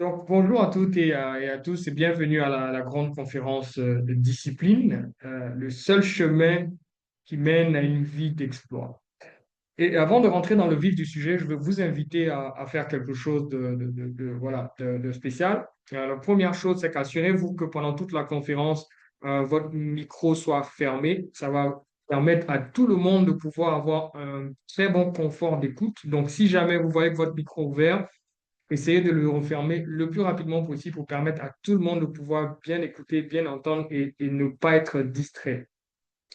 Donc, bonjour à toutes et à tous et bienvenue à la grande conférence de discipline, le seul chemin qui mène à une vie d'exploit. Et avant de rentrer dans le vif du sujet, je veux vous inviter à faire quelque chose de spécial. La première chose, c'est qu'assurez-vous que pendant toute la conférence, votre micro soit fermé. Ça va permettre à tout le monde de pouvoir avoir un très bon confort d'écoute. Donc, si jamais vous voyez que votre micro est ouvert, essayez de le refermer le plus rapidement possible pour permettre à tout le monde de pouvoir bien écouter, bien entendre et ne pas être distrait.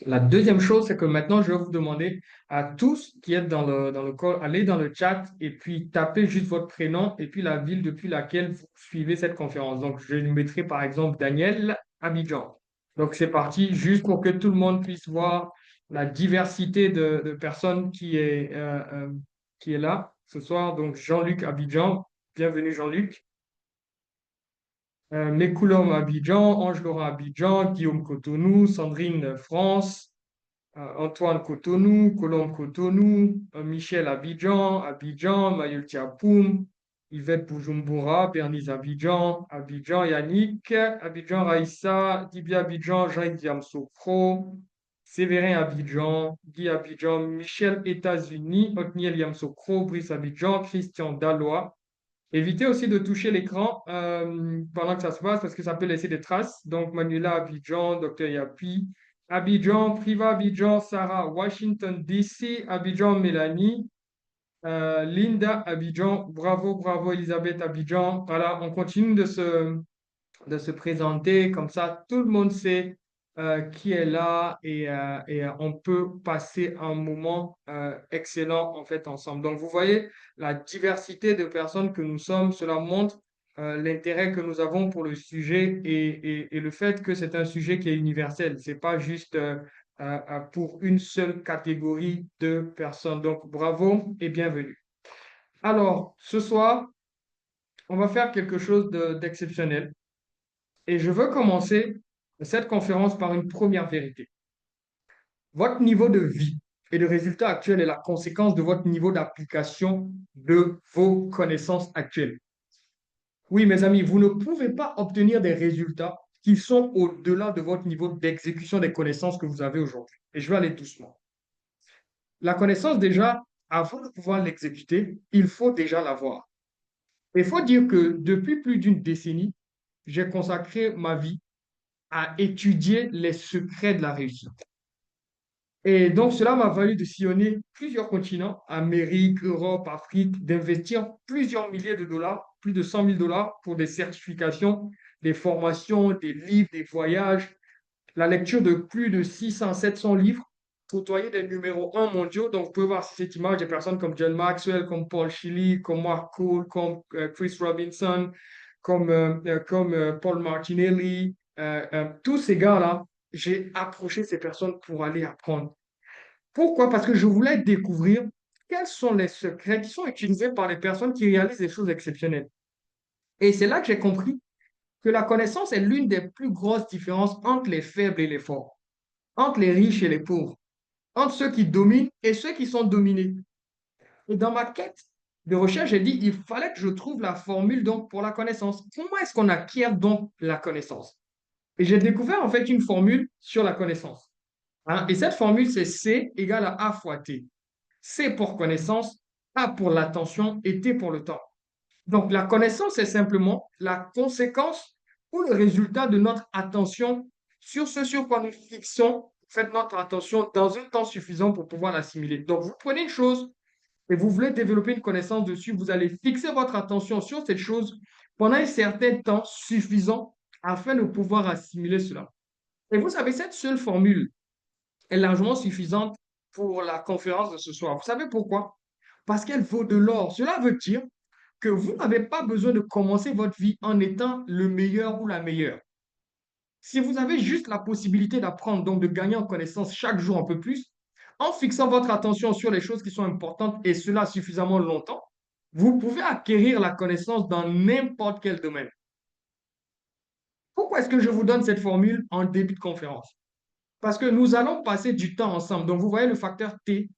La deuxième chose, c'est que maintenant, je vais vous demander à tous qui êtes dans le call, allez dans le chat et puis tapez juste votre prénom et puis la ville depuis laquelle vous suivez cette conférence. Donc, je mettrai par exemple Daniel Abidjan. Donc, c'est parti, juste pour que tout le monde puisse voir la diversité de personnes qui est là ce soir. Donc, Jean-Luc Abidjan, bienvenue Jean-Luc. Mécoulom Abidjan, Ange-Laurent Abidjan, Guillaume Cotonou, Sandrine France, Antoine Cotonou, Colombe Cotonou, Michel Abidjan, Abidjan, Mayul Tiapoum, Yvette Bujumbura, Bernice Abidjan, Abidjan Yannick, Abidjan Raïssa, Dibia Abidjan, Jean-Yves Diamsokro, Séverin Abidjan, Guy Abidjan, Michel États-Unis, Otniel Yamsokro, Brice Abidjan, Christian Dallois. Évitez aussi de toucher l'écran pendant que ça se passe parce que ça peut laisser des traces. Donc, Manuela Abidjan, Dr. Yapi, Abidjan, Priva Abidjan, Sarah, Washington, D.C., Abidjan, Mélanie, Linda Abidjan, bravo, bravo, Elisabeth Abidjan. Voilà, on continue de se présenter. Comme ça, tout le monde sait qui est là et on peut passer un moment excellent en fait ensemble. Donc, vous voyez la diversité de personnes que nous sommes. Cela montre l'intérêt que nous avons pour le sujet et le fait que c'est un sujet qui est universel. C'est pas juste pour une seule catégorie de personnes. Donc, bravo et bienvenue. Alors, ce soir, on va faire quelque chose d'exceptionnel. Et je veux commencer cette conférence par une première vérité. Votre niveau de vie et de résultat actuel est la conséquence de votre niveau d'application de vos connaissances actuelles. Oui, mes amis, vous ne pouvez pas obtenir des résultats qui sont au-delà de votre niveau d'exécution des connaissances que vous avez aujourd'hui. Et je vais aller doucement. La connaissance, déjà, avant de pouvoir l'exécuter, il faut déjà l'avoir. Il faut dire que depuis plus d'une décennie, j'ai consacré ma vie à étudier les secrets de la réussite. Et donc, cela m'a valu de sillonner plusieurs continents, Amérique, Europe, Afrique, d'investir plusieurs milliers de dollars, plus de 100 000 dollars pour des certifications, des formations, des livres, des voyages, la lecture de plus de 600, 700 livres, côtoyer des numéros un mondiaux. Donc, vous pouvez voir sur cette image des personnes comme John Maxwell, comme Paul Shilley, comme Mark Cole, comme Chris Robinson, comme Paul Martinelli. Tous ces gars-là, j'ai approché ces personnes pour aller apprendre. Pourquoi? Parce que je voulais découvrir quels sont les secrets qui sont utilisés par les personnes qui réalisent des choses exceptionnelles. Et c'est là que j'ai compris que la connaissance est l'une des plus grosses différences entre les faibles et les forts, entre les riches et les pauvres, entre ceux qui dominent et ceux qui sont dominés. Et dans ma quête de recherche, j'ai dit, il fallait que je trouve la formule donc pour la connaissance. Comment est-ce qu'on acquiert donc la connaissance? Et j'ai découvert en fait une formule sur la connaissance. Hein. Et cette formule, c'est C égale à A fois T. C pour connaissance, A pour l'attention et T pour le temps. Donc, la connaissance est simplement la conséquence ou le résultat de notre attention sur ce sur quoi nous fixons, faites notre attention dans un temps suffisant pour pouvoir l'assimiler. Donc, vous prenez une chose et vous voulez développer une connaissance dessus, vous allez fixer votre attention sur cette chose pendant un certain temps suffisant afin de pouvoir assimiler cela. Et vous savez, cette seule formule est largement suffisante pour la conférence de ce soir. Vous savez pourquoi? Parce qu'elle vaut de l'or. Cela veut dire que vous n'avez pas besoin de commencer votre vie en étant le meilleur ou la meilleure. Si vous avez juste la possibilité d'apprendre, donc de gagner en connaissance chaque jour un peu plus, en fixant votre attention sur les choses qui sont importantes et cela suffisamment longtemps, vous pouvez acquérir la connaissance dans n'importe quel domaine. Pourquoi est-ce que je vous donne cette formule en début de conférence? Parce que nous allons passer du temps ensemble. Donc, vous voyez le facteur T,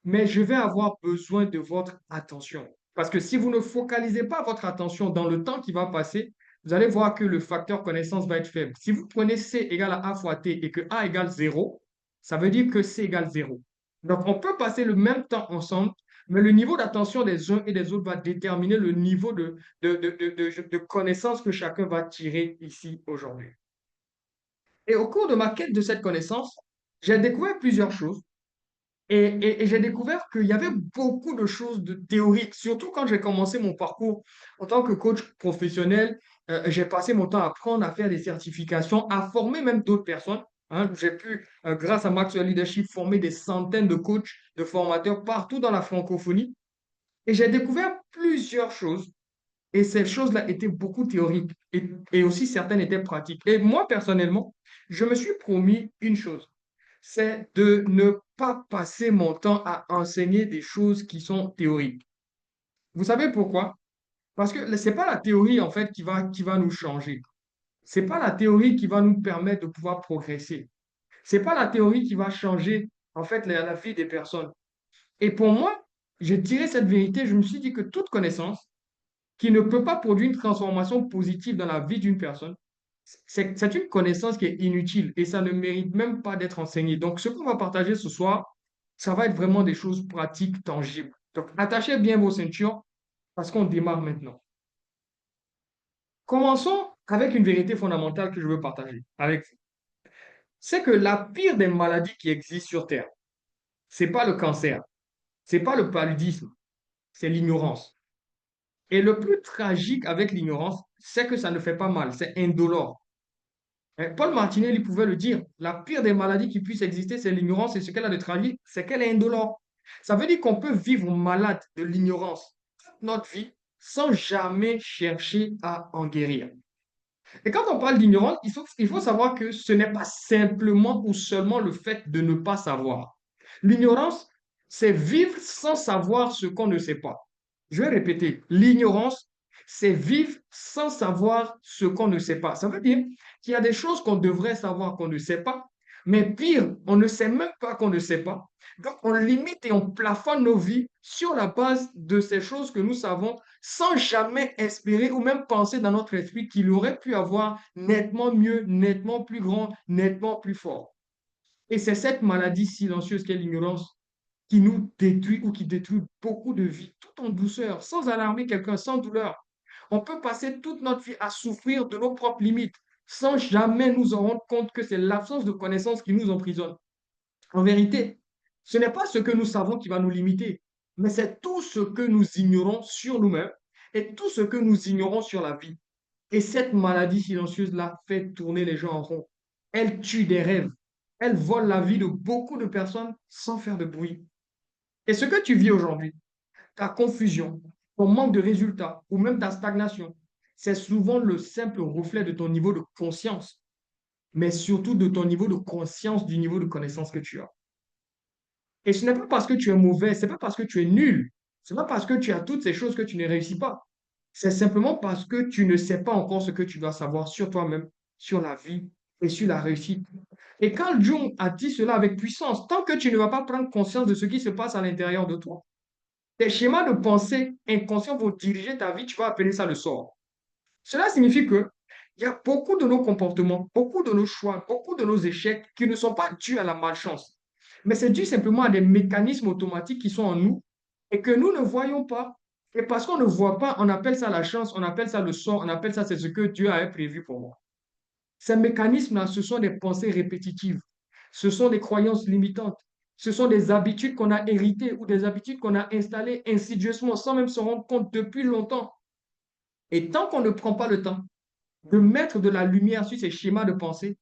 mais je vais avoir besoin de votre attention. Parce que si vous ne focalisez pas votre attention dans le temps qui va passer, vous allez voir que le facteur connaissance va être faible. Si vous prenez C égale à A fois T et que A égale 0, ça veut dire que C égale 0. Donc, on peut passer le même temps ensemble, mais le niveau d'attention des uns et des autres va déterminer le niveau de connaissance que chacun va tirer ici aujourd'hui. Et au cours de ma quête de cette connaissance, j'ai découvert plusieurs choses. Et j'ai découvert qu'il y avait beaucoup de choses de théoriques, surtout quand j'ai commencé mon parcours en tant que coach professionnel. J'ai passé mon temps à apprendre, à faire des certifications, à former même d'autres personnes. Hein. J'ai pu, grâce à Maxwell Leadership, former des centaines de coachs, de formateurs partout dans la francophonie. Et j'ai découvert plusieurs choses. Et ces choses-là étaient beaucoup théoriques et aussi certaines étaient pratiques. Et moi, personnellement, je me suis promis une chose, c'est de ne pas passer mon temps à enseigner des choses qui sont théoriques. Vous savez pourquoi? Parce que ce n'est pas la théorie, en fait, qui va nous changer. Ce n'est pas la théorie qui va nous permettre de pouvoir progresser. Ce n'est pas la théorie qui va changer, en fait, la vie des personnes. Et pour moi, j'ai tiré cette vérité, je me suis dit que toute connaissance qui ne peut pas produire une transformation positive dans la vie d'une personne, c'est une connaissance qui est inutile et ça ne mérite même pas d'être enseigné. Donc, ce qu'on va partager ce soir, ça va être vraiment des choses pratiques, tangibles. Donc, attachez bien vos ceintures parce qu'on démarre maintenant. Commençons avec une vérité fondamentale que je veux partager avec vous. C'est que la pire des maladies qui existent sur Terre, c'est pas le cancer, c'est pas le paludisme, c'est l'ignorance. Et le plus tragique avec l'ignorance, c'est que ça ne fait pas mal, c'est indolore. Paul Martinelli pouvait le dire, la pire des maladies qui puissent exister, c'est l'ignorance et ce qu'elle a de tragique, c'est qu'elle est indolore. Ça veut dire qu'on peut vivre malade de l'ignorance toute notre vie sans jamais chercher à en guérir. Et quand on parle d'ignorance, il faut savoir que ce n'est pas simplement ou seulement le fait de ne pas savoir. L'ignorance, c'est vivre sans savoir ce qu'on ne sait pas. Je vais répéter, l'ignorance, c'est vivre sans savoir ce qu'on ne sait pas. Ça veut dire qu'il y a des choses qu'on devrait savoir qu'on ne sait pas, mais pire, on ne sait même pas qu'on ne sait pas. Donc, on limite et on plafonne nos vies sur la base de ces choses que nous savons sans jamais espérer ou même penser dans notre esprit qu'il aurait pu avoir nettement mieux, nettement plus grand, nettement plus fort. Et c'est cette maladie silencieuse qu'est l'ignorance qui nous détruit ou qui détruit beaucoup de vies, tout en douceur, sans alarmer quelqu'un, sans douleur. On peut passer toute notre vie à souffrir de nos propres limites sans jamais nous en rendre compte que c'est l'absence de connaissances qui nous emprisonne. En vérité, ce n'est pas ce que nous savons qui va nous limiter, mais c'est tout ce que nous ignorons sur nous-mêmes et tout ce que nous ignorons sur la vie. Et cette maladie silencieuse-là fait tourner les gens en rond. Elle tue des rêves. Elle vole la vie de beaucoup de personnes sans faire de bruit. Et ce que tu vis aujourd'hui, ta confusion, ton manque de résultats ou même ta stagnation, c'est souvent le simple reflet de ton niveau de conscience, mais surtout de ton niveau de conscience, du niveau de connaissance que tu as. Et ce n'est pas parce que tu es mauvais, ce n'est pas parce que tu es nul, ce n'est pas parce que tu as toutes ces choses que tu ne réussis pas. C'est simplement parce que tu ne sais pas encore ce que tu dois savoir sur toi-même, sur la vie et sur la réussite. Et Carl Jung a dit cela avec puissance, tant que tu ne vas pas prendre conscience de ce qui se passe à l'intérieur de toi, tes schémas de pensée inconscients vont diriger ta vie, tu vas appeler ça le sort. Cela signifie que il y a beaucoup de nos comportements, beaucoup de nos choix, beaucoup de nos échecs qui ne sont pas dus à la malchance, mais c'est dû simplement à des mécanismes automatiques qui sont en nous et que nous ne voyons pas. Et parce qu'on ne voit pas, on appelle ça la chance, on appelle ça le sort, on appelle ça c'est ce que Dieu avait prévu pour moi. Ces mécanismes-là, ce sont des pensées répétitives, ce sont des croyances limitantes, ce sont des habitudes qu'on a héritées ou des habitudes qu'on a installées insidieusement sans même se rendre compte depuis longtemps. Et tant qu'on ne prend pas le temps de mettre de la lumière sur ces schémas de pensée,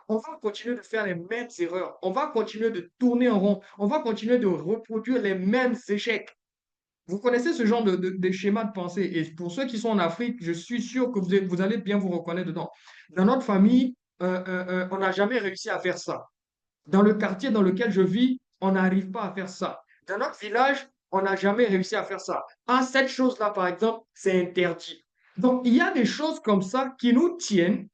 on va continuer de faire les mêmes erreurs, on va continuer de tourner en rond, on va continuer de reproduire les mêmes échecs. Vous connaissez ce genre de schéma de pensée et pour ceux qui sont en Afrique, je suis sûr que vous allez bien vous reconnaître dedans. Dans notre famille, on n'a jamais réussi à faire ça. Dans le quartier dans lequel je vis, on n'arrive pas à faire ça. Dans notre village, on n'a jamais réussi à faire ça. Ah, cette chose-là, par exemple, c'est interdit. Donc, il y a des choses comme ça qui nous tiennent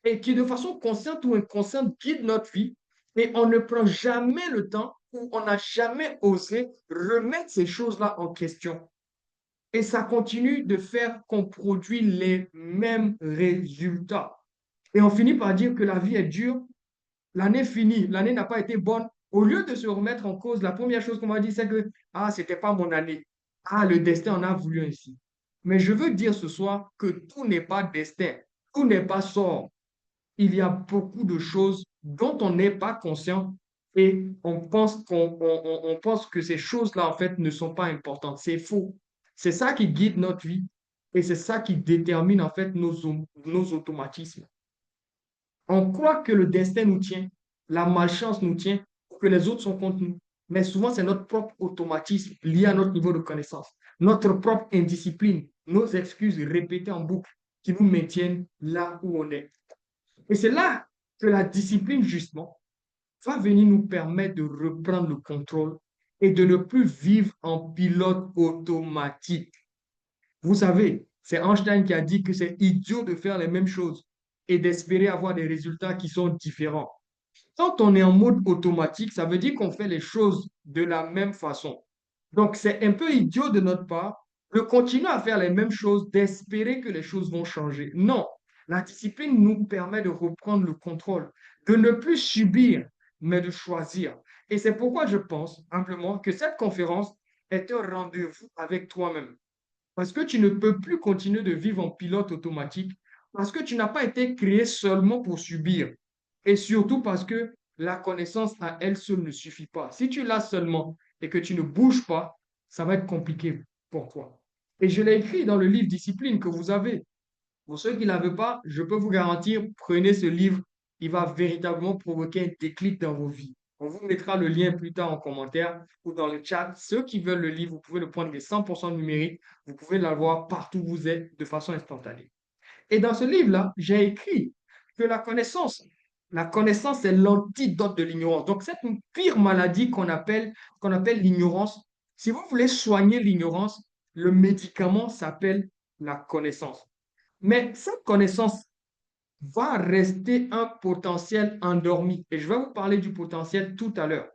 et qui, de façon consciente ou inconsciente, guident notre vie. Et on ne prend jamais le temps ou on n'a jamais osé remettre ces choses-là en question. Et ça continue de faire qu'on produit les mêmes résultats. Et on finit par dire que la vie est dure, l'année finie, l'année n'a pas été bonne. Au lieu de se remettre en cause, la première chose qu'on m'a dit, c'est que, ah, c'était pas mon année. Ah, le destin en a voulu ainsi. Mais je veux dire ce soir que tout n'est pas destin, tout n'est pas sort. Il y a beaucoup de choses dont on n'est pas conscient et on pense que ces choses-là, en fait, ne sont pas importantes. C'est faux. C'est ça qui guide notre vie et c'est ça qui détermine, en fait, nos automatismes. On croit que le destin nous tient, la malchance nous tient, que les autres sont contre nous. Mais souvent, c'est notre propre automatisme lié à notre niveau de connaissance, notre propre indiscipline, nos excuses répétées en boucle qui nous maintiennent là où on est. Et c'est là que la discipline, justement, va venir nous permettre de reprendre le contrôle et de ne plus vivre en pilote automatique. Vous savez, c'est Einstein qui a dit que c'est idiot de faire les mêmes choses et d'espérer avoir des résultats qui sont différents. Quand on est en mode automatique, ça veut dire qu'on fait les choses de la même façon. Donc, c'est un peu idiot de notre part de continuer à faire les mêmes choses, d'espérer que les choses vont changer. Non, la discipline nous permet de reprendre le contrôle, de ne plus subir, mais de choisir. Et c'est pourquoi je pense simplement que cette conférence est un rendez-vous avec toi-même. Parce que tu ne peux plus continuer de vivre en pilote automatique, parce que tu n'as pas été créé seulement pour subir. Et surtout parce que la connaissance à elle seule ne suffit pas. Si tu l'as seulement et que tu ne bouges pas, ça va être compliqué pour toi. Et je l'ai écrit dans le livre Discipline que vous avez. Pour ceux qui ne l'avaient pas, je peux vous garantir, prenez ce livre, il va véritablement provoquer un déclic dans vos vies. On vous mettra le lien plus tard en commentaire ou dans le chat. Ceux qui veulent le livre, vous pouvez le prendre, il est 100% numérique. Vous pouvez l'avoir partout où vous êtes de façon instantanée. Et dans ce livre-là, j'ai écrit que la connaissance est l'antidote de l'ignorance. Donc, cette pire maladie qu'on appelle l'ignorance, si vous voulez soigner l'ignorance, le médicament s'appelle la connaissance. Mais cette connaissance va rester un potentiel endormi. Et je vais vous parler du potentiel tout à l'heure.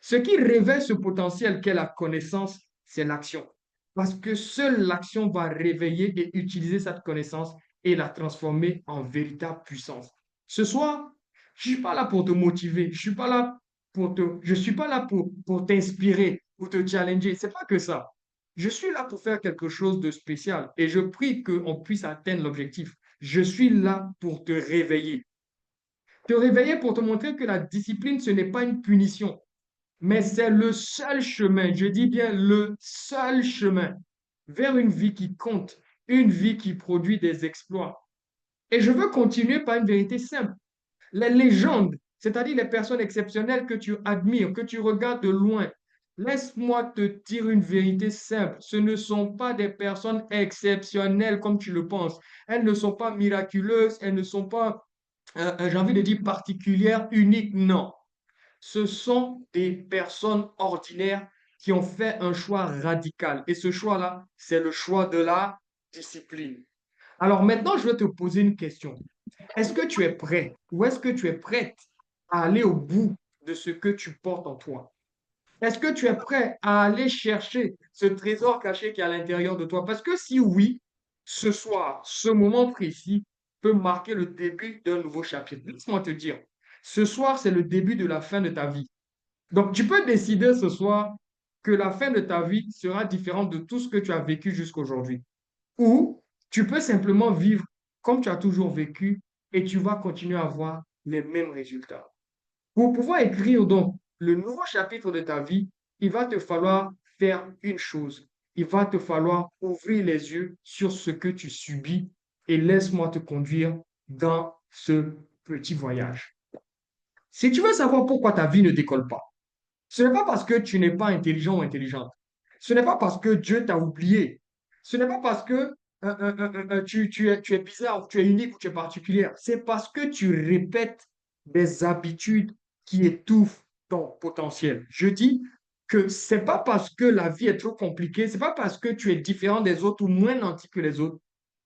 Ce qui révèle ce potentiel qu'est la connaissance, c'est l'action. Parce que seule l'action va réveiller et utiliser cette connaissance et la transformer en véritable puissance. Ce soir, je ne suis pas là pour te motiver, je suis pas là pour t'inspirer, pour te challenger. C'est pas que ça. Je suis là pour faire quelque chose de spécial et je prie qu'on puisse atteindre l'objectif. Je suis là pour te réveiller. Te réveiller pour te montrer que la discipline, ce n'est pas une punition, mais c'est le seul chemin, je dis bien le seul chemin vers une vie qui compte, une vie qui produit des exploits. Et je veux continuer par une vérité simple. Les légendes, c'est-à-dire les personnes exceptionnelles que tu admires, que tu regardes de loin, laisse-moi te dire une vérité simple. Ce ne sont pas des personnes exceptionnelles comme tu le penses. Elles ne sont pas miraculeuses, elles ne sont pas, j'ai envie de dire, particulières, uniques, non. Ce sont des personnes ordinaires qui ont fait un choix radical. Et ce choix-là, c'est le choix de la discipline. Alors maintenant, je vais te poser une question. Est-ce que tu es prêt ou est-ce que tu es prête à aller au bout de ce que tu portes en toi? Est-ce que tu es prêt à aller chercher ce trésor caché qui est à l'intérieur de toi? Parce que si oui, ce soir, ce moment précis peut marquer le début d'un nouveau chapitre. Laisse-moi te dire, ce soir, c'est le début de la fin de ta vie. Donc, tu peux décider ce soir que la fin de ta vie sera différente de tout ce que tu as vécu jusqu'aujourd'hui. Ou tu peux simplement vivre comme tu as toujours vécu et tu vas continuer à avoir les mêmes résultats. Pour pouvoir écrire donc le nouveau chapitre de ta vie, il va te falloir faire une chose. Il va te falloir ouvrir les yeux sur ce que tu subis et laisse-moi te conduire dans ce petit voyage. Si tu veux savoir pourquoi ta vie ne décolle pas, ce n'est pas parce que tu n'es pas intelligent ou intelligente. Ce n'est pas parce que Dieu t'a oublié. Ce n'est pas parce que tu es bizarre, ou tu es unique ou tu es particulière. C'est parce que tu répètes des habitudes qui étouffent ton potentiel. Je dis que c'est pas parce que la vie est trop compliquée, c'est pas parce que tu es différent des autres ou moins nanti que les autres.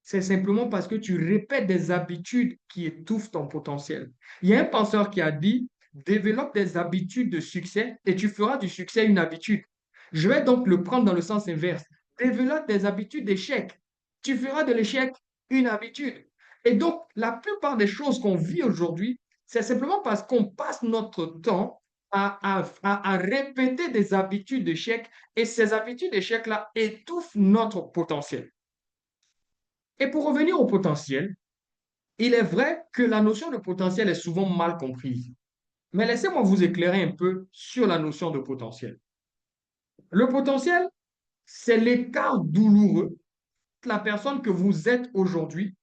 C'est simplement parce que tu répètes des habitudes qui étouffent ton potentiel. Il y a un penseur qui a dit, développe des habitudes de succès et tu feras du succès une habitude. Je vais donc le prendre dans le sens inverse. développe des habitudes d'échec. Tu feras de l'échec une habitude. Et donc, la plupart des choses qu'on vit aujourd'hui, c'est simplement parce qu'on passe notre temps à répéter des habitudes d'échec et ces habitudes d'échec-là étouffent notre potentiel. Et pour revenir au potentiel, il est vrai que la notion de potentiel est souvent mal comprise. Mais laissez-moi vous éclairer un peu sur la notion de potentiel. Le potentiel, c'est l'écart douloureux entre la personne que vous êtes aujourd'hui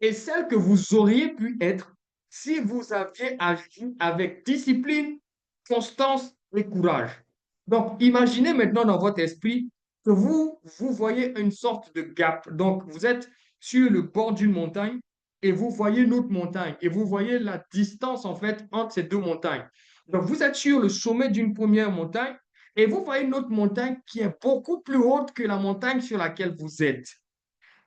et celle que vous auriez pu être si vous aviez agi avec discipline, constance et courage. Donc, imaginez maintenant dans votre esprit que vous voyez une sorte de gap. Donc, vous êtes sur le bord d'une montagne et vous voyez une autre montagne et vous voyez la distance en fait entre ces deux montagnes. Donc, vous êtes sur le sommet d'une première montagne et vous voyez une autre montagne qui est beaucoup plus haute que la montagne sur laquelle vous êtes.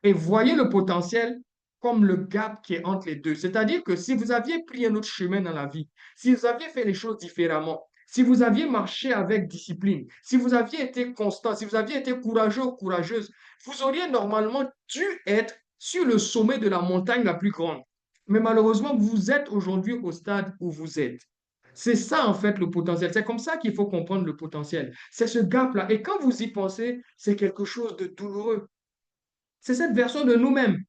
Et voyez le potentiel comme le gap qui est entre les deux. C'est-à-dire que si vous aviez pris un autre chemin dans la vie, si vous aviez fait les choses différemment, si vous aviez marché avec discipline, si vous aviez été constant, si vous aviez été courageux ou courageuse, vous auriez normalement dû être sur le sommet de la montagne la plus grande. Mais malheureusement, vous êtes aujourd'hui au stade où vous êtes. C'est ça, en fait, le potentiel. C'est comme ça qu'il faut comprendre le potentiel. C'est ce gap-là. Et quand vous y pensez, c'est quelque chose de douloureux. C'est cette version de nous-mêmes,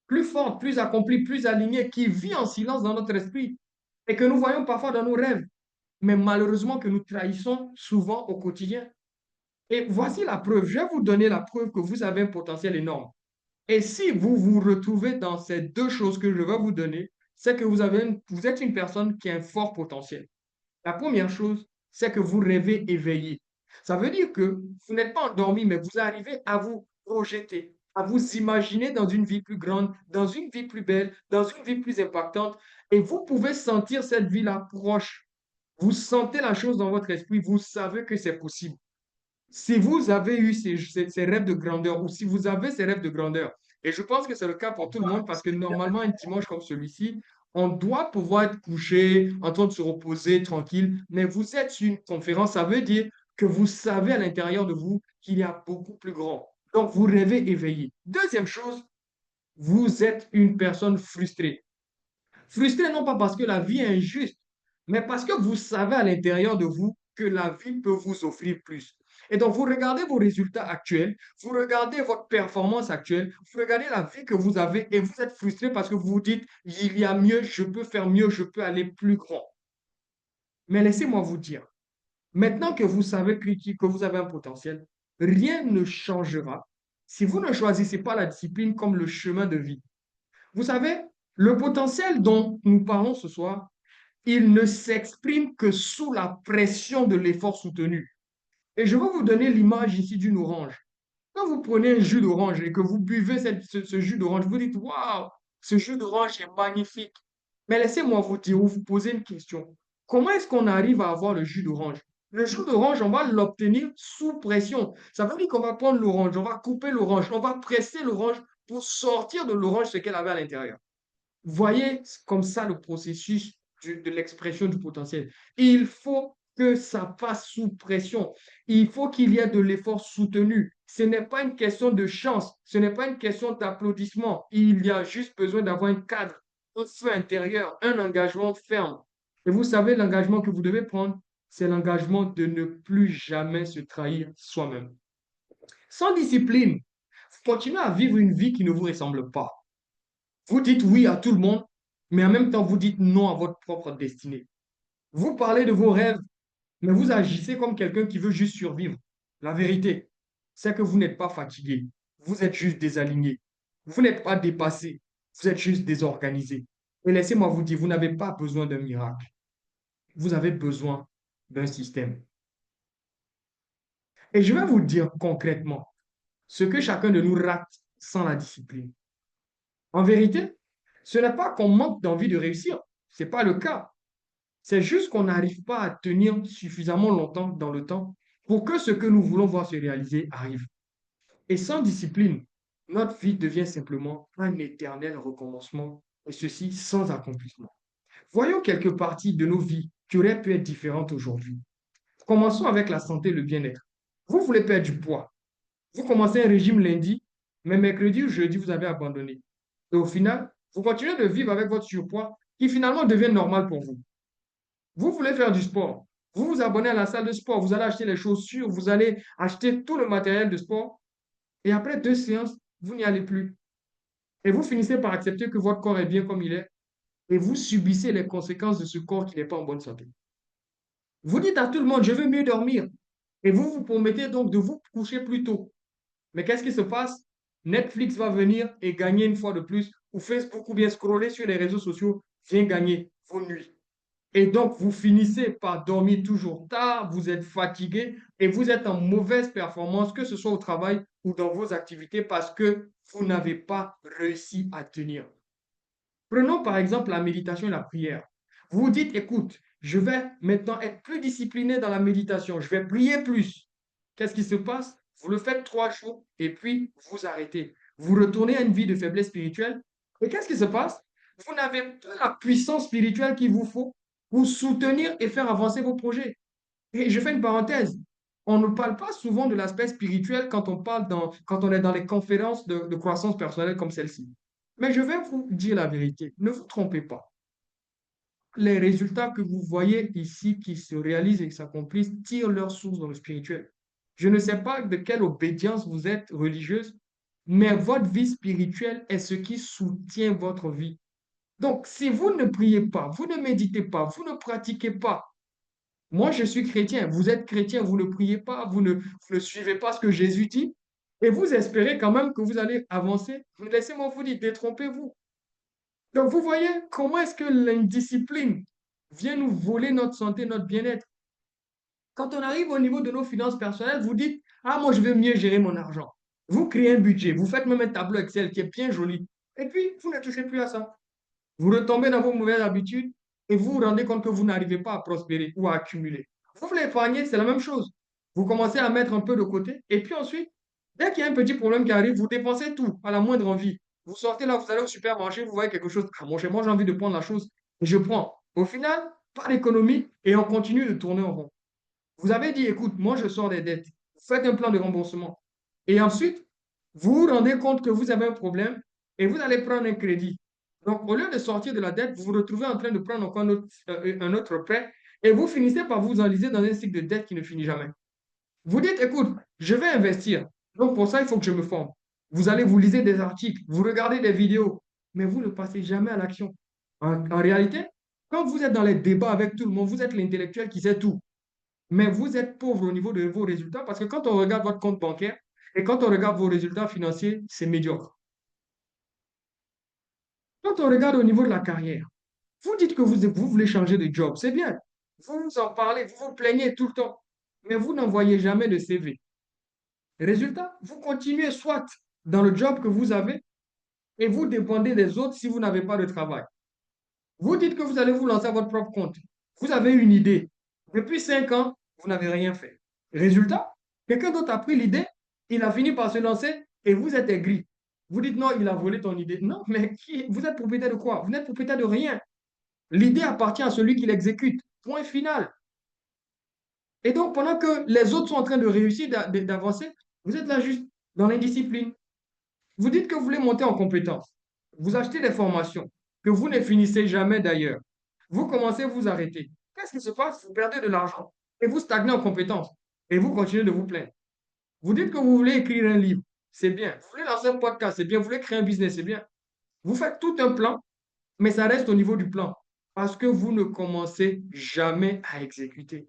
plus forte, plus accomplie, plus alignée, qui vit en silence dans notre esprit et que nous voyons parfois dans nos rêves, mais malheureusement que nous trahissons souvent au quotidien. Et voici la preuve. Je vais vous donner la preuve que vous avez un potentiel énorme. Et si vous vous retrouvez dans ces deux choses que je vais vous donner, c'est que vous êtes une personne qui a un fort potentiel. La première chose, c'est que vous rêvez éveillé. Ça veut dire que vous n'êtes pas endormi, mais vous arrivez à vous projeter, à vous imaginer dans une vie plus grande, dans une vie plus belle, dans une vie plus impactante. Et vous pouvez sentir cette vie-là proche. Vous sentez la chose dans votre esprit, vous savez que c'est possible. Si vous avez eu ces rêves de grandeur ou si vous avez ces rêves de grandeur, et je pense que c'est le cas pour tout le monde parce que normalement, un dimanche comme celui-ci, on doit pouvoir être couché, en train de se reposer tranquille, mais vous êtes sur une conférence, ça veut dire que vous savez à l'intérieur de vous qu'il y a beaucoup plus grand. Donc, vous rêvez éveillé. Deuxième chose, vous êtes une personne frustrée. Frustré non pas parce que la vie est injuste, mais parce que vous savez à l'intérieur de vous que la vie peut vous offrir plus. Et donc, vous regardez vos résultats actuels, vous regardez votre performance actuelle, vous regardez la vie que vous avez et vous êtes frustré parce que vous vous dites, il y a mieux, je peux faire mieux, je peux aller plus grand. Mais laissez-moi vous dire, maintenant que vous savez que vous avez un potentiel, rien ne changera si vous ne choisissez pas la discipline comme le chemin de vie. Vous savez, le potentiel dont nous parlons ce soir, il ne s'exprime que sous la pression de l'effort soutenu. Et je vais vous donner l'image ici d'une orange. Quand vous prenez un jus d'orange et que vous buvez ce jus d'orange, vous dites, waouh, ce jus d'orange est magnifique. Mais laissez-moi vous dire ou vous poser une question. Comment est-ce qu'on arrive à avoir le jus d'orange? Le jus d'orange, on va l'obtenir sous pression. Ça veut dire qu'on va prendre l'orange, on va couper l'orange, on va presser l'orange pour sortir de l'orange ce qu'elle avait à l'intérieur. Voyez comme ça le processus de l'expression du potentiel. Il faut que ça passe sous pression. Il faut qu'il y ait de l'effort soutenu. Ce n'est pas une question de chance, ce n'est pas une question d'applaudissement. Il y a juste besoin d'avoir un cadre, un feu intérieur, un engagement ferme. Et vous savez, l'engagement que vous devez prendre, c'est l'engagement de ne plus jamais se trahir soi-même. Sans discipline, vous continuez à vivre une vie qui ne vous ressemble pas. Vous dites oui à tout le monde, mais en même temps, vous dites non à votre propre destinée. Vous parlez de vos rêves, mais vous agissez comme quelqu'un qui veut juste survivre. La vérité, c'est que vous n'êtes pas fatigué. Vous êtes juste désaligné. Vous n'êtes pas dépassé. Vous êtes juste désorganisé. Et laissez-moi vous dire, vous n'avez pas besoin d'un miracle. Vous avez besoin d'un système. Et je vais vous dire concrètement ce que chacun de nous rate sans la discipline. En vérité, ce n'est pas qu'on manque d'envie de réussir. Ce n'est pas le cas. C'est juste qu'on n'arrive pas à tenir suffisamment longtemps dans le temps pour que ce que nous voulons voir se réaliser arrive. Et sans discipline, notre vie devient simplement un éternel recommencement, et ceci sans accomplissement. Voyons quelques parties de nos vies qui auraient pu être différentes aujourd'hui. Commençons avec la santé et le bien-être. Vous voulez perdre du poids. Vous commencez un régime lundi, mais mercredi ou jeudi, vous avez abandonné. Et au final, vous continuez de vivre avec votre surpoids qui finalement devient normal pour vous. Vous voulez faire du sport. Vous vous abonnez à la salle de sport. Vous allez acheter les chaussures. Vous allez acheter tout le matériel de sport. Et après 2 séances, vous n'y allez plus. Et vous finissez par accepter que votre corps est bien comme il est. Et vous subissez les conséquences de ce corps qui n'est pas en bonne santé. Vous dites à tout le monde, je veux mieux dormir. Et vous vous promettez donc de vous coucher plus tôt. Mais qu'est-ce qui se passe? Netflix va venir et gagner une fois de plus, ou Facebook ou bien scroller sur les réseaux sociaux vient gagner vos nuits. Et donc, vous finissez par dormir toujours tard, vous êtes fatigué et vous êtes en mauvaise performance, que ce soit au travail ou dans vos activités, parce que vous n'avez pas réussi à tenir. Prenons par exemple la méditation et la prière. Vous vous dites, écoute, je vais maintenant être plus discipliné dans la méditation, je vais prier plus. Qu'est-ce qui se passe? Vous le faites 3 jours et puis vous arrêtez. Vous retournez à une vie de faiblesse spirituelle. Et qu'est-ce qui se passe? Vous n'avez pas la puissance spirituelle qu'il vous faut pour soutenir et faire avancer vos projets. Et je fais une parenthèse. On ne parle pas souvent de l'aspect spirituel quand on est dans les conférences de croissance personnelle comme celle-ci. Mais je vais vous dire la vérité. Ne vous trompez pas. Les résultats que vous voyez ici qui se réalisent et qui s'accomplissent tirent leur source dans le spirituel. Je ne sais pas de quelle obédience vous êtes religieuse, mais votre vie spirituelle est ce qui soutient votre vie. Donc, si vous ne priez pas, vous ne méditez pas, vous ne pratiquez pas, moi je suis chrétien, vous êtes chrétien, vous ne priez pas, vous ne suivez pas ce que Jésus dit, et vous espérez quand même que vous allez avancer, laissez-moi vous dire, détrompez-vous. Donc, vous voyez comment est-ce que l'indiscipline vient nous voler notre santé, notre bien-être. Quand on arrive au niveau de nos finances personnelles, vous dites, ah, moi, je veux mieux gérer mon argent. Vous créez un budget, vous faites même un tableau Excel qui est bien joli. Et puis, vous ne touchez plus à ça. Vous retombez dans vos mauvaises habitudes et vous vous rendez compte que vous n'arrivez pas à prospérer ou à accumuler. Vous voulez épargner, c'est la même chose. Vous commencez à mettre un peu de côté et puis ensuite, dès qu'il y a un petit problème qui arrive, vous dépensez tout à la moindre envie. Vous sortez là, vous allez au supermarché, vous voyez quelque chose. Ah, moi, j'ai envie de prendre la chose et je prends. Au final, pas d'économie et on continue de tourner en rond. Vous avez dit, écoute, moi, je sors des dettes. Faites un plan de remboursement. Et ensuite, vous vous rendez compte que vous avez un problème et vous allez prendre un crédit. Donc, au lieu de sortir de la dette, vous vous retrouvez en train de prendre encore un autre prêt et vous finissez par vous enliser dans un cycle de dette qui ne finit jamais. Vous dites, écoute, je vais investir. Donc, pour ça, il faut que je me forme. Vous allez vous lisez des articles, vous regardez des vidéos, mais vous ne passez jamais à l'action. En réalité, quand vous êtes dans les débats avec tout le monde, vous êtes l'intellectuel qui sait tout. Mais vous êtes pauvre au niveau de vos résultats parce que quand on regarde votre compte bancaire et quand on regarde vos résultats financiers, c'est médiocre. Quand on regarde au niveau de la carrière, vous dites que vous voulez changer de job, c'est bien. Vous vous en parlez, vous vous plaignez tout le temps, mais vous n'envoyez jamais de CV. Résultat, vous continuez soit dans le job que vous avez et vous dépendez des autres si vous n'avez pas de travail. Vous dites que vous allez vous lancer à votre propre compte. Vous avez une idée. Depuis 5 ans, vous n'avez rien fait. Résultat, quelqu'un d'autre a pris l'idée, il a fini par se lancer et vous êtes aigri. Vous dites non, il a volé ton idée. Non, mais vous êtes propriétaire de quoi? Vous n'êtes propriétaire de rien. L'idée appartient à celui qui l'exécute. Point final. Et donc, pendant que les autres sont en train de réussir, d'avancer, vous êtes là juste dans l'indiscipline. Vous dites que vous voulez monter en compétence. Vous achetez des formations que vous ne finissez jamais d'ailleurs. Vous commencez, vous arrêtez. Qu'est-ce qui se passe? Vous perdez de l'argent et vous stagnez en compétences et vous continuez de vous plaindre. Vous dites que vous voulez écrire un livre, c'est bien. Vous voulez lancer un podcast, c'est bien. Vous voulez créer un business, c'est bien. Vous faites tout un plan, mais ça reste au niveau du plan parce que vous ne commencez jamais à exécuter.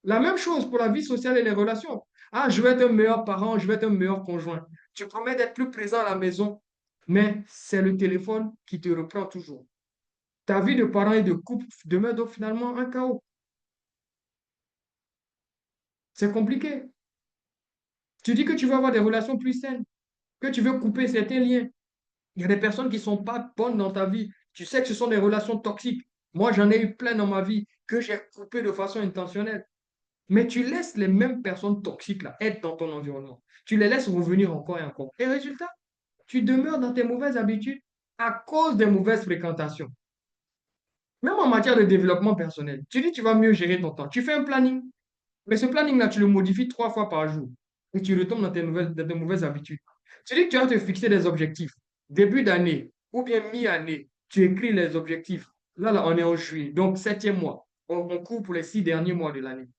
La même chose pour la vie sociale et les relations. Ah, je vais être un meilleur parent, je vais être un meilleur conjoint. Tu promets d'être plus présent à la maison, mais c'est le téléphone qui te reprend toujours. Ta vie de parent et de couple demeure donc finalement un chaos. C'est compliqué. Tu dis que tu veux avoir des relations plus saines, que tu veux couper certains liens. Il y a des personnes qui ne sont pas bonnes dans ta vie. Tu sais que ce sont des relations toxiques. Moi, j'en ai eu plein dans ma vie que j'ai coupées de façon intentionnelle. Mais tu laisses les mêmes personnes toxiques là être dans ton environnement. Tu les laisses revenir encore et encore. Et résultat, tu demeures dans tes mauvaises habitudes à cause des mauvaises fréquentations. Même en matière de développement personnel, tu dis que tu vas mieux gérer ton temps. Tu fais un planning, mais ce planning-là, tu le modifies 3 fois par jour. et tu retombes dans tes mauvaises habitudes. Tu dis que tu vas te fixer des objectifs. Début d'année ou bien mi-année, tu écris les objectifs. Là, on est en juillet, donc septième mois. On court pour les 6 derniers mois de l'année.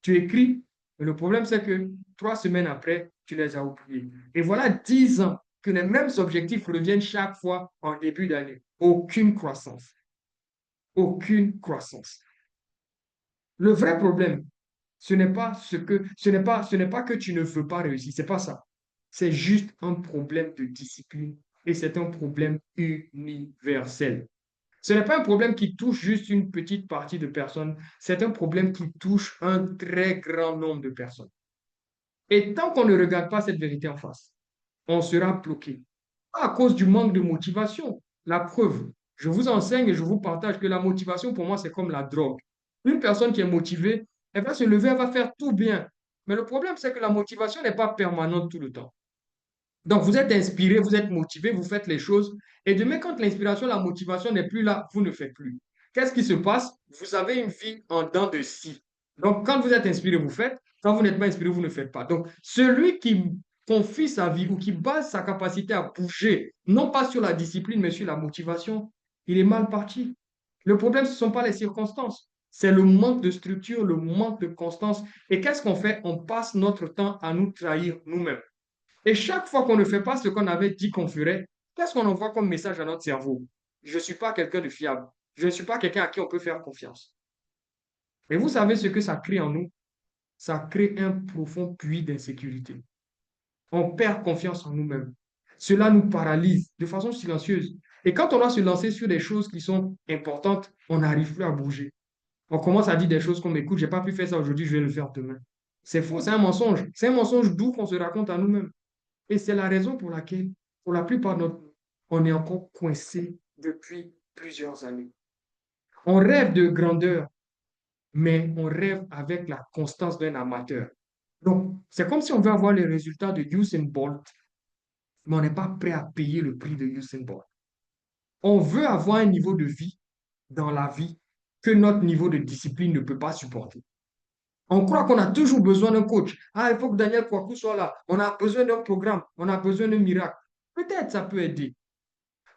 Tu écris, mais le problème, c'est que 3 semaines après, tu les as oubliés. Et voilà 10 ans que les mêmes objectifs reviennent chaque fois en début d'année. Aucune croissance. Aucune croissance. Le vrai problème, ce n'est pas que tu ne veux pas réussir, c'est pas ça. C'est juste un problème de discipline et c'est un problème universel. Ce n'est pas un problème qui touche juste une petite partie de personnes, c'est un problème qui touche un très grand nombre de personnes. Et tant qu'on ne regarde pas cette vérité en face, on sera bloqué. Pas à cause du manque de motivation. La preuve, je vous enseigne et je vous partage que la motivation, pour moi, c'est comme la drogue. Une personne qui est motivée, elle va se lever, elle va faire tout bien. Mais le problème, c'est que la motivation n'est pas permanente tout le temps. Donc, vous êtes inspiré, vous êtes motivé, vous faites les choses. Et demain, quand l'inspiration, la motivation n'est plus là, vous ne faites plus. Qu'est-ce qui se passe? Vous avez une vie en dents de scie. Donc, quand vous êtes inspiré, vous faites. Quand vous n'êtes pas inspiré, vous ne faites pas. Donc, celui qui confie sa vie ou qui base sa capacité à bouger, non pas sur la discipline, mais sur la motivation, il est mal parti. Le problème, ce ne sont pas les circonstances. C'est le manque de structure, le manque de constance. Et qu'est-ce qu'on fait? On passe notre temps à nous trahir nous-mêmes. Et chaque fois qu'on ne fait pas ce qu'on avait dit qu'on ferait, qu'est-ce qu'on envoie comme message à notre cerveau? Je ne suis pas quelqu'un de fiable. Je ne suis pas quelqu'un à qui on peut faire confiance. Et vous savez ce que ça crée en nous? Ça crée un profond puits d'insécurité. On perd confiance en nous-mêmes. Cela nous paralyse de façon silencieuse. Et quand on doit se lancer sur des choses qui sont importantes, on n'arrive plus à bouger. On commence à dire des choses comme, écoute, je n'ai pas pu faire ça aujourd'hui, je vais le faire demain. C'est faux, c'est un mensonge. C'est un mensonge doux qu'on se raconte à nous-mêmes. Et c'est la raison pour laquelle, pour la plupart d'entre nous, on est encore coincé depuis plusieurs années. On rêve de grandeur, mais on rêve avec la constance d'un amateur. Donc, c'est comme si on veut avoir les résultats de Usain Bolt, mais on n'est pas prêt à payer le prix de Usain Bolt. On veut avoir un niveau de vie dans la vie que notre niveau de discipline ne peut pas supporter. On croit qu'on a toujours besoin d'un coach. Ah, il faut que Daniel Kwaku soit là. On a besoin d'un programme. On a besoin d'un miracle. Peut-être ça peut aider.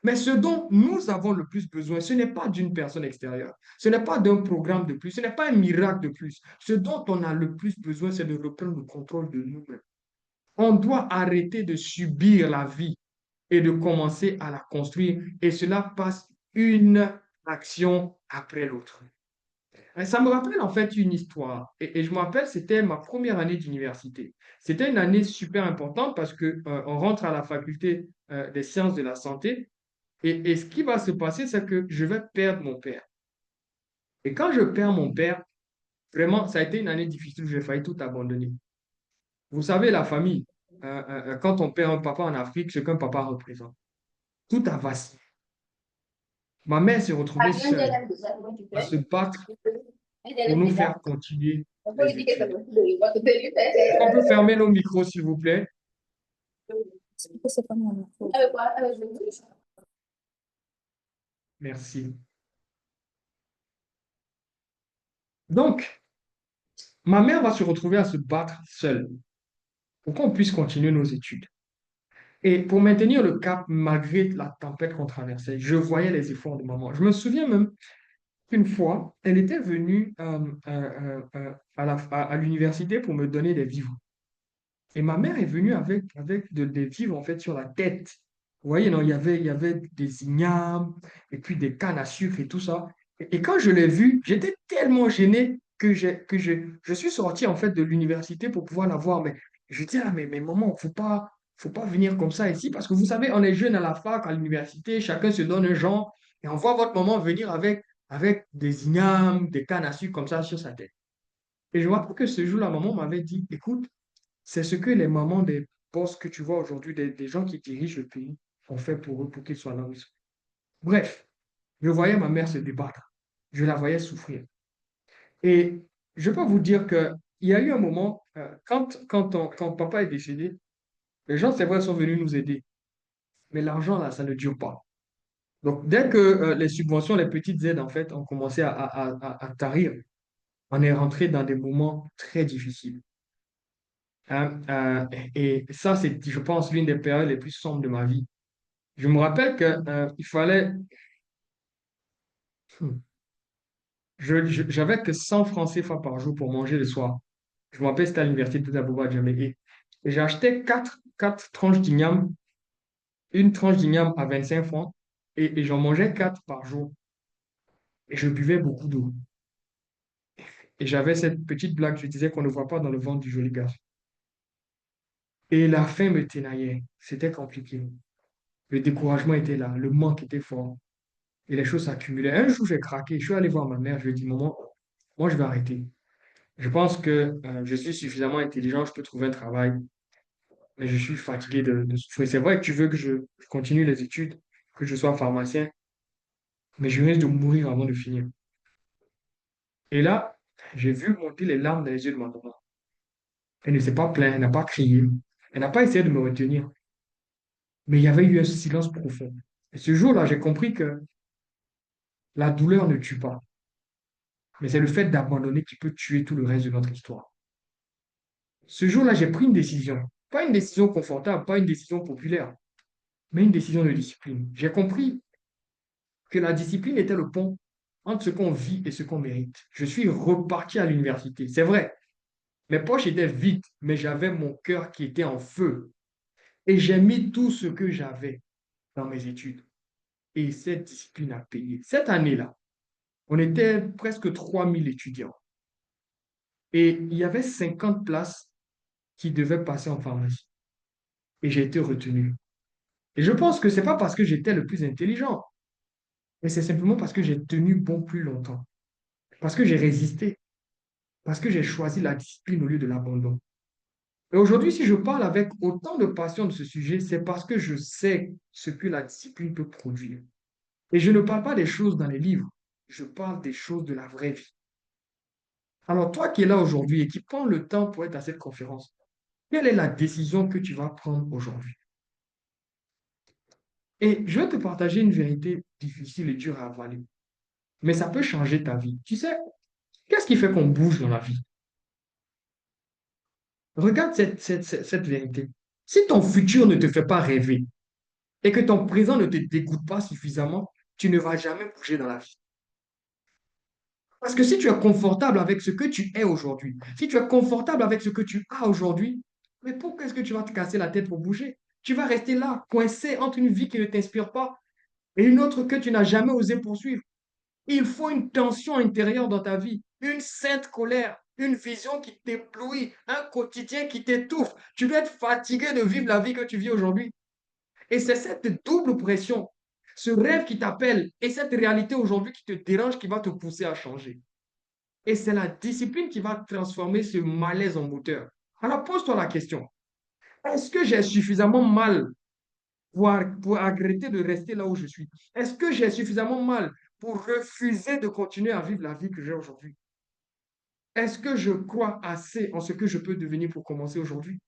Mais ce dont nous avons le plus besoin, ce n'est pas d'une personne extérieure. Ce n'est pas d'un programme de plus. Ce n'est pas un miracle de plus. Ce dont on a le plus besoin, c'est de reprendre le contrôle de nous-mêmes. On doit arrêter de subir la vie et de commencer à la construire. Et cela passe une action après l'autre. Ça me rappelle en fait une histoire. Et je me rappelle, c'était ma première année d'université. C'était une année super importante parce que on rentre à la faculté des sciences de la santé. Et ce qui va se passer, c'est que je vais perdre mon père. Et quand je perds mon père, vraiment, ça a été une année difficile. J'ai failli tout abandonner. Vous savez, la famille, quand on perd un papa en Afrique, ce qu'un papa représente, tout a vacillé. Ma mère s'est retrouvée seule à se battre pour nous faire continuer les études. Est-ce qu'on peut fermer nos micros, s'il vous plaît? Merci. Donc, ma mère va se retrouver à se battre seule pour qu'on puisse continuer nos études. Et pour maintenir le cap malgré la tempête qu'on traversait, je voyais les efforts de maman. Je me souviens même qu'une fois, elle était venue à l'université pour me donner des vivres. Et ma mère est venue avec des vivres en fait sur la tête. Vous voyez, non, il y avait des ignames et puis des cannes à sucre et tout ça. Et quand je l'ai vue, j'étais tellement gêné que je suis sorti en fait de l'université pour pouvoir la voir. Mais je dis, ah, mais maman, faut pas venir comme ça ici parce que vous savez, on est jeune à la fac, à l'université, chacun se donne un genre et on voit votre maman venir avec des ignames, des cannes à sucre comme ça sur sa tête. Et je me rappelle que ce jour-là, maman m'avait dit, écoute, c'est ce que les mamans des boss que tu vois aujourd'hui, des gens qui dirigent le pays, ont fait pour eux, pour qu'ils soient là où ils sont. Bref, je voyais ma mère se débattre. Je la voyais souffrir. Et je peux vous dire qu'il y a eu un moment, quand papa est décédé, les gens, c'est vrai, sont venus nous aider. Mais l'argent, là, ça ne dure pas. Donc, dès que les subventions, les petites aides, en fait, ont commencé à tarir, on est rentré dans des moments très difficiles. Et ça, c'est, je pense, l'une des périodes les plus sombres de ma vie. Je me rappelle que, il fallait, hmm, j'avais que 100 francs CFA par jour pour manger le soir. Je me rappelle, c'était à l'université d'Abouba Djamé. Et j'ai acheté quatre tranches d'igname, une tranche d'igname à 25 francs, et j'en mangeais 4 par jour. Et je buvais beaucoup d'eau. Et j'avais cette petite blague, je disais qu'on ne voit pas dans le ventre du joli garçon. Et la faim me tenaillait. C'était compliqué. Le découragement était là, le manque était fort. Et les choses s'accumulaient. Un jour, j'ai craqué. Je suis allé voir ma mère. Je lui ai dit, maman, moi, je vais arrêter. Je pense que je suis suffisamment intelligent, je peux trouver un travail, mais je suis fatigué de souffrir. C'est vrai que tu veux que je continue les études, que je sois pharmacien, mais je risque de mourir avant de finir. Et là, j'ai vu monter les larmes dans les yeux de ma maman. Elle ne s'est pas plainte, elle n'a pas crié, elle n'a pas essayé de me retenir, mais il y avait eu un silence profond. Et ce jour-là, j'ai compris que la douleur ne tue pas, mais c'est le fait d'abandonner qui peut tuer tout le reste de notre histoire. Ce jour-là, j'ai pris une décision. Pas une décision confortable, pas une décision populaire, mais une décision de discipline. J'ai compris que la discipline était le pont entre ce qu'on vit et ce qu'on mérite. Je suis reparti à l'université. C'est vrai, mes poches étaient vides, mais j'avais mon cœur qui était en feu. Et j'ai mis tout ce que j'avais dans mes études. Et cette discipline a payé. Cette année-là, on était presque 3000 étudiants. Et il y avait 50 places qui devaient passer en pharmacie. Et j'ai été retenu. Et je pense que ce n'est pas parce que j'étais le plus intelligent, mais c'est simplement parce que j'ai tenu bon plus longtemps. Parce que j'ai résisté. Parce que j'ai choisi la discipline au lieu de l'abandon. Et aujourd'hui, si je parle avec autant de passion de ce sujet, c'est parce que je sais ce que la discipline peut produire. Et je ne parle pas des choses dans les livres, je parle des choses de la vraie vie. Alors, toi qui es là aujourd'hui et qui prends le temps pour être à cette conférence, quelle est la décision que tu vas prendre aujourd'hui? Et je vais te partager une vérité difficile et dure à avaler, mais ça peut changer ta vie. Tu sais, qu'est-ce qui fait qu'on bouge dans la vie? Regarde cette vérité. Si ton futur ne te fait pas rêver et que ton présent ne te dégoûte pas suffisamment, tu ne vas jamais bouger dans la vie. Parce que si tu es confortable avec ce que tu es aujourd'hui, si tu es confortable avec ce que tu as aujourd'hui, mais pourquoi est-ce que tu vas te casser la tête pour bouger? Tu vas rester là, coincé entre une vie qui ne t'inspire pas et une autre que tu n'as jamais osé poursuivre. Il faut une tension intérieure dans ta vie, une sainte colère, une vision qui t'éblouit, un quotidien qui t'étouffe. Tu dois être fatigué de vivre la vie que tu vis aujourd'hui. Et c'est cette double pression, ce rêve qui t'appelle et cette réalité aujourd'hui qui te dérange, qui va te pousser à changer. Et c'est la discipline qui va transformer ce malaise en moteur. Alors pose-toi la question, est-ce que j'ai suffisamment mal pour arrêter de rester là où je suis? Est-ce que j'ai suffisamment mal pour refuser de continuer à vivre la vie que j'ai aujourd'hui? Est-ce que je crois assez en ce que je peux devenir pour commencer aujourd'hui?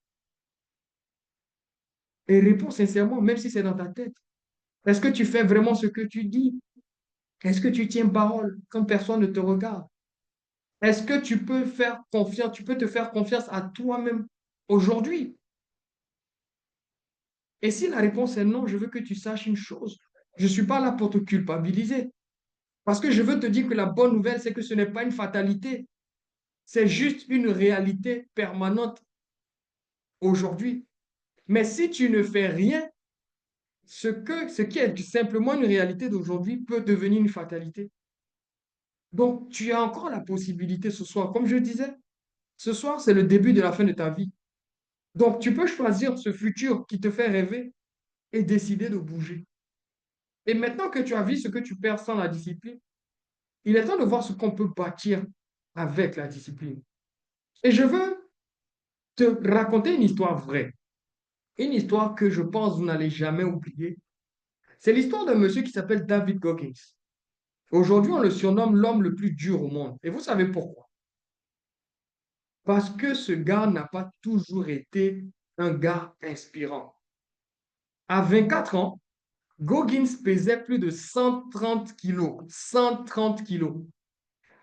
Et réponds sincèrement, même si c'est dans ta tête. Est-ce que tu fais vraiment ce que tu dis? Est-ce que tu tiens parole quand personne ne te regarde? Est-ce que tu peux faire confiance, tu peux te faire confiance à toi-même aujourd'hui? Et si la réponse est non, je veux que tu saches une chose. Je ne suis pas là pour te culpabiliser. Parce que je veux te dire que la bonne nouvelle, c'est que ce n'est pas une fatalité. C'est juste une réalité permanente aujourd'hui. Mais si tu ne fais rien, ce qui est simplement une réalité d'aujourd'hui peut devenir une fatalité. Donc, tu as encore la possibilité ce soir. Comme je disais, ce soir, c'est le début de la fin de ta vie. Donc, tu peux choisir ce futur qui te fait rêver et décider de bouger. Et maintenant que tu as vu ce que tu perds sans la discipline, il est temps de voir ce qu'on peut bâtir avec la discipline. Et je veux te raconter une histoire vraie, une histoire que je pense vous n'allez jamais oublier. C'est l'histoire d'un monsieur qui s'appelle David Goggins. Aujourd'hui, on le surnomme l'homme le plus dur au monde. Et vous savez pourquoi? Parce que ce gars n'a pas toujours été un gars inspirant. À 24 ans, Goggins pesait plus de 130 kilos. 130 kilos.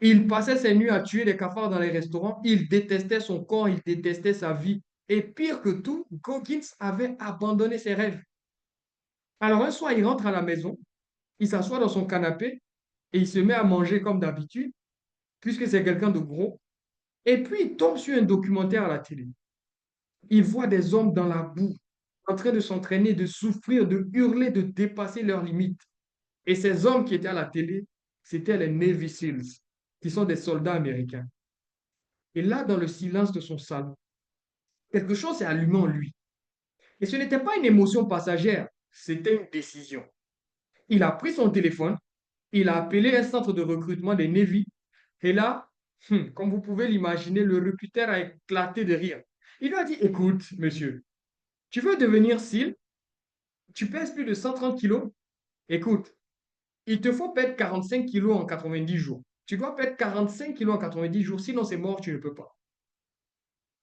Il passait ses nuits à tuer des cafards dans les restaurants. Il détestait son corps, il détestait sa vie. Et pire que tout, Goggins avait abandonné ses rêves. Alors un soir, il rentre à la maison, il s'assoit dans son canapé et il se met à manger comme d'habitude, puisque c'est quelqu'un de gros. Et puis, il tombe sur un documentaire à la télé. Il voit des hommes dans la boue, en train de s'entraîner, de souffrir, de hurler, de dépasser leurs limites. Et ces hommes qui étaient à la télé, c'étaient les Navy SEALs, qui sont des soldats américains. Et là, dans le silence de son salon, quelque chose s'est allumé en lui. Et ce n'était pas une émotion passagère, c'était une décision. Il a pris son téléphone, il a appelé un centre de recrutement des Navy. Et là, comme vous pouvez l'imaginer, le recruteur a éclaté de rire. Il lui a dit, écoute, monsieur, tu veux devenir SEAL, tu pèses plus de 130 kilos, écoute, il te faut perdre 45 kilos en 90 jours. Tu dois perdre 45 kilos en 90 jours, sinon c'est mort, tu ne peux pas.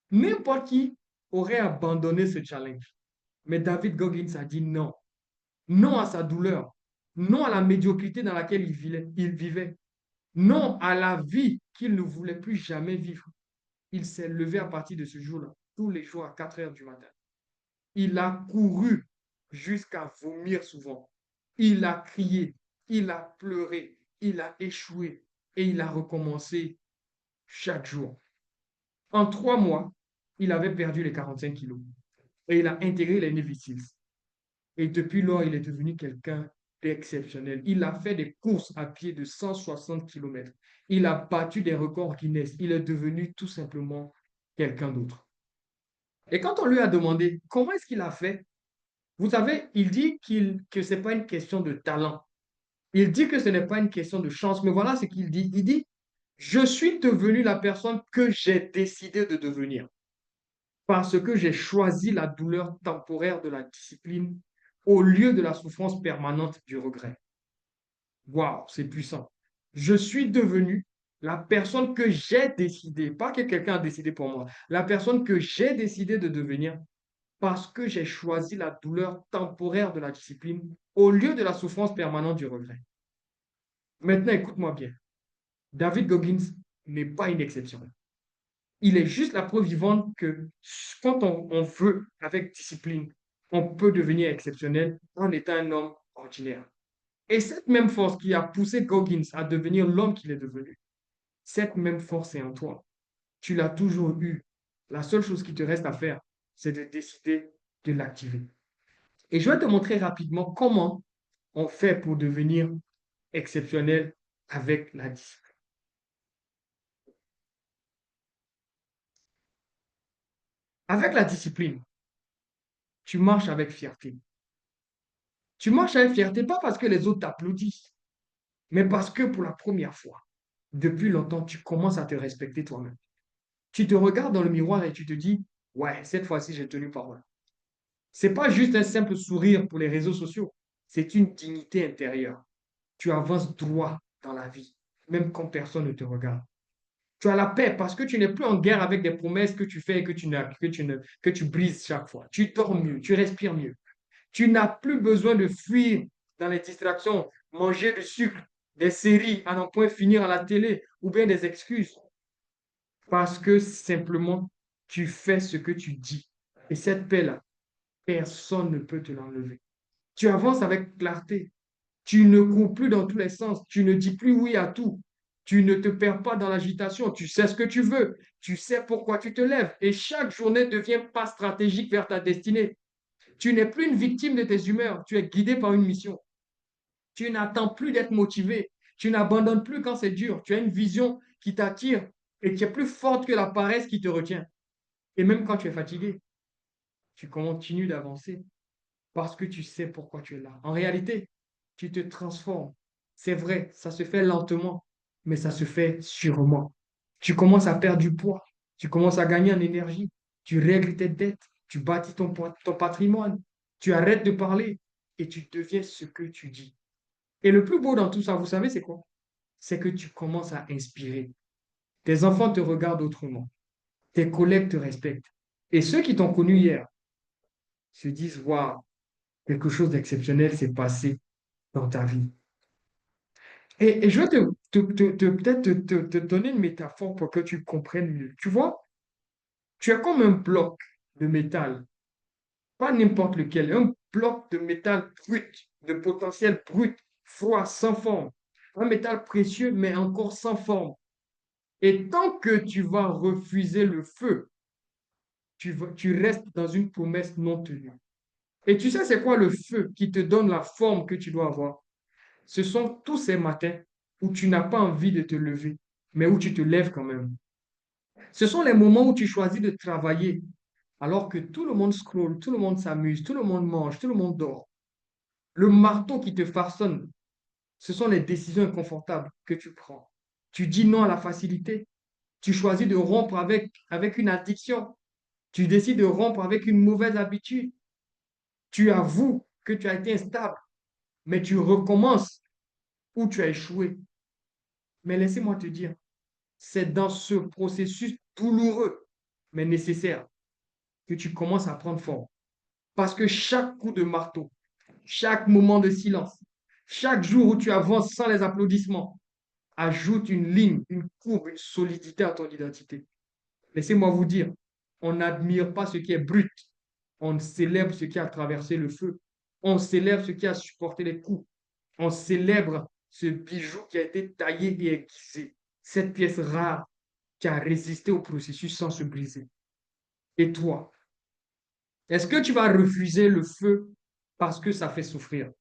N'importe qui aurait abandonné ce challenge. Mais David Goggins a dit non. Non à sa douleur. Non à la médiocrité dans laquelle il vivait. Non à la vie qu'il ne voulait plus jamais vivre. Il s'est levé à partir de ce jour-là, tous les jours à 4 heures du matin. Il a couru jusqu'à vomir souvent. Il a crié, il a pleuré, il a échoué et il a recommencé chaque jour. En 3 mois, il avait perdu les 45 kilos et il a intégré les Navy Seals. Et depuis lors, il est devenu quelqu'un d'exceptionnel. Il a fait des courses à pied de 160 kilomètres. Il a battu des records Guinness. Il est devenu tout simplement quelqu'un d'autre. Et quand on lui a demandé comment est-ce qu'il a fait, vous savez, il dit que ce n'est pas une question de talent. Il dit que ce n'est pas une question de chance. Mais voilà ce qu'il dit. Il dit, je suis devenu la personne que j'ai décidé de devenir parce que j'ai choisi la douleur temporaire de la discipline au lieu de la souffrance permanente du regret. Waouh, c'est puissant. Je suis devenu la personne que j'ai décidé, pas que quelqu'un a décidé pour moi, la personne que j'ai décidé de devenir parce que j'ai choisi la douleur temporaire de la discipline au lieu de la souffrance permanente du regret. Maintenant, écoute-moi bien. David Goggins n'est pas une exception. Il est juste la preuve vivante que quand on veut, avec discipline, on peut devenir exceptionnel en étant un homme ordinaire. Et cette même force qui a poussé Goggins à devenir l'homme qu'il est devenu, cette même force est en toi. Tu l'as toujours eu. La seule chose qui te reste à faire, c'est de décider de l'activer. Et je vais te montrer rapidement comment on fait pour devenir exceptionnel avec la discipline. Avec la discipline, tu marches avec fierté. Tu marches avec fierté, pas parce que les autres t'applaudissent, mais parce que pour la première fois, depuis longtemps, tu commences à te respecter toi-même. Tu te regardes dans le miroir et tu te dis, ouais, cette fois-ci, j'ai tenu parole. C'est pas juste un simple sourire pour les réseaux sociaux, c'est une dignité intérieure. Tu avances droit dans la vie, même quand personne ne te regarde. Tu as la paix parce que tu n'es plus en guerre avec des promesses que tu fais et que tu brises chaque fois. Tu dors mieux, tu respires mieux. Tu n'as plus besoin de fuir dans les distractions, manger du sucre, des séries à n'en point finir à la télé ou bien des excuses. Parce que simplement, tu fais ce que tu dis. Et cette paix-là, personne ne peut te l'enlever. Tu avances avec clarté. Tu ne cours plus dans tous les sens. Tu ne dis plus oui à tout. Tu ne te perds pas dans l'agitation. Tu sais ce que tu veux. Tu sais pourquoi tu te lèves. Et chaque journée devient pas stratégique vers ta destinée. Tu n'es plus une victime de tes humeurs. Tu es guidé par une mission. Tu n'attends plus d'être motivé. Tu n'abandonnes plus quand c'est dur. Tu as une vision qui t'attire et qui est plus forte que la paresse qui te retient. Et même quand tu es fatigué, tu continues d'avancer parce que tu sais pourquoi tu es là. En réalité, tu te transformes. C'est vrai, ça se fait lentement, mais ça se fait sûrement. Tu commences à perdre du poids, tu commences à gagner en énergie, tu règles tes dettes, tu bâtis ton patrimoine, tu arrêtes de parler et tu deviens ce que tu dis. Et le plus beau dans tout ça, vous savez, c'est quoi? C'est que tu commences à inspirer. Tes enfants te regardent autrement, tes collègues te respectent. Et ceux qui t'ont connu hier se disent, waouh, quelque chose d'exceptionnel s'est passé dans ta vie. Et je vais peut-être te donner une métaphore pour que tu comprennes mieux. Tu vois, tu es comme un bloc. de métal. Pas n'importe lequel, un bloc de métal brut, de potentiel brut, froid, sans forme. Un métal précieux, mais encore sans forme. Et tant que tu vas refuser le feu, tu restes dans une promesse non tenue. Et tu sais, c'est quoi le feu qui te donne la forme que tu dois avoir? Ce sont tous ces matins où tu n'as pas envie de te lever, mais où tu te lèves quand même. Ce sont les moments où tu choisis de travailler alors que tout le monde scrolle, tout le monde s'amuse, tout le monde mange, tout le monde dort. Le marteau qui te façonne, ce sont les décisions inconfortables que tu prends. Tu dis non à la facilité. Tu choisis de rompre avec une addiction. Tu décides de rompre avec une mauvaise habitude. Tu avoues que tu as été instable, mais tu recommences où tu as échoué. Mais laissez-moi te dire, c'est dans ce processus douloureux, mais nécessaire, que tu commences à prendre forme. Parce que chaque coup de marteau, chaque moment de silence, chaque jour où tu avances sans les applaudissements, ajoute une ligne, une courbe, une solidité à ton identité. Laissez-moi vous dire, on n'admire pas ce qui est brut, on célèbre ce qui a traversé le feu, on célèbre ce qui a supporté les coups, on célèbre ce bijou qui a été taillé et aiguisé, cette pièce rare qui a résisté au processus sans se briser. Et toi, est-ce que tu vas refuser le feu parce que ça fait souffrir?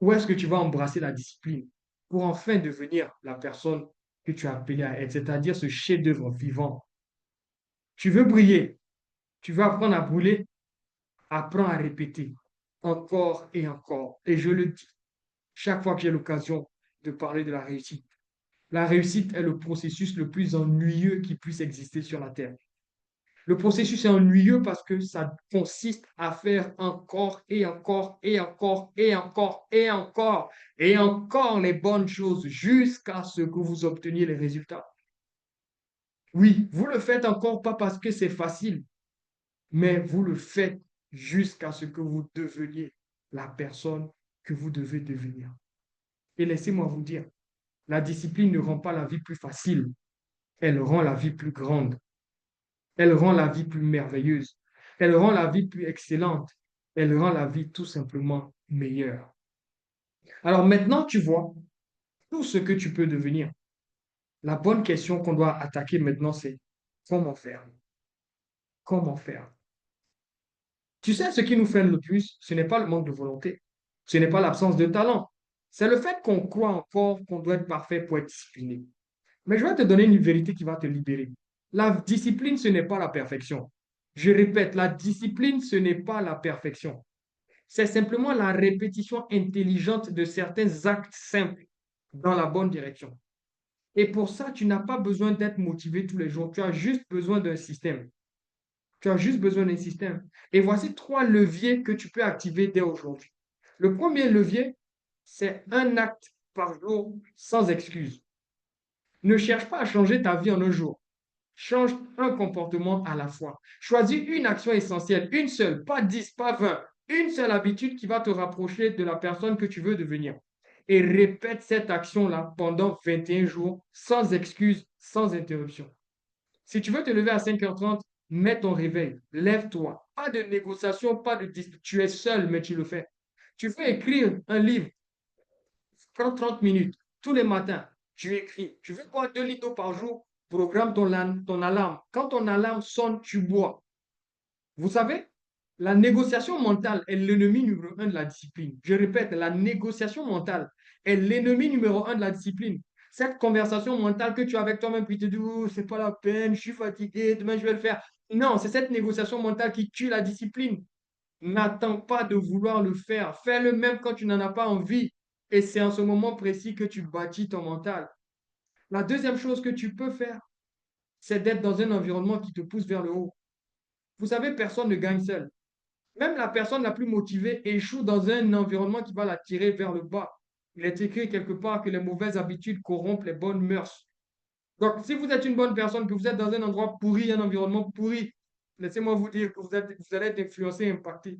Ou est-ce que tu vas embrasser la discipline pour enfin devenir la personne que tu as appelée à être, c'est-à-dire ce chef-d'œuvre vivant? Tu veux briller, tu veux apprendre à brûler, apprends à répéter encore et encore. Et je le dis chaque fois que j'ai l'occasion de parler de la réussite. La réussite est le processus le plus ennuyeux qui puisse exister sur la Terre. Le processus est ennuyeux parce que ça consiste à faire encore et encore et encore et encore et encore et encore les bonnes choses jusqu'à ce que vous obteniez les résultats. Oui, vous le faites encore pas parce que c'est facile, mais vous le faites jusqu'à ce que vous deveniez la personne que vous devez devenir. Et laissez-moi vous dire, la discipline ne rend pas la vie plus facile, elle rend la vie plus grande. Elle rend la vie plus merveilleuse. Elle rend la vie plus excellente. Elle rend la vie tout simplement meilleure. Alors maintenant, tu vois tout ce que tu peux devenir. La bonne question qu'on doit attaquer maintenant, c'est comment faire? Comment faire? Tu sais, ce qui nous freine le plus, ce n'est pas le manque de volonté. Ce n'est pas l'absence de talent. C'est le fait qu'on croit encore qu'on doit être parfait pour être discipliné. Mais je vais te donner une vérité qui va te libérer. La discipline, ce n'est pas la perfection. Je répète, la discipline, ce n'est pas la perfection. C'est simplement la répétition intelligente de certains actes simples dans la bonne direction. Et pour ça, tu n'as pas besoin d'être motivé tous les jours. Tu as juste besoin d'un système. Tu as juste besoin d'un système. Et voici trois leviers que tu peux activer dès aujourd'hui. Le premier levier, c'est un acte par jour sans excuse. Ne cherche pas à changer ta vie en un jour. Change un comportement à la fois. Choisis une action essentielle, une seule, pas 10, pas 20. Une seule habitude qui va te rapprocher de la personne que tu veux devenir. Et répète cette action-là pendant 21 jours, sans excuse, sans interruption. Si tu veux te lever à 5h30, mets ton réveil, lève-toi. Pas de négociation, pas de dispute. Tu es seul, mais tu le fais. Tu veux écrire un livre, prends 30 minutes tous les matins. Tu écris. Tu veux boire 2 litres d'eau par jour, programme ton alarme. Quand ton alarme sonne, tu bois. Vous savez, la négociation mentale est l'ennemi numéro un de la discipline. Je répète, la négociation mentale est l'ennemi numéro un de la discipline. Cette conversation mentale que tu as avec toi-même, puis tu te dis, oh, c'est pas la peine, je suis fatigué, demain je vais le faire. Non, c'est cette négociation mentale qui tue la discipline. N'attends pas de vouloir le faire. Fais-le même quand tu n'en as pas envie. Et c'est en ce moment précis que tu bâtis ton mental. La deuxième chose que tu peux faire, c'est d'être dans un environnement qui te pousse vers le haut. Vous savez, personne ne gagne seul. Même la personne la plus motivée échoue dans un environnement qui va la tirer vers le bas. Il est écrit quelque part que les mauvaises habitudes corrompent les bonnes mœurs. Donc, si vous êtes une bonne personne, que vous êtes dans un endroit pourri, un environnement pourri, laissez-moi vous dire que vous allez être influencé, impacté.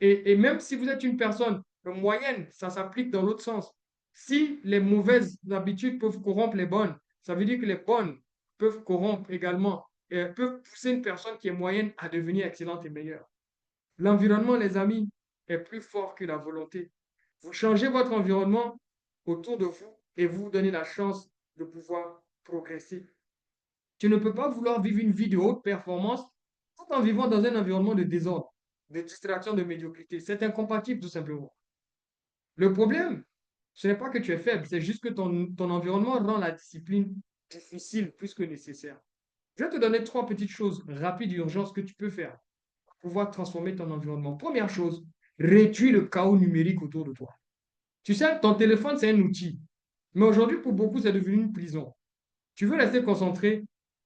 Et même si vous êtes une personne moyenne, ça s'applique dans l'autre sens. Si les mauvaises habitudes peuvent corrompre les bonnes, ça veut dire que les bonnes peuvent corrompre également peuvent pousser une personne qui est moyenne à devenir excellente et meilleure. L'environnement, les amis, est plus fort que la volonté. Vous changez votre environnement autour de vous et vous vous donnez la chance de pouvoir progresser. Tu ne peux pas vouloir vivre une vie de haute performance tout en vivant dans un environnement de désordre, de distraction, de médiocrité. C'est incompatible tout simplement. Le problème, ce n'est pas que tu es faible, c'est juste que ton environnement rend la discipline difficile plus que nécessaire. Je vais te donner trois petites choses rapides d'urgence que tu peux faire pour pouvoir transformer ton environnement. Première chose, réduis le chaos numérique autour de toi. Tu sais, ton téléphone, c'est un outil. Mais aujourd'hui, pour beaucoup, c'est devenu une prison. Tu veux rester concentré?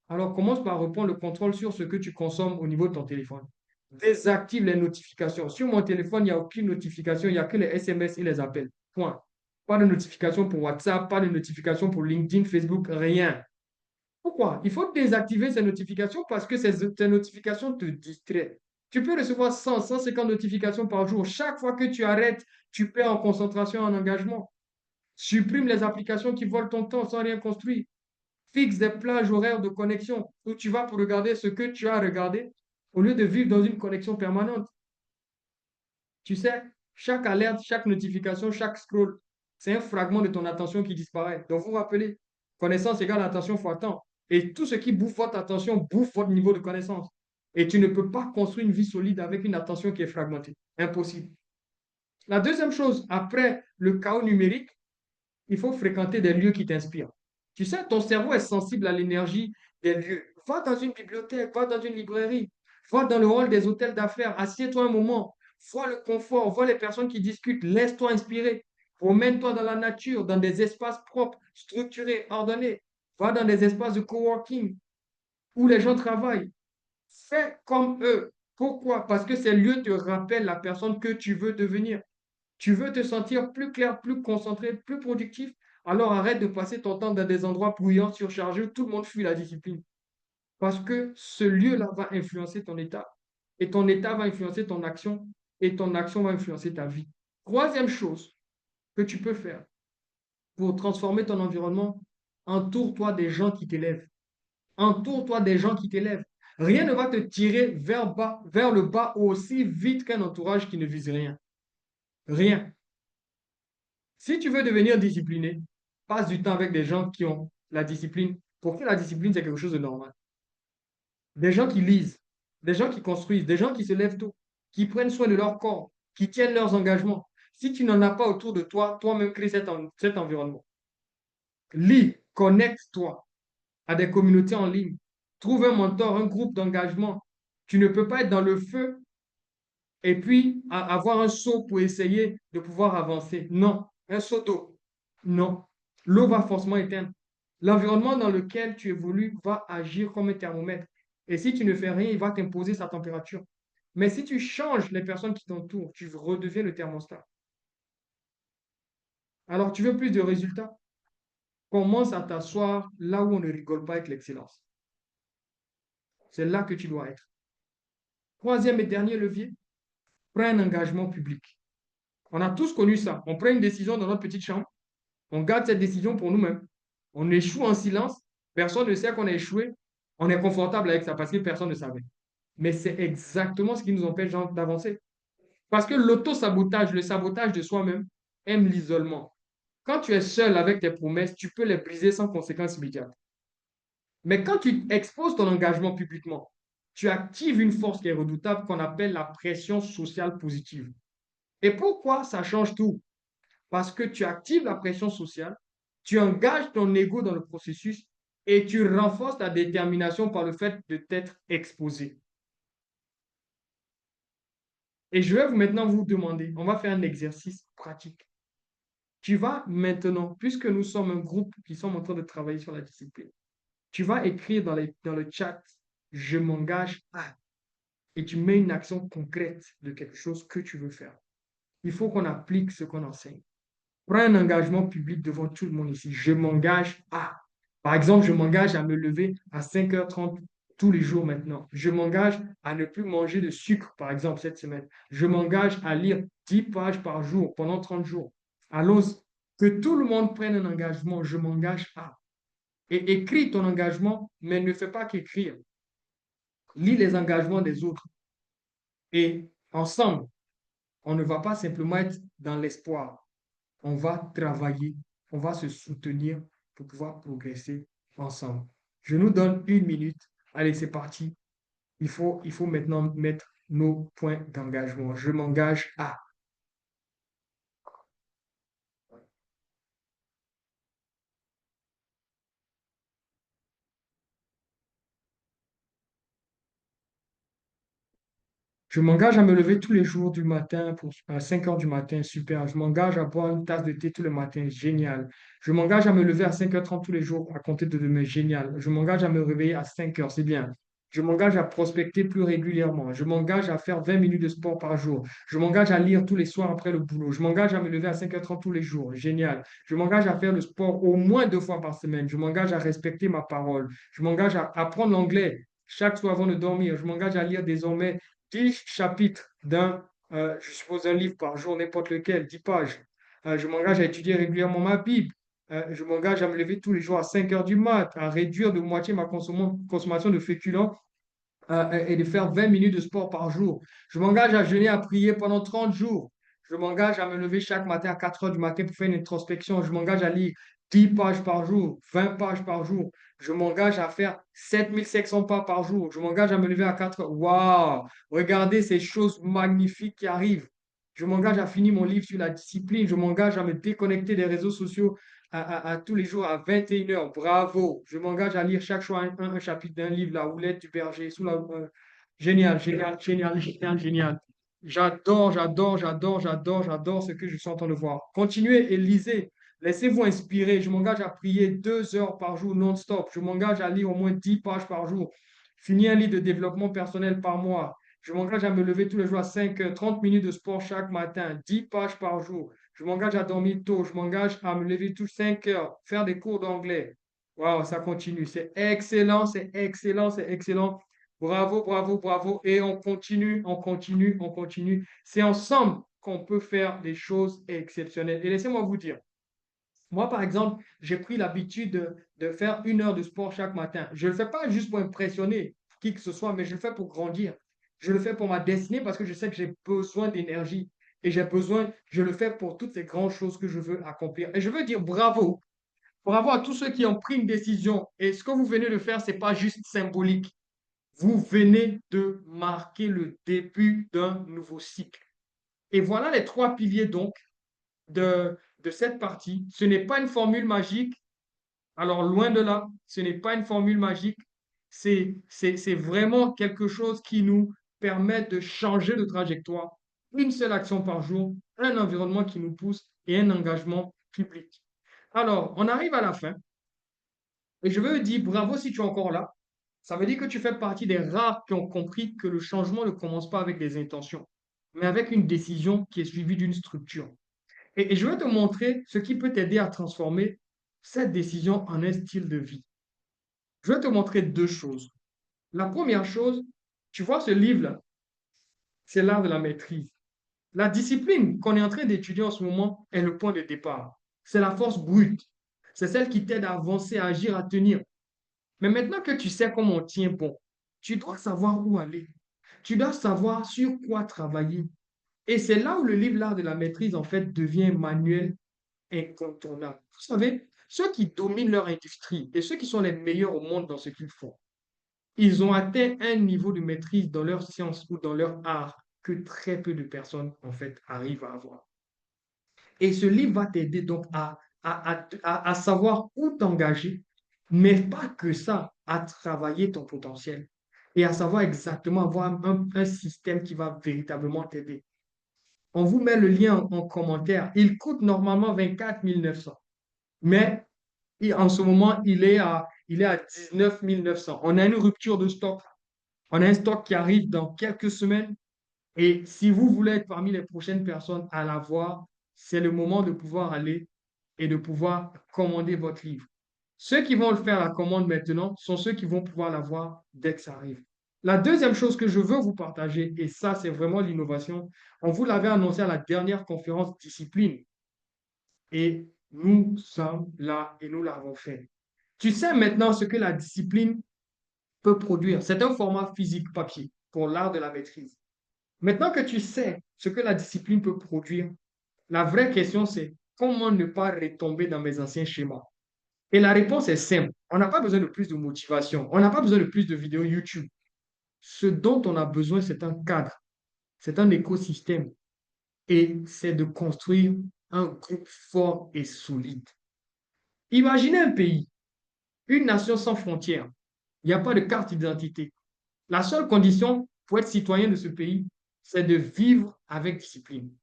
Alors commence par reprendre le contrôle sur ce que tu consommes au niveau de ton téléphone. Désactive les notifications. Sur mon téléphone, il n'y a aucune notification, il n'y a que les SMS et les appels. Point. Pas de notification pour WhatsApp, pas de notification pour LinkedIn, Facebook, rien. Pourquoi? Il faut désactiver ces notifications parce que ces notifications te distraient. Tu peux recevoir 100, 150 notifications par jour. Chaque fois que tu arrêtes, tu perds en concentration, en engagement. Supprime les applications qui volent ton temps sans rien construire. Fixe des plages horaires de connexion où tu vas pour regarder ce que tu as regardé au lieu de vivre dans une connexion permanente. Tu sais, chaque alerte, chaque notification, chaque scroll, c'est un fragment de ton attention qui disparaît. Donc, vous vous rappelez, connaissance égale attention fois temps. Et tout ce qui bouffe votre attention bouffe votre niveau de connaissance. Et tu ne peux pas construire une vie solide avec une attention qui est fragmentée. Impossible. La deuxième chose, après le chaos numérique, il faut fréquenter des lieux qui t'inspirent. Tu sais, ton cerveau est sensible à l'énergie des lieux. Va dans une bibliothèque, va dans une librairie, va dans le hall des hôtels d'affaires, assieds-toi un moment, vois le confort, vois les personnes qui discutent, laisse-toi inspirer. Promène-toi dans la nature, dans des espaces propres, structurés, ordonnés. Va dans des espaces de coworking où les gens travaillent. Fais comme eux. Pourquoi? Parce que ces lieux te rappellent la personne que tu veux devenir. Tu veux te sentir plus clair, plus concentré, plus productif, alors arrête de passer ton temps dans des endroits bruyants, surchargés, où tout le monde fuit la discipline. Parce que ce lieu-là va influencer ton état. Et ton état va influencer ton action. Et ton action va influencer ta vie. Troisième chose que tu peux faire pour transformer ton environnement, entoure-toi des gens qui t'élèvent. Entoure-toi des gens qui t'élèvent. Rien ne va te tirer vers le bas aussi vite qu'un entourage qui ne vise rien. Rien. Si tu veux devenir discipliné, passe du temps avec des gens qui ont la discipline. Pour qui la discipline, c'est quelque chose de normal. Des gens qui lisent, des gens qui construisent, des gens qui se lèvent tôt, qui prennent soin de leur corps, qui tiennent leurs engagements. Si tu n'en as pas autour de toi, toi-même crée cet environnement. Lis, connecte-toi à des communautés en ligne. Trouve un mentor, un groupe d'engagement. Tu ne peux pas être dans le feu et puis avoir un seau pour essayer de pouvoir avancer. Non, un seau d'eau. Non, l'eau va forcément éteindre. L'environnement dans lequel tu évolues va agir comme un thermomètre. Et si tu ne fais rien, il va t'imposer sa température. Mais si tu changes les personnes qui t'entourent, tu redeviens le thermostat. Alors, tu veux plus de résultats? Commence à t'asseoir là où on ne rigole pas avec l'excellence. C'est là que tu dois être. Troisième et dernier levier, prends un engagement public. On a tous connu ça. On prend une décision dans notre petite chambre. On garde cette décision pour nous-mêmes. On échoue en silence. Personne ne sait qu'on a échoué. On est confortable avec ça parce que personne ne savait. Mais c'est exactement ce qui nous empêche d'avancer. Parce que l'auto-sabotage, le sabotage de soi-même, aime l'isolement. Quand tu es seul avec tes promesses, tu peux les briser sans conséquence immédiate. Mais quand tu exposes ton engagement publiquement, tu actives une force qui est redoutable qu'on appelle la pression sociale positive. Et pourquoi ça change tout? Parce que tu actives la pression sociale, tu engages ton ego dans le processus et tu renforces ta détermination par le fait de t'être exposé. Et je vais maintenant vous demander, on va faire un exercice pratique. Tu vas maintenant, puisque nous sommes un groupe qui sommes en train de travailler sur la discipline, tu vas écrire dans le chat, je m'engage à, et tu mets une action concrète de quelque chose que tu veux faire. Il faut qu'on applique ce qu'on enseigne. Prends un engagement public devant tout le monde ici. Je m'engage à. Par exemple, je m'engage à me lever à 5h30 tous les jours maintenant. Je m'engage à ne plus manger de sucre, par exemple, cette semaine. Je m'engage à lire 10 pages par jour pendant 30 jours. Allons, que tout le monde prenne un engagement. Je m'engage à. Et écris ton engagement, mais ne fais pas qu'écrire. lis les engagements des autres et ensemble, on ne va pas simplement être dans l'espoir. On va travailler, on va se soutenir pour pouvoir progresser ensemble. Je nous donne 1 minute. Allez, c'est parti. Il faut maintenant mettre nos points d'engagement. Je m'engage à. Je m'engage à me lever tous les jours du matin à 5 heures du matin, super. Je m'engage à boire une tasse de thé tous les matins, génial. Je m'engage à me lever à 5h30 tous les jours à compter de demain, génial. Je m'engage à me réveiller à 5 heures, c'est bien. Je m'engage à prospecter plus régulièrement. Je m'engage à faire 20 minutes de sport par jour. Je m'engage à lire tous les soirs après le boulot. Je m'engage à me lever à 5h30 tous les jours, génial. Je m'engage à faire le sport au moins 2 fois par semaine. Je m'engage à respecter ma parole. Je m'engage à apprendre l'anglais chaque soir avant de dormir. Je m'engage à lire désormais 10 chapitres je suppose un livre par jour, n'importe lequel, 10 pages. Je m'engage à étudier régulièrement ma Bible. Je m'engage à me lever tous les jours à 5 heures du mat, à réduire de moitié ma consommation de féculents et de faire 20 minutes de sport par jour. Je m'engage à jeûner, à prier pendant 30 jours. Je m'engage à me lever chaque matin à 4 heures du matin pour faire une introspection. Je m'engage à lire 10 pages par jour, 20 pages par jour. Je m'engage à faire 7500 pas par jour. Je m'engage à me lever à 4 heures. Waouh! Regardez ces choses magnifiques qui arrivent. Je m'engage à finir mon livre sur la discipline. Je m'engage à me déconnecter des réseaux sociaux à tous les jours à 21 heures. Bravo. Je m'engage à lire chaque jour un chapitre d'un livre, La Houlette du berger. Génial, génial, génial, génial, génial. J'adore, j'adore, j'adore, j'adore, j'adore ce que je suis en train de voir. Continuez et lisez. Laissez-vous inspirer. Je m'engage à prier 2 heures par jour non-stop. Je m'engage à lire au moins 10 pages par jour. Finir un livre de développement personnel par mois. Je m'engage à me lever tous les jours à 5 heures, 30 minutes de sport chaque matin, 10 pages par jour. Je m'engage à dormir tôt. Je m'engage à me lever tous 5 heures, faire des cours d'anglais. Waouh, ça continue. C'est excellent, c'est excellent, c'est excellent. Bravo, bravo, bravo. Et on continue, on continue, on continue. C'est ensemble qu'on peut faire des choses exceptionnelles. Et laissez-moi vous dire, moi, par exemple, j'ai pris l'habitude de faire 1 heure de sport chaque matin. Je ne le fais pas juste pour impressionner qui que ce soit, mais je le fais pour grandir. Je le fais pour ma destinée parce que je sais que j'ai besoin d'énergie et je le fais pour toutes ces grandes choses que je veux accomplir. Et je veux dire bravo, bravo à tous ceux qui ont pris une décision. Et ce que vous venez de faire, ce n'est pas juste symbolique. Vous venez de marquer le début d'un nouveau cycle. Et voilà les 3 piliers donc de cette partie. Ce n'est pas une formule magique. Alors, loin de là, ce n'est pas une formule magique. C'est vraiment quelque chose qui nous permet de changer de trajectoire. Une seule action par jour, un environnement qui nous pousse et un engagement public. Alors, on arrive à la fin et je veux dire bravo si tu es encore là. Ça veut dire que tu fais partie des rares qui ont compris que le changement ne commence pas avec des intentions, mais avec une décision qui est suivie d'une structure. Et je vais te montrer ce qui peut t'aider à transformer cette décision en un style de vie. Je vais te montrer 2 choses. La première chose, tu vois ce livre-là, c'est l'art de la maîtrise. La discipline qu'on est en train d'étudier en ce moment est le point de départ. C'est la force brute. C'est celle qui t'aide à avancer, à agir, à tenir. Mais maintenant que tu sais comment on tient bon, tu dois savoir où aller. Tu dois savoir sur quoi travailler. Et c'est là où le livre L'art de la maîtrise, en fait, devient un manuel incontournable. Vous savez, ceux qui dominent leur industrie et ceux qui sont les meilleurs au monde dans ce qu'ils font, ils ont atteint un niveau de maîtrise dans leur science ou dans leur art que très peu de personnes, en fait, arrivent à avoir. Et ce livre va t'aider donc à savoir où t'engager, mais pas que ça, à travailler ton potentiel et à savoir exactement avoir un système qui va véritablement t'aider. On vous met le lien en commentaire. Il coûte normalement 24 900, mais en ce moment, il est à 19 900. On a une rupture de stock. On a un stock qui arrive dans quelques semaines. Et si vous voulez être parmi les prochaines personnes à l'avoir, c'est le moment de pouvoir aller et de pouvoir commander votre livre. Ceux qui vont le faire la commande maintenant sont ceux qui vont pouvoir l'avoir dès que ça arrive. La deuxième chose que je veux vous partager, et ça c'est vraiment l'innovation, on vous l'avait annoncé à la dernière conférence discipline et nous sommes là et nous l'avons fait. Tu sais maintenant ce que la discipline peut produire. C'est un format physique papier pour l'art de la maîtrise. Maintenant que tu sais ce que la discipline peut produire, la vraie question c'est comment ne pas retomber dans mes anciens schémas? Et la réponse est simple. On n'a pas besoin de plus de motivation. On n'a pas besoin de plus de vidéos YouTube. Ce dont on a besoin, c'est un cadre, c'est un écosystème et c'est de construire un groupe fort et solide. Imaginez un pays, une nation sans frontières. Il n'y a pas de carte d'identité. La seule condition pour être citoyen de ce pays, c'est de vivre avec discipline.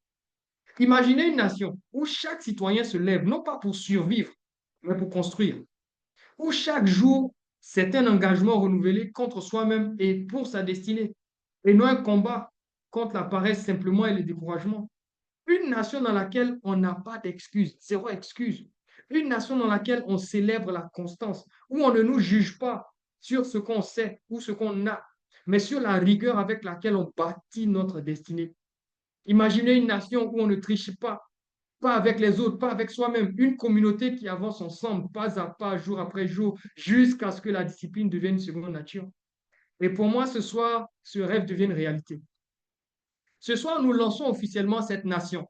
Imaginez une nation où chaque citoyen se lève, non pas pour survivre, mais pour construire. Où chaque jour, c'est un engagement renouvelé contre soi-même et pour sa destinée, et non un combat contre la paresse simplement et le découragement. Une nation dans laquelle on n'a pas d'excuses, zéro excuse. Une nation dans laquelle on célèbre la constance, où on ne nous juge pas sur ce qu'on sait ou ce qu'on a, mais sur la rigueur avec laquelle on bâtit notre destinée. Imaginez une nation où on ne triche pas avec les autres, pas avec soi-même. Une communauté qui avance ensemble, pas à pas, jour après jour, jusqu'à ce que la discipline devienne une seconde nature. Et pour moi, ce soir, ce rêve devient une réalité. Ce soir, nous lançons officiellement cette nation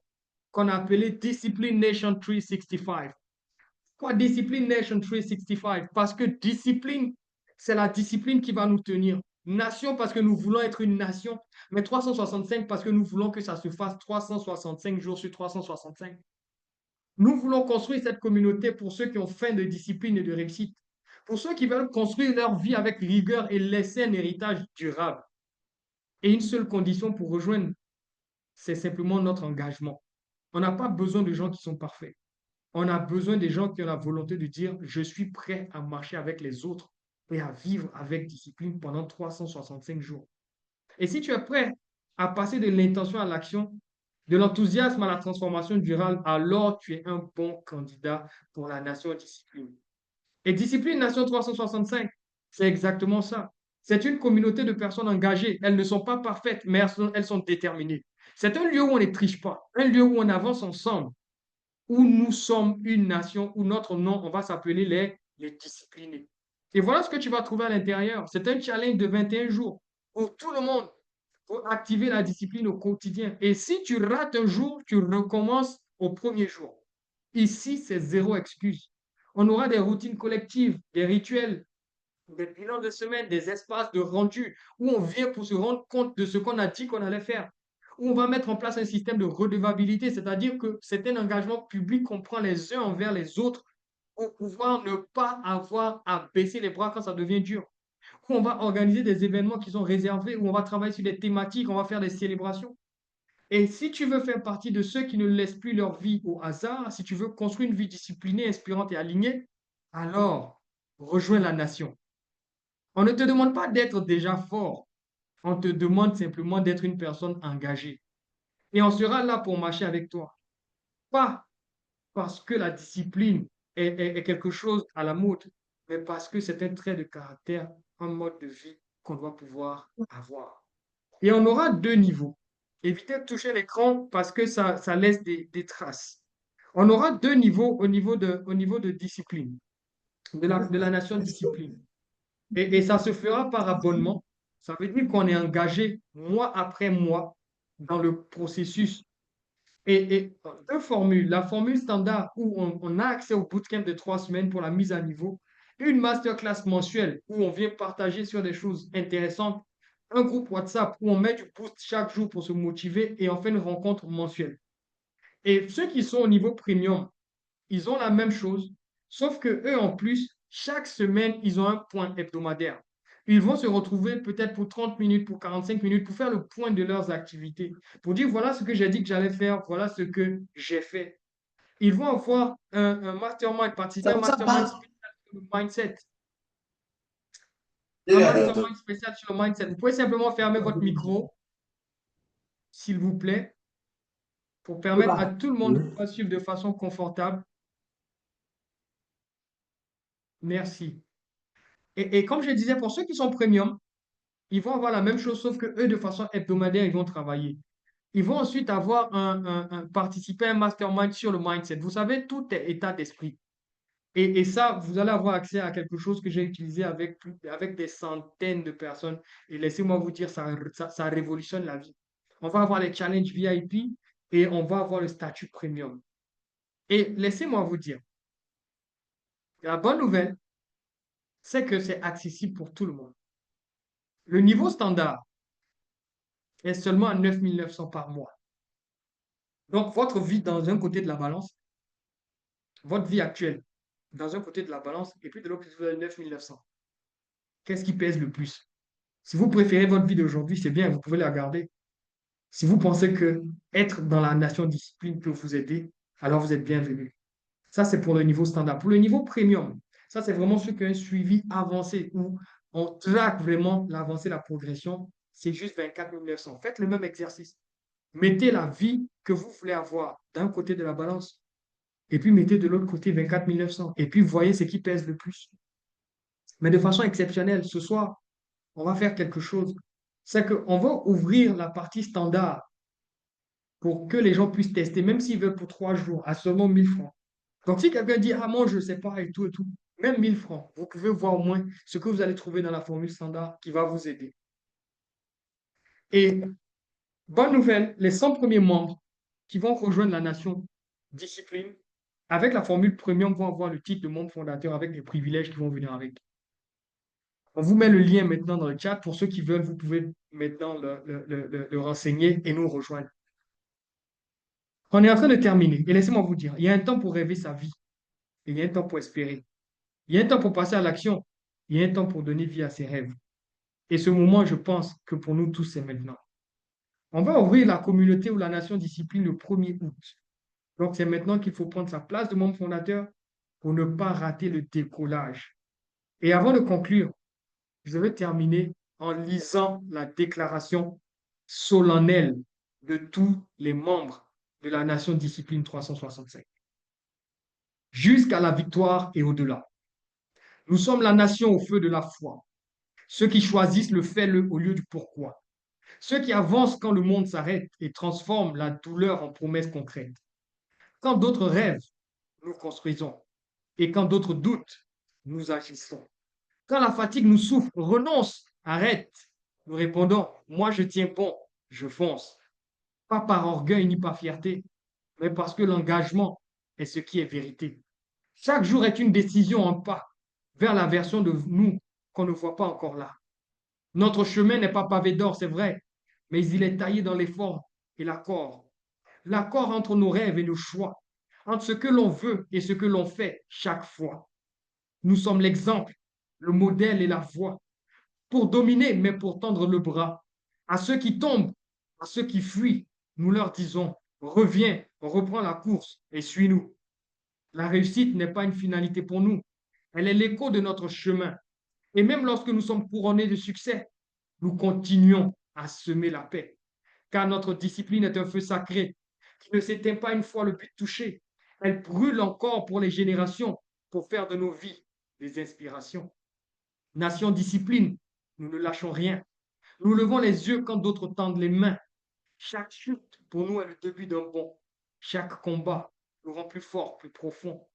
qu'on a appelée Discipline Nation 365. Pourquoi Discipline Nation 365? Parce que discipline, c'est la discipline qui va nous tenir. Nation parce que nous voulons être une nation, mais 365 parce que nous voulons que ça se fasse 365 jours sur 365. Nous voulons construire cette communauté pour ceux qui ont faim de discipline et de réussite, pour ceux qui veulent construire leur vie avec rigueur et laisser un héritage durable. Et une seule condition pour rejoindre, c'est simplement notre engagement. On n'a pas besoin de gens qui sont parfaits. On a besoin des gens qui ont la volonté de dire, je suis prêt à marcher avec les autres et à vivre avec discipline pendant 365 jours. Et si tu es prêt à passer de l'intention à l'action, de l'enthousiasme à la transformation durable, alors tu es un bon candidat pour la nation discipline. Et Discipline Nation 365, c'est exactement ça. C'est une communauté de personnes engagées. Elles ne sont pas parfaites, mais elles sont déterminées. C'est un lieu où on ne triche pas, un lieu où on avance ensemble, où nous sommes une nation, où notre nom, on va s'appeler les disciplinés. Et voilà ce que tu vas trouver à l'intérieur. C'est un challenge de 21 jours pour tout le monde, pour activer la discipline au quotidien. Et si tu rates un jour, tu recommences au premier jour. Ici, c'est zéro excuse. On aura des routines collectives, des rituels, des bilans de semaine, des espaces de rendu où on vient pour se rendre compte de ce qu'on a dit qu'on allait faire. Où on va mettre en place un système de redevabilité, c'est-à-dire que c'est un engagement public qu'on prend les uns envers les autres pour pouvoir ne pas avoir à baisser les bras quand ça devient dur. Où on va organiser des événements qui sont réservés, où on va travailler sur des thématiques, on va faire des célébrations. Et si tu veux faire partie de ceux qui ne laissent plus leur vie au hasard, si tu veux construire une vie disciplinée, inspirante et alignée, alors rejoins la nation. On ne te demande pas d'être déjà fort, on te demande simplement d'être une personne engagée. Et on sera là pour marcher avec toi. Pas parce que la discipline est quelque chose à la mode, mais parce que c'est un trait de caractère, un mode de vie qu'on doit pouvoir avoir. Et on aura deux niveaux. Évitez de toucher l'écran parce que ça laisse des traces. On aura deux niveaux au niveau de discipline, de la nation discipline. Et ça se fera par abonnement. Ça veut dire qu'on est engagé mois après mois dans le processus. Et deux formules. La formule standard où on a accès au bootcamp de 3 semaines pour la mise à niveau. Une masterclass mensuelle où on vient partager sur des choses intéressantes. Un groupe WhatsApp où on met du boost chaque jour pour se motiver et on fait une rencontre mensuelle. Et ceux qui sont au niveau premium, ils ont la même chose, sauf que eux, en plus, chaque semaine, ils ont un point hebdomadaire. Ils vont se retrouver peut-être pour 30 minutes, pour 45 minutes, pour faire le point de leurs activités, pour dire voilà ce que j'ai dit que j'allais faire, voilà ce que j'ai fait. Ils vont avoir un mastermind, participer à un mastermind spécial sur le mindset. Un mastermind spécial sur le mindset. Vous pouvez simplement fermer votre micro, s'il vous plaît, pour permettre à tout le monde de pouvoir suivre de façon confortable. Merci. Et comme je disais, pour ceux qui sont premium, ils vont avoir la même chose, sauf que eux, de façon hebdomadaire, ils vont travailler. Ils vont ensuite avoir participer à un mastermind sur le mindset. Vous savez, tout est état d'esprit. Et ça, vous allez avoir accès à quelque chose que j'ai utilisé avec des centaines de personnes. Et laissez-moi vous dire, ça révolutionne la vie. On va avoir les challenges VIP et on va avoir le statut premium. Et laissez-moi vous dire, la bonne nouvelle, c'est que c'est accessible pour tout le monde. Le niveau standard est seulement à 9 900 par mois. Donc, votre vie dans un côté de la balance, votre vie actuelle dans un côté de la balance, et puis de l'autre côté, vous avez 9 900. Qu'est-ce qui pèse le plus? Si vous préférez votre vie d'aujourd'hui, c'est bien, vous pouvez la garder. Si vous pensez que être dans la nation discipline peut vous aider, alors vous êtes bienvenu. Ça, c'est pour le niveau standard. Pour le niveau premium, ça, c'est vraiment ceux qui ont un suivi avancé où on traque vraiment l'avancée, la progression. C'est juste 24 900. Faites le même exercice. Mettez la vie que vous voulez avoir d'un côté de la balance et puis mettez de l'autre côté 24 900. Et puis voyez ce qui pèse le plus. Mais de façon exceptionnelle, ce soir, on va faire quelque chose. C'est qu'on va ouvrir la partie standard pour que les gens puissent tester, même s'ils veulent pour 3 jours, à seulement 1000 francs. Donc, si quelqu'un dit, ah, moi, je ne sais pas, et tout, même 1000 francs, vous pouvez voir au moins ce que vous allez trouver dans la formule standard qui va vous aider. Et bonne nouvelle, les 100 premiers membres qui vont rejoindre la nation discipline, avec la formule premium, vont avoir le titre de membre fondateur avec des privilèges qui vont venir avec. On vous met le lien maintenant dans le chat. Pour ceux qui veulent, vous pouvez maintenant le renseigner et nous rejoindre. On est en train de terminer. Et laissez-moi vous dire, il y a un temps pour rêver sa vie. Et il y a un temps pour espérer. Il y a un temps pour passer à l'action. Il y a un temps pour donner vie à ses rêves. Et ce moment, je pense que pour nous tous, c'est maintenant. On va ouvrir la communauté ou la nation discipline le 1er août. Donc, c'est maintenant qu'il faut prendre sa place de membre fondateur pour ne pas rater le décollage. Et avant de conclure, je vais terminer en lisant la déclaration solennelle de tous les membres de la nation discipline 365. Jusqu'à la victoire et au-delà. Nous sommes la nation au feu de la foi. Ceux qui choisissent le fais-le au lieu du pourquoi. Ceux qui avancent quand le monde s'arrête et transforment la douleur en promesses concrètes. Quand d'autres rêvent, nous construisons. Et quand d'autres doutent, nous agissons. Quand la fatigue nous souffle, renonce, arrête. Nous répondons, moi je tiens bon, je fonce. Pas par orgueil ni par fierté, mais parce que l'engagement est ce qui est vérité. Chaque jour est une décision, un pas vers la version de nous qu'on ne voit pas encore là. Notre chemin n'est pas pavé d'or, c'est vrai, mais il est taillé dans l'effort et l'accord. L'accord entre nos rêves et nos choix, entre ce que l'on veut et ce que l'on fait chaque fois. Nous sommes l'exemple, le modèle et la voie pour dominer, mais pour tendre le bras. À ceux qui tombent, à ceux qui fuient, nous leur disons, reviens, on reprend la course et suis-nous. La réussite n'est pas une finalité pour nous, elle est l'écho de notre chemin. Et même lorsque nous sommes couronnés de succès, nous continuons à semer la paix. Car notre discipline est un feu sacré qui ne s'éteint pas une fois le but touché. Elle brûle encore pour les générations, pour faire de nos vies des inspirations. Nation discipline, nous ne lâchons rien. Nous levons les yeux quand d'autres tendent les mains. Chaque chute, pour nous, est le début d'un bond. Chaque combat nous rend plus forts, plus profonds.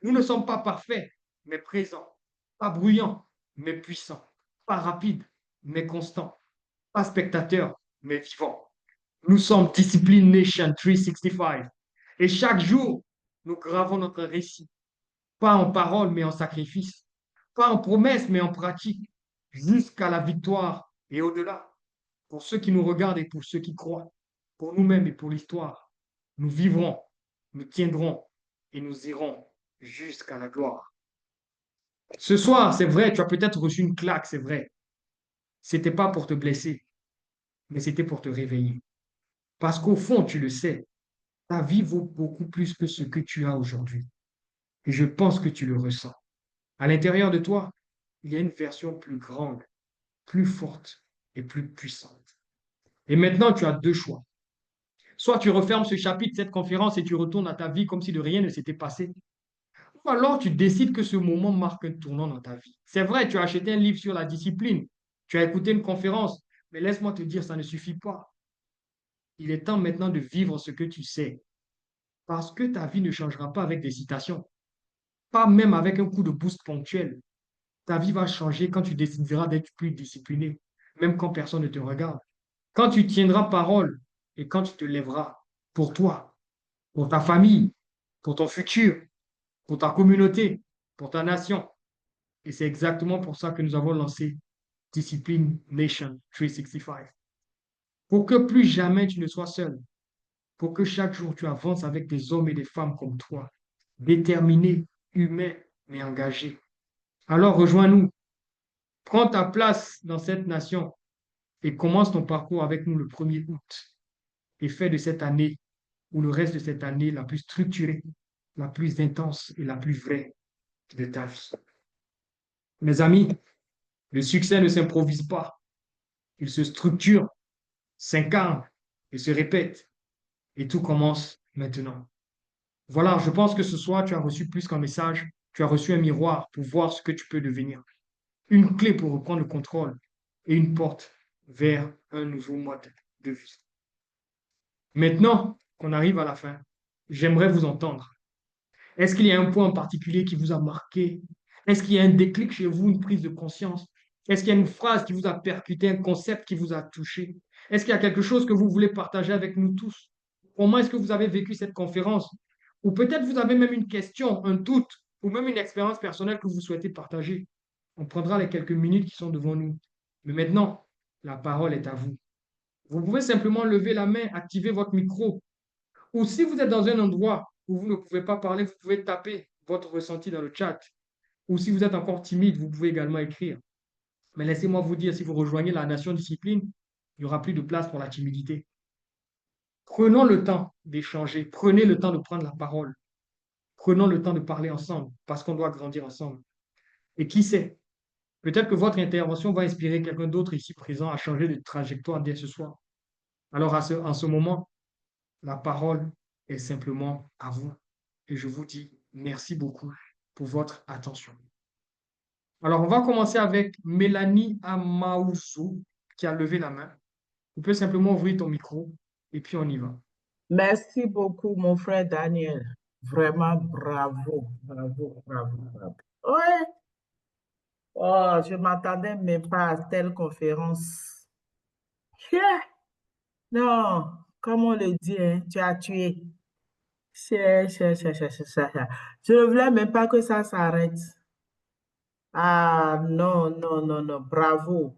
Nous ne sommes pas parfaits, mais présents. Pas bruyants, mais puissants. Pas rapides, mais constants. Pas spectateurs, mais vivants. Nous sommes Discipline Nation 365. Et chaque jour, nous gravons notre récit. Pas en parole, mais en sacrifice. Pas en promesse, mais en pratique. Jusqu'à la victoire et au-delà. Pour ceux qui nous regardent et pour ceux qui croient. Pour nous-mêmes et pour l'histoire. Nous vivrons, nous tiendrons et nous irons jusqu'à la gloire. Ce soir, c'est vrai, tu as peut-être reçu une claque, c'est vrai. C'était pas pour te blesser, mais c'était pour te réveiller. Parce qu'au fond, tu le sais, ta vie vaut beaucoup plus que ce que tu as aujourd'hui. Et je pense que tu le ressens. À l'intérieur de toi, il y a une version plus grande, plus forte et plus puissante. Et maintenant, tu as deux choix. Soit tu refermes ce chapitre, cette conférence, et tu retournes à ta vie comme si de rien ne s'était passé. Ou alors tu décides que ce moment marque un tournant dans ta vie. C'est vrai, tu as acheté un livre sur la discipline, tu as écouté une conférence, mais laisse-moi te dire, ça ne suffit pas. Il est temps maintenant de vivre ce que tu sais, parce que ta vie ne changera pas avec des citations, pas même avec un coup de boost ponctuel. Ta vie va changer quand tu décideras d'être plus discipliné, même quand personne ne te regarde. Quand tu tiendras parole et quand tu te lèveras pour toi, pour ta famille, pour ton futur, pour ta communauté, pour ta nation. Et c'est exactement pour ça que nous avons lancé Discipline Nation 365. Pour que plus jamais tu ne sois seul, pour que chaque jour tu avances avec des hommes et des femmes comme toi, déterminés, humains, mais engagés. Alors rejoins-nous, prends ta place dans cette nation et commence ton parcours avec nous le 1er août et fais de cette année ou le reste de cette année la plus structurée, la plus intense et la plus vraie de ta vie. Mes amis, le succès ne s'improvise pas, il se structure, s'incarne et se répète et tout commence maintenant. Voilà, je pense que ce soir, tu as reçu plus qu'un message, tu as reçu un miroir pour voir ce que tu peux devenir, une clé pour reprendre le contrôle et une porte vers un nouveau mode de vie. Maintenant qu'on arrive à la fin, j'aimerais vous entendre. Est-ce qu'il y a un point en particulier qui vous a marqué? Est-ce qu'il y a un déclic chez vous, une prise de conscience? Est-ce qu'il y a une phrase qui vous a percuté, un concept qui vous a touché? Est-ce qu'il y a quelque chose que vous voulez partager avec nous tous? Comment est-ce que vous avez vécu cette conférence? Ou peut-être vous avez même une question, un doute, ou même une expérience personnelle que vous souhaitez partager. On prendra les quelques minutes qui sont devant nous. Mais maintenant, la parole est à vous. Vous pouvez simplement lever la main, activer votre micro. Ou si vous êtes dans un endroit où vous ne pouvez pas parler, vous pouvez taper votre ressenti dans le chat. Ou si vous êtes encore timide, vous pouvez également écrire. Mais laissez-moi vous dire, si vous rejoignez la nation discipline, il n'y aura plus de place pour la timidité. Prenons le temps d'échanger, prenez le temps de prendre la parole, prenons le temps de parler ensemble, parce qu'on doit grandir ensemble. Et qui sait, peut-être que votre intervention va inspirer quelqu'un d'autre ici présent à changer de trajectoire dès ce soir. Alors, en ce moment, la parole est simplement à vous. Et je vous dis merci beaucoup pour votre attention. Alors, on va commencer avec Mélanie Amaouzou qui a levé la main. Tu peux simplement ouvrir ton micro et puis on y va. Merci beaucoup, mon frère Daniel. Vraiment, bravo, bravo, bravo, bravo. Ouais, oh, je m'attendais même pas à telle conférence. Yeah. Non, comme on le dit, hein, tu as tué. Je ne voulais même pas que ça s'arrête. Ah, non, non, non, non, bravo.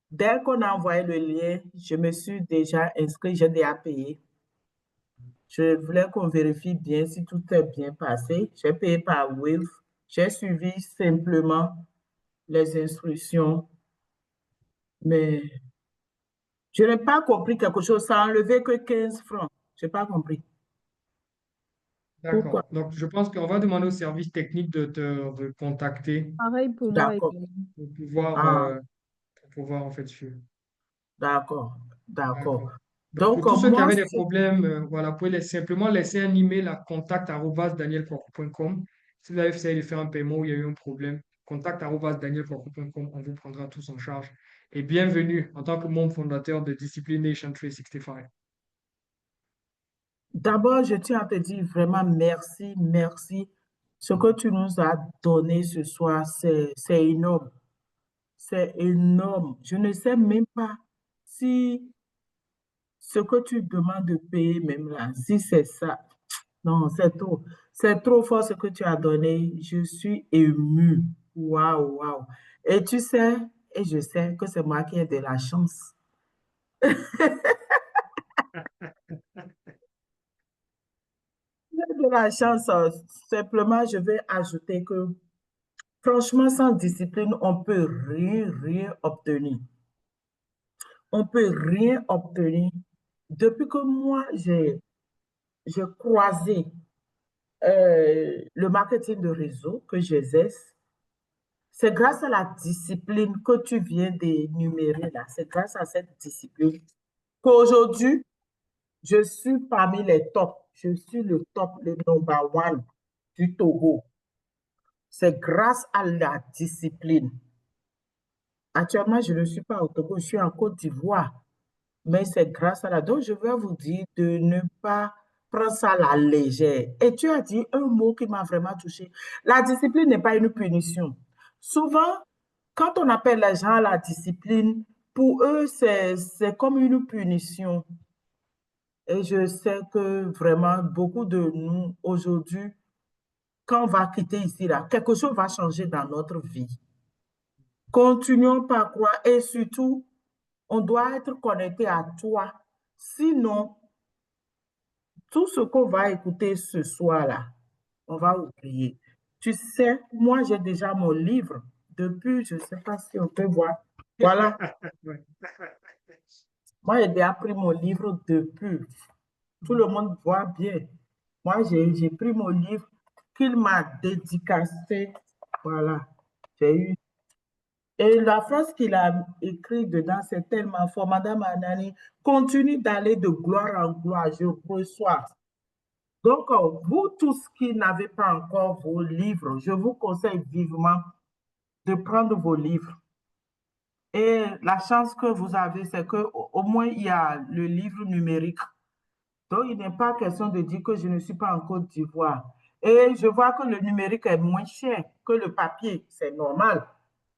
Dès qu'on a envoyé le lien, je me suis déjà inscrit, j'ai déjà payé. Je voulais qu'on vérifie bien si tout est bien passé. J'ai payé par Wave. J'ai suivi simplement les instructions, mais je n'ai pas compris quelque chose. Ça a enlevé que 15 francs. Je n'ai pas compris. Pourquoi? D'accord. Donc, je pense qu'on va demander au service technique de te contacter Pareil pour moi D'accord. également. Ah, pour pouvoir en fait suivre. d'accord. D'accord. D'accord. Donc, Donc, pour tous ceux qui moi, avaient des problèmes, voilà, vous pouvez simplement laisser un email à contact@danielkwaku.com. Si vous avez essayé de faire un paiement où il y a eu un problème, contact@danielkwaku.com, on vous prendra tous en charge. Et bienvenue en tant que membre fondateur de Discipline Nation 365. d'abord, je tiens à te dire vraiment merci, merci. Ce que tu nous as donné ce soir, c'est énorme. C'est énorme. Je ne sais même pas si ce que tu demandes de payer même là, si c'est ça. Non, c'est trop. C'est trop fort ce que tu as donné. Je suis émue. Waouh, waouh. Et tu sais, et je sais que c'est moi qui ai de la chance. J'ai de la chance. Simplement, je vais ajouter que, franchement, sans discipline, on peut rien, rien obtenir. On peut rien obtenir. Depuis que moi, j'ai croisé le marketing de réseau que j'exerce, c'est grâce à la discipline que tu viens d'énumérer là. C'est grâce à cette discipline qu'aujourd'hui, je suis parmi les tops. Je suis le top, le number one du Togo. C'est grâce à la discipline. Actuellement, je ne suis pas au Togo, je suis en Côte d'Ivoire. Mais c'est grâce à la. Donc, je vais vous dire de ne pas prend ça à la légère. Et tu as dit un mot qui m'a vraiment touché. La discipline n'est pas une punition. Souvent, quand on appelle les gens à la discipline, pour eux, c'est comme une punition. Et je sais que vraiment, beaucoup de nous, aujourd'hui, quand on va quitter ici, là, quelque chose va changer dans notre vie. Continuons par croire et surtout, on doit être connecté à toi. Sinon, tout ce qu'on va écouter ce soir-là, on va oublier. Tu sais, moi, j'ai déjà mon livre depuis, je ne sais pas si on peut voir. Voilà, Ouais. moi, j'ai déjà pris mon livre depuis. Tout le monde voit bien. Moi, j'ai pris mon livre qu'il m'a dédicacé. Voilà, j'ai eu. Et la phrase qu'il a écrite dedans, c'est tellement fort. Madame Anani, continue d'aller de gloire en gloire, je reçois. Donc, vous tous qui n'avez pas encore vos livres, je vous conseille vivement de prendre vos livres. Et la chance que vous avez, c'est qu'au moins, il y a le livre numérique. Donc, il n'est pas question de dire que je ne suis pas en Côte d'Ivoire. Et je vois que le numérique est moins cher que le papier. C'est normal.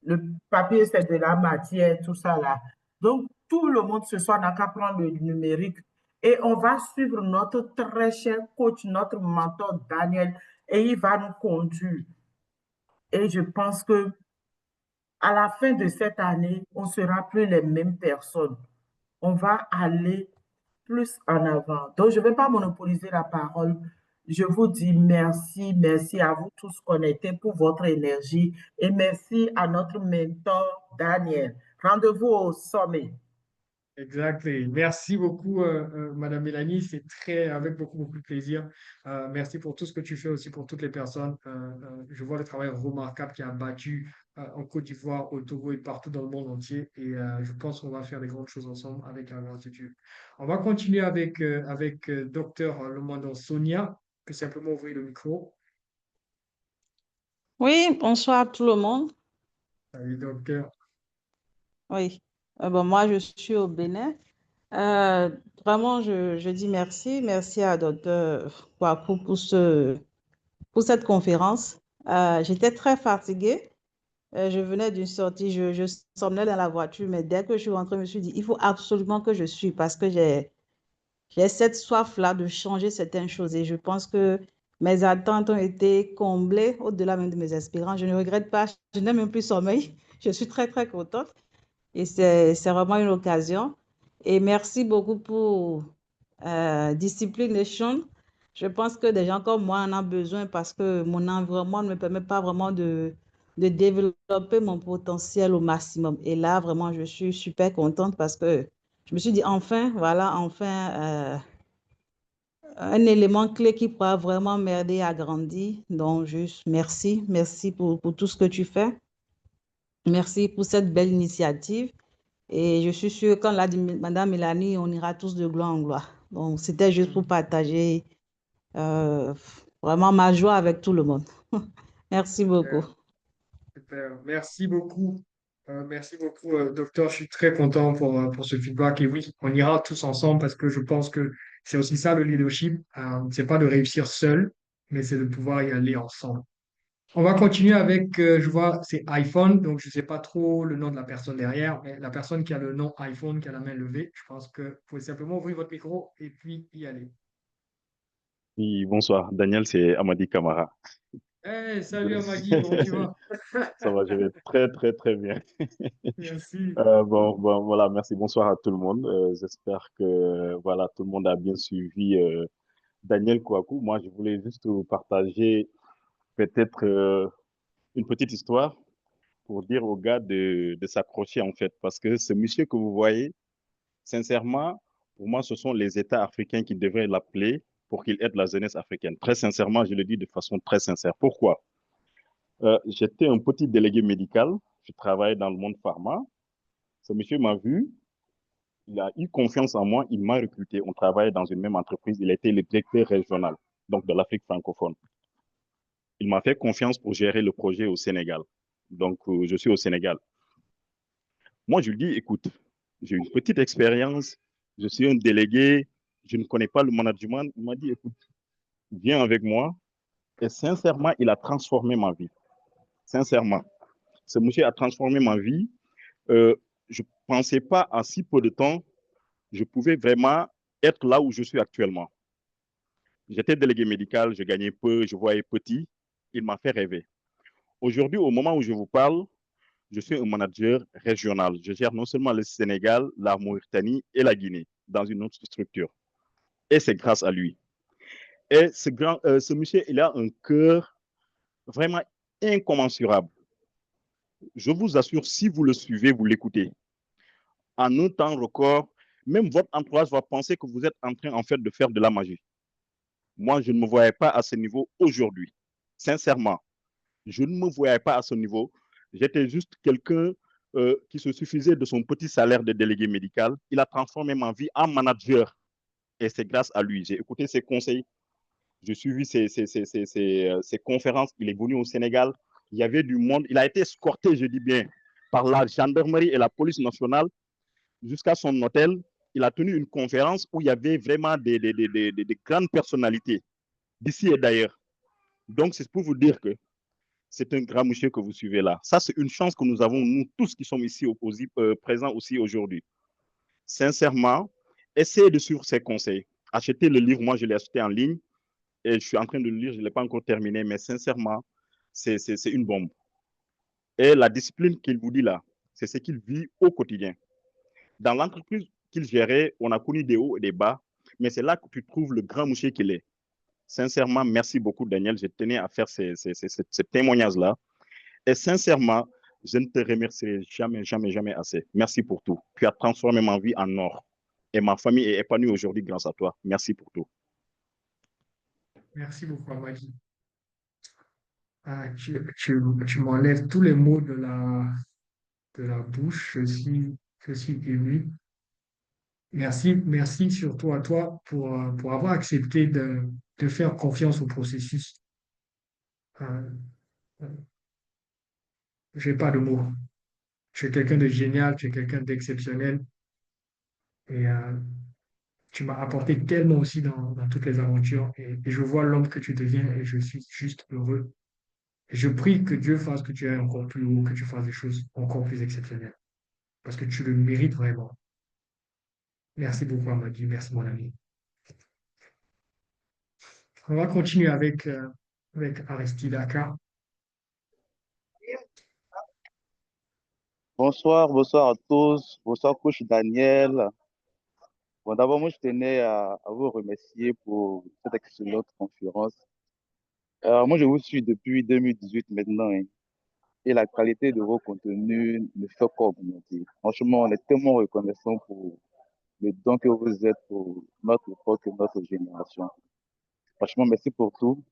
Le papier, c'est de la matière, tout ça là. Donc, tout le monde ce soir n'a qu'à prendre le numérique. Et on va suivre notre très cher coach, notre mentor Daniel, et il va nous conduire. Et je pense que à la fin de cette année, on ne sera plus les mêmes personnes. On va aller plus en avant. Donc, je ne vais pas monopoliser la parole. Je vous dis merci, merci à vous tous connectés pour votre énergie et merci à notre mentor Daniel. Rendez-vous au sommet. Exactly. Merci beaucoup, Madame Mélanie. C'est très, avec beaucoup, beaucoup de plaisir. Merci pour tout ce que tu fais aussi pour toutes les personnes. Je vois le travail remarquable qui a battu en Côte d'Ivoire, au Togo et partout dans le monde entier. Et je pense qu'on va faire des grandes choses ensemble avec la gratitude. On va continuer avec Docteur Lomandon Sonia. Que simplement ouvrir le micro. Oui, bonsoir à tout le monde. Salut, docteur. Oui, bon, moi je suis au Bénin. Euh, Vraiment, je dis merci. Merci à Dr. Kwaku pour cette conférence. J'étais très fatiguée. Je venais d'une sortie, je somnolais dans la voiture, mais dès que je suis rentrée, je me suis dit, il faut absolument que je suive parce que j'ai cette soif-là de changer certaines choses et je pense que mes attentes ont été comblées au-delà même de mes espérances. Je ne regrette pas, je n'ai même plus sommeil. Je suis très, très contente et c'est vraiment une occasion. Et merci beaucoup pour Discipline Nation. Je pense que des gens comme moi en ont besoin parce que mon environnement ne me permet pas vraiment de développer mon potentiel au maximum. Et là, vraiment, je suis super contente parce que je me suis dit, enfin, voilà, enfin, un élément clé qui pourra vraiment m'aider à grandir. Donc, juste merci. Merci pour tout ce que tu fais. Merci pour cette belle initiative. Et je suis sûre, quand l'a dit Madame Mélanie, on ira tous de gloire en gloire. Donc, c'était juste pour partager euh, vraiment ma joie avec tout le monde. Merci beaucoup. Super. Merci beaucoup, docteur. Je suis très content pour ce feedback. Et oui, on ira tous ensemble parce que je pense que c'est aussi ça le leadership. C'est pas de réussir seul, mais c'est de pouvoir y aller ensemble. On va continuer avec, je vois, c'est iPhone. Donc, je sais pas trop le nom de la personne derrière, mais la personne qui a le nom iPhone, qui a la main levée, je pense que vous pouvez simplement ouvrir votre micro et puis y aller. Oui, bonsoir. Daniel, c'est Amadi Kamara. Hey, salut Amadi, comment tu vas? Ça va, je vais très, très, très bien. Merci. Voilà, merci. Bonsoir à tout le monde. J'espère que voilà, tout le monde a bien suivi Daniel Kouakou. Moi, je voulais juste vous partager peut-être une petite histoire pour dire aux gars de s'accrocher en fait. Parce que ce monsieur que vous voyez, sincèrement, pour moi, ce sont les États africains qui devraient l'appeler pour qu'il aide la jeunesse africaine. Très sincèrement, je le dis de façon très sincère. Pourquoi? J'étais un petit délégué médical. Je travaillais dans le monde pharma. Ce monsieur m'a vu, il a eu confiance en moi, il m'a recruté. On travaillait dans une même entreprise. Il était le directeur régional, donc de l'Afrique francophone. Il m'a fait confiance pour gérer le projet au Sénégal. Donc, je suis au Sénégal. Moi, je lui dis, écoute, j'ai une petite expérience, je suis un délégué, je ne connais pas le management. Il m'a dit, écoute, viens avec moi. Et sincèrement, il a transformé ma vie. Sincèrement. Ce monsieur a transformé ma vie. Je ne pensais pas en si peu de temps, je pouvais vraiment être là où je suis actuellement. J'étais délégué médical, je gagnais peu, je voyais petit. Il m'a fait rêver. Aujourd'hui, au moment où je vous parle, je suis un manager régional. Je gère non seulement le Sénégal, la Mauritanie et la Guinée dans une autre structure. Et c'est grâce à lui. Et ce monsieur, il a un cœur vraiment incommensurable. Je vous assure, si vous le suivez, vous l'écoutez, en un temps record, même votre entourage va penser que vous êtes en train, en fait, de faire de la magie. Moi, je ne me voyais pas à ce niveau aujourd'hui. Sincèrement, je ne me voyais pas à ce niveau. J'étais juste quelqu'un qui se suffisait de son petit salaire de délégué médical. Il a transformé ma vie en manager. Et c'est grâce à lui. J'ai écouté ses conseils. J'ai suivi ses conférences. Il est venu au Sénégal. Il y avait du monde. Il a été escorté, je dis bien, par la gendarmerie et la police nationale jusqu'à son hôtel. Il a tenu une conférence où il y avait vraiment des grandes personnalités d'ici et d'ailleurs. Donc, c'est pour vous dire que c'est un grand monsieur que vous suivez là. Ça, c'est une chance que nous avons, nous tous qui sommes ici présents aussi aujourd'hui. Sincèrement, essayez de suivre ses conseils. Achetez le livre, moi je l'ai acheté en ligne et je suis en train de le lire, je ne l'ai pas encore terminé, mais sincèrement, c'est une bombe. Et la discipline qu'il vous dit là, c'est ce qu'il vit au quotidien. Dans l'entreprise qu'il gérait, on a connu des hauts et des bas, mais c'est là que tu trouves le grand monsieur qu'il est. Sincèrement, merci beaucoup, Daniel. Je tenais à faire ces témoignages-là. Et sincèrement, je ne te remercierai jamais, jamais, jamais assez. Merci pour tout. Tu as transformé ma vie en or. Et ma famille est épanouie aujourd'hui grâce à toi. Merci pour tout. Merci beaucoup, Amadi. Tu m'enlèves tous les mots de la bouche. Je suis ému. Merci, merci surtout à toi pour avoir accepté de faire confiance au processus. Euh, euh, j'ai pas de mots. Tu es quelqu'un de génial, tu es quelqu'un d'exceptionnel et tu m'as apporté tellement aussi dans toutes les aventures et je vois l'homme que tu deviens et je suis juste heureux. Et je prie que Dieu fasse que tu ailles encore plus haut, que tu fasses des choses encore plus exceptionnelles parce que tu le mérites vraiment. Merci beaucoup, Amadi. Merci, mon ami. On va continuer avec Aristide Aka. Bonsoir, bonsoir à tous. Bonsoir, coach Daniel. Bon, d'abord, moi, je tenais à vous remercier pour cette excellente conférence. Moi, je vous suis depuis 2018 maintenant, hein, et la qualité de vos contenus ne fait qu'augmenter. Franchement, on est tellement reconnaissant pour le don que vous êtes pour notre époque et notre génération. Franchement, merci pour tout.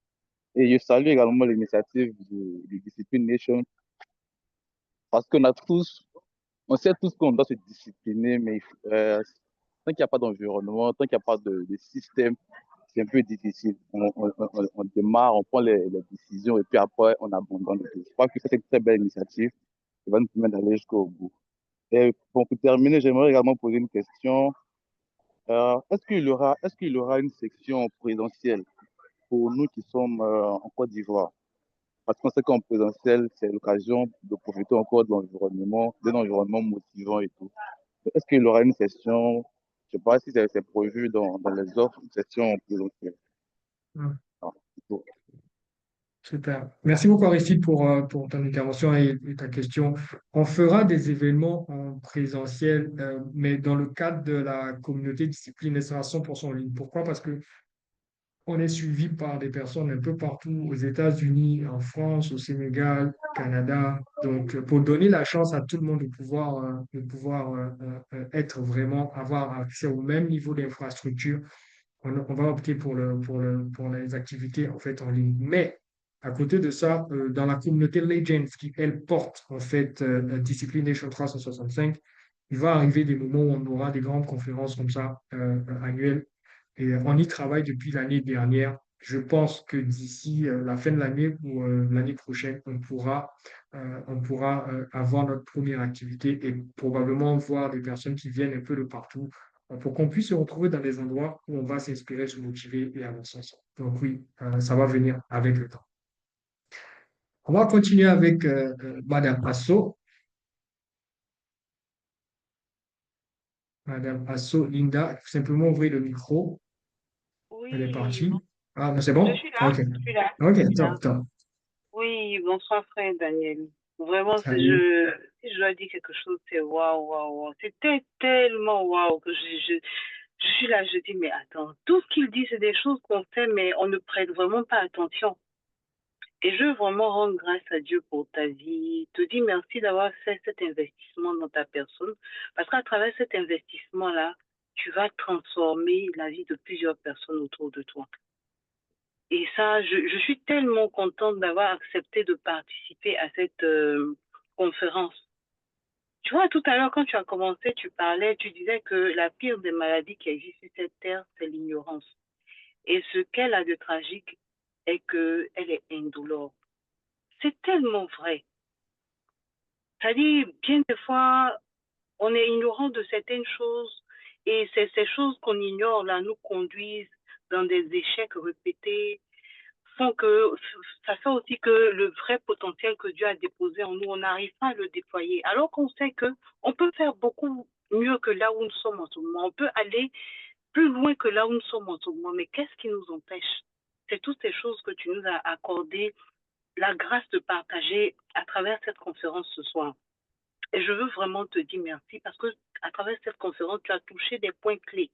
Et je salue également l'initiative du Discipline Nation parce qu'on a tous, on sait tous qu'on doit se discipliner, mais tant qu'il n'y a pas d'environnement, tant qu'il n'y a pas de système, c'est un peu difficile. On démarre, on prend les décisions et puis après, on abandonne tout. Je crois que c'est une très belle initiative qui va nous permettre d'aller jusqu'au bout. Et pour terminer, j'aimerais également poser une question. Est-ce qu'il y aura une section présidentielle pour nous qui sommes en Côte d'Ivoire? Parce qu'on sait qu'en présentiel, c'est l'occasion de profiter encore d'un environnement motivant et tout. Est-ce qu'il y aura une session, je ne sais pas si c'est prévu dans les offres, une session en présentiel? Hmm. Ah, c'est tout. Super. Merci beaucoup, Aristide, pour ton intervention et ta question. On fera des événements en présentiel, mais dans le cadre de la communauté discipline, elle sera 100% en ligne. Pourquoi? Parce que on est suivi par des personnes un peu partout, aux États-Unis, en France, au Sénégal, Canada. Donc, pour donner la chance à tout le monde de pouvoir être vraiment, avoir accès au même niveau d'infrastructure, on va opter pour les activités en fait en ligne. Mais à côté de ça, dans la communauté Legends qui, elle, porte en fait Discipline Nation 365, il va arriver des moments où on aura des grandes conférences comme ça annuelles. Et on y travaille depuis l'année dernière. Je pense que d'ici la fin de l'année ou l'année prochaine, on pourra avoir notre première activité et probablement voir des personnes qui viennent un peu de partout pour qu'on puisse se retrouver dans des endroits où on va s'inspirer, se motiver et avancer ensemble. Donc oui, ça va venir avec le temps. On va continuer avec Madame Asso. Madame Asso, Linda, il faut simplement ouvrir le micro. Elle est Oui, partie. Ah, non, c'est je bon? suis là, OK. je suis là, je OK, suis là. top, top. Oui, bonsoir frère Daniel. Vraiment, Salut. si je dois dire quelque chose, c'est waouh, waouh, waouh. C'était tellement waouh que je suis là, je dis, mais attends, tout ce qu'il dit, c'est des choses qu'on fait, mais on ne prête vraiment pas attention. Et je veux vraiment rendre grâce à Dieu pour ta vie, te dire merci d'avoir fait cet investissement dans ta personne, parce qu'à travers cet investissement-là, tu vas transformer la vie de plusieurs personnes autour de toi. Et ça, je suis tellement contente d'avoir accepté de participer à cette conférence. Tu vois, tout à l'heure, quand tu as commencé, tu parlais, tu disais que la pire des maladies qui existent sur cette terre, c'est l'ignorance. Et ce qu'elle a de tragique est qu'elle est indolore. C'est tellement vrai. C'est-à-dire, bien des fois, on est ignorant de certaines choses et ces choses qu'on ignore là nous conduisent dans des échecs répétés, font que ça fait aussi que le vrai potentiel que Dieu a déposé en nous, on n'arrive pas à le déployer. Alors qu'on sait que on peut faire beaucoup mieux que là où nous sommes en ce moment. On peut aller plus loin que là où nous sommes en ce moment. Mais qu'est-ce qui nous empêche? C'est toutes ces choses que tu nous as accordé la grâce de partager à travers cette conférence ce soir. Et je veux vraiment te dire merci parce que à travers cette conférence, tu as touché des points clés,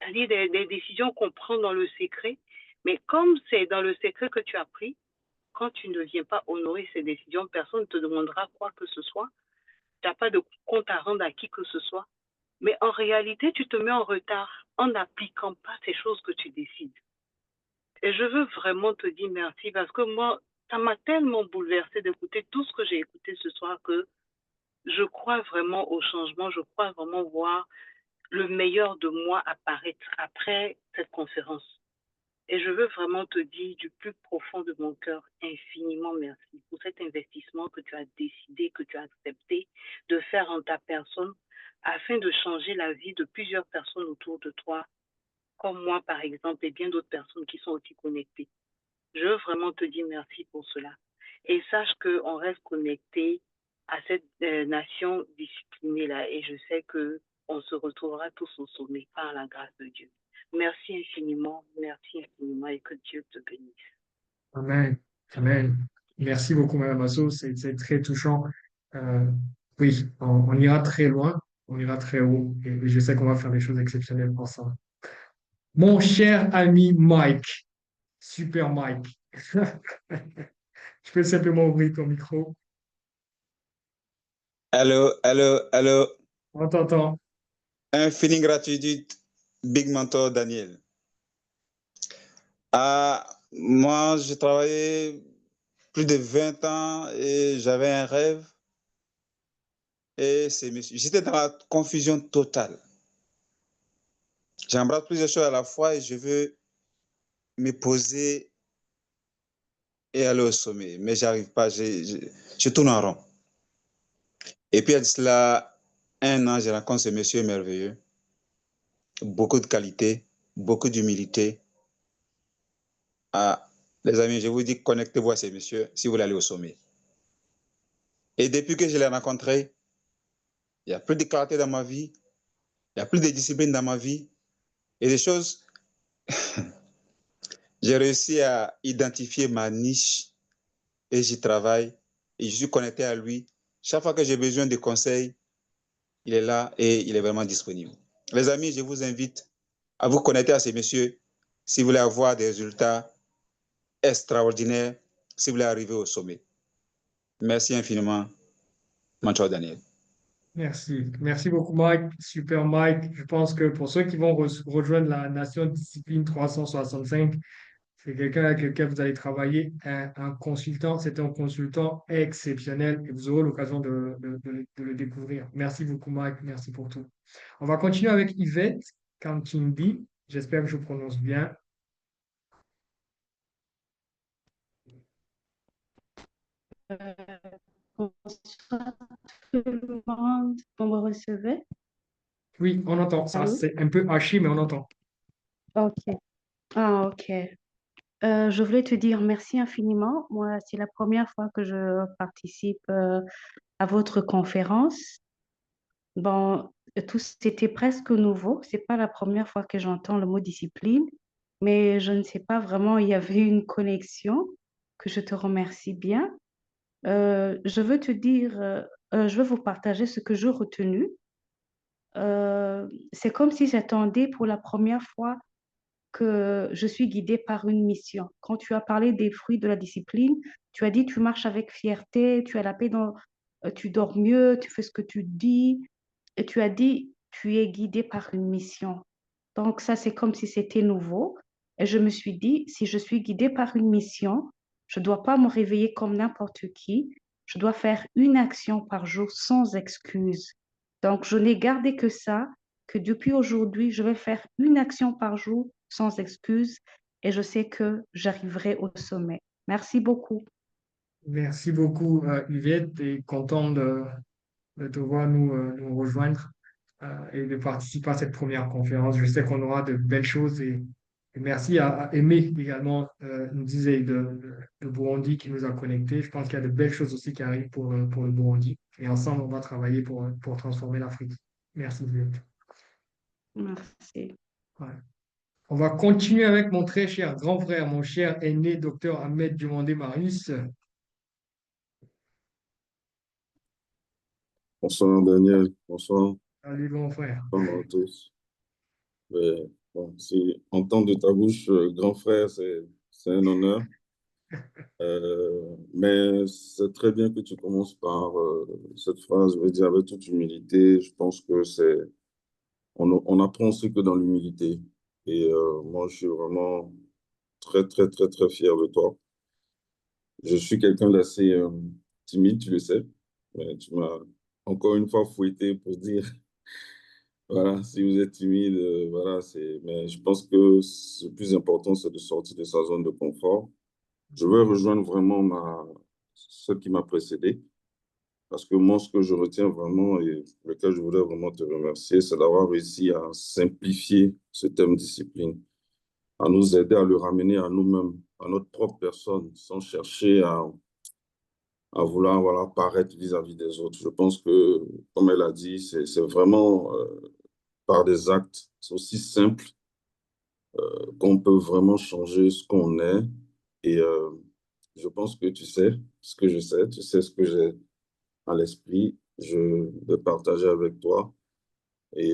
c'est-à-dire des décisions qu'on prend dans le secret. Mais comme c'est dans le secret que tu as pris, quand tu ne viens pas honorer ces décisions, personne ne te demandera quoi que ce soit. Tu n'as pas de compte à rendre à qui que ce soit. Mais en réalité, tu te mets en retard en n'appliquant pas ces choses que tu décides. Et je veux vraiment te dire merci parce que moi, ça m'a tellement bouleversée d'écouter tout ce que j'ai écouté ce soir que je crois vraiment au changement. Je crois vraiment voir le meilleur de moi apparaître après cette conférence. Et je veux vraiment te dire du plus profond de mon cœur, infiniment merci pour cet investissement que tu as décidé, que tu as accepté de faire en ta personne afin de changer la vie de plusieurs personnes autour de toi, comme moi par exemple, et bien d'autres personnes qui sont aussi connectées. Je veux vraiment te dire merci pour cela. Et sache qu'on reste connecté à cette nation disciplinée-là et je sais qu'on se retrouvera tous au sommet par la grâce de Dieu. Merci infiniment et que Dieu te bénisse. Amen. Amen. Merci beaucoup, Madame Asso. C'est très touchant. Euh, oui, on ira très loin, on ira très haut et je sais qu'on va faire des choses exceptionnelles ensemble. Mon cher ami Mike, super Mike, je peux simplement ouvrir ton micro. Allô, allô, allô. On t'entend. Infinie gratitude, Big Mentor Daniel. Moi, j'ai travaillé plus de 20 ans et j'avais un rêve. Et j'étais dans la confusion totale. J'embrasse plusieurs choses à la fois et je veux me poser et aller au sommet. Mais j'arrive pas, je tourne en rond. Et puis, il y a de cela 1 an, j'ai rencontré ce monsieur merveilleux. Beaucoup de qualité, beaucoup d'humilité. Les amis, je vous dis, connectez-vous à ces messieurs si vous voulez aller au sommet. Et depuis que je l'ai rencontré, il n'y a plus de clarté dans ma vie, il n'y a plus de discipline dans ma vie. Et des choses, j'ai réussi à identifier ma niche et j'y travaille et je suis connecté à lui. Chaque fois que j'ai besoin de conseils, il est là et il est vraiment disponible. Les amis, je vous invite à vous connecter à ces messieurs si vous voulez avoir des résultats extraordinaires, si vous voulez arriver au sommet. Merci infiniment, Manchor Daniel. Merci. Merci beaucoup, Mike. Super, Mike. Je pense que pour ceux qui vont rejoindre la Nation Discipline 365, c'est quelqu'un avec lequel vous allez travailler, un consultant. C'est un consultant exceptionnel et vous aurez l'occasion de le découvrir. Merci beaucoup, Mike. Merci pour tout. On va continuer avec Yvette Kankindi. J'espère que je prononce bien. Bonsoir tout le monde, vous me recevez? Oui, on entend ça. Allô? C'est un peu haché, mais on entend. Ok. Ah, ok. Je voulais te dire merci infiniment. Moi, c'est la première fois que je participe à votre conférence. Bon, tout c'était presque nouveau. C'est pas la première fois que j'entends le mot discipline, mais je ne sais pas vraiment, il y avait une connexion que je te remercie bien. Je veux te dire, je veux vous partager ce que j'ai retenu. C'est comme si j'attendais pour la première fois que je suis guidée par une mission. Quand tu as parlé des fruits de la discipline, tu as dit tu marches avec fierté, tu as la paix dans, tu dors mieux, tu fais ce que tu dis, et tu as dit tu es guidée par une mission. Donc ça, c'est comme si c'était nouveau. Et je me suis dit, si je suis guidée par une mission, je ne dois pas me réveiller comme n'importe qui. Je dois faire une action par jour sans excuse. Donc, je n'ai gardé que ça, que depuis aujourd'hui, je vais faire une action par jour sans excuse et je sais que j'arriverai au sommet. Merci beaucoup. Merci beaucoup, Yvette, et content de te voir nous rejoindre et de participer à cette première conférence. Je sais qu'on aura de belles choses et merci à Aimé également, nous disait de Burundi qui nous a connectés. Je pense qu'il y a de belles choses aussi qui arrivent pour le Burundi et ensemble, on va travailler pour transformer l'Afrique. Merci, Yvette. Merci. Ouais. On va continuer avec mon très cher grand frère, mon cher aîné, docteur Ahmed Dumandé Marius. Bonsoir Daniel, bonsoir, Salut, grand frère. bonsoir à tous. Bon, si entendre de ta bouche, grand frère, c'est un honneur. Mais c'est très bien que tu commences par cette phrase, je veux dire avec toute humilité. Je pense que on apprend aussi que dans l'humilité. Et moi, je suis vraiment très, très, très, très fier de toi. Je suis quelqu'un d'assez timide, tu le sais. Mais tu m'as encore une fois fouetté pour dire voilà, si vous êtes timide, voilà, mais je pense que le plus important, c'est de sortir de sa zone de confort. Je veux rejoindre vraiment ce qui m'a précédé, parce que moi, ce que je retiens vraiment et pour lequel je voudrais vraiment te remercier, c'est d'avoir réussi à simplifier ce thème discipline, à nous aider à le ramener à nous-mêmes, à notre propre personne, sans chercher à vouloir, voilà, paraître vis-à-vis des autres. Je pense que, comme elle a dit, c'est vraiment par des actes aussi simples qu'on peut vraiment changer ce qu'on est. Et je pense que tu sais ce que je sais, tu sais ce que j'ai à l'esprit. Je vais partager avec toi. Et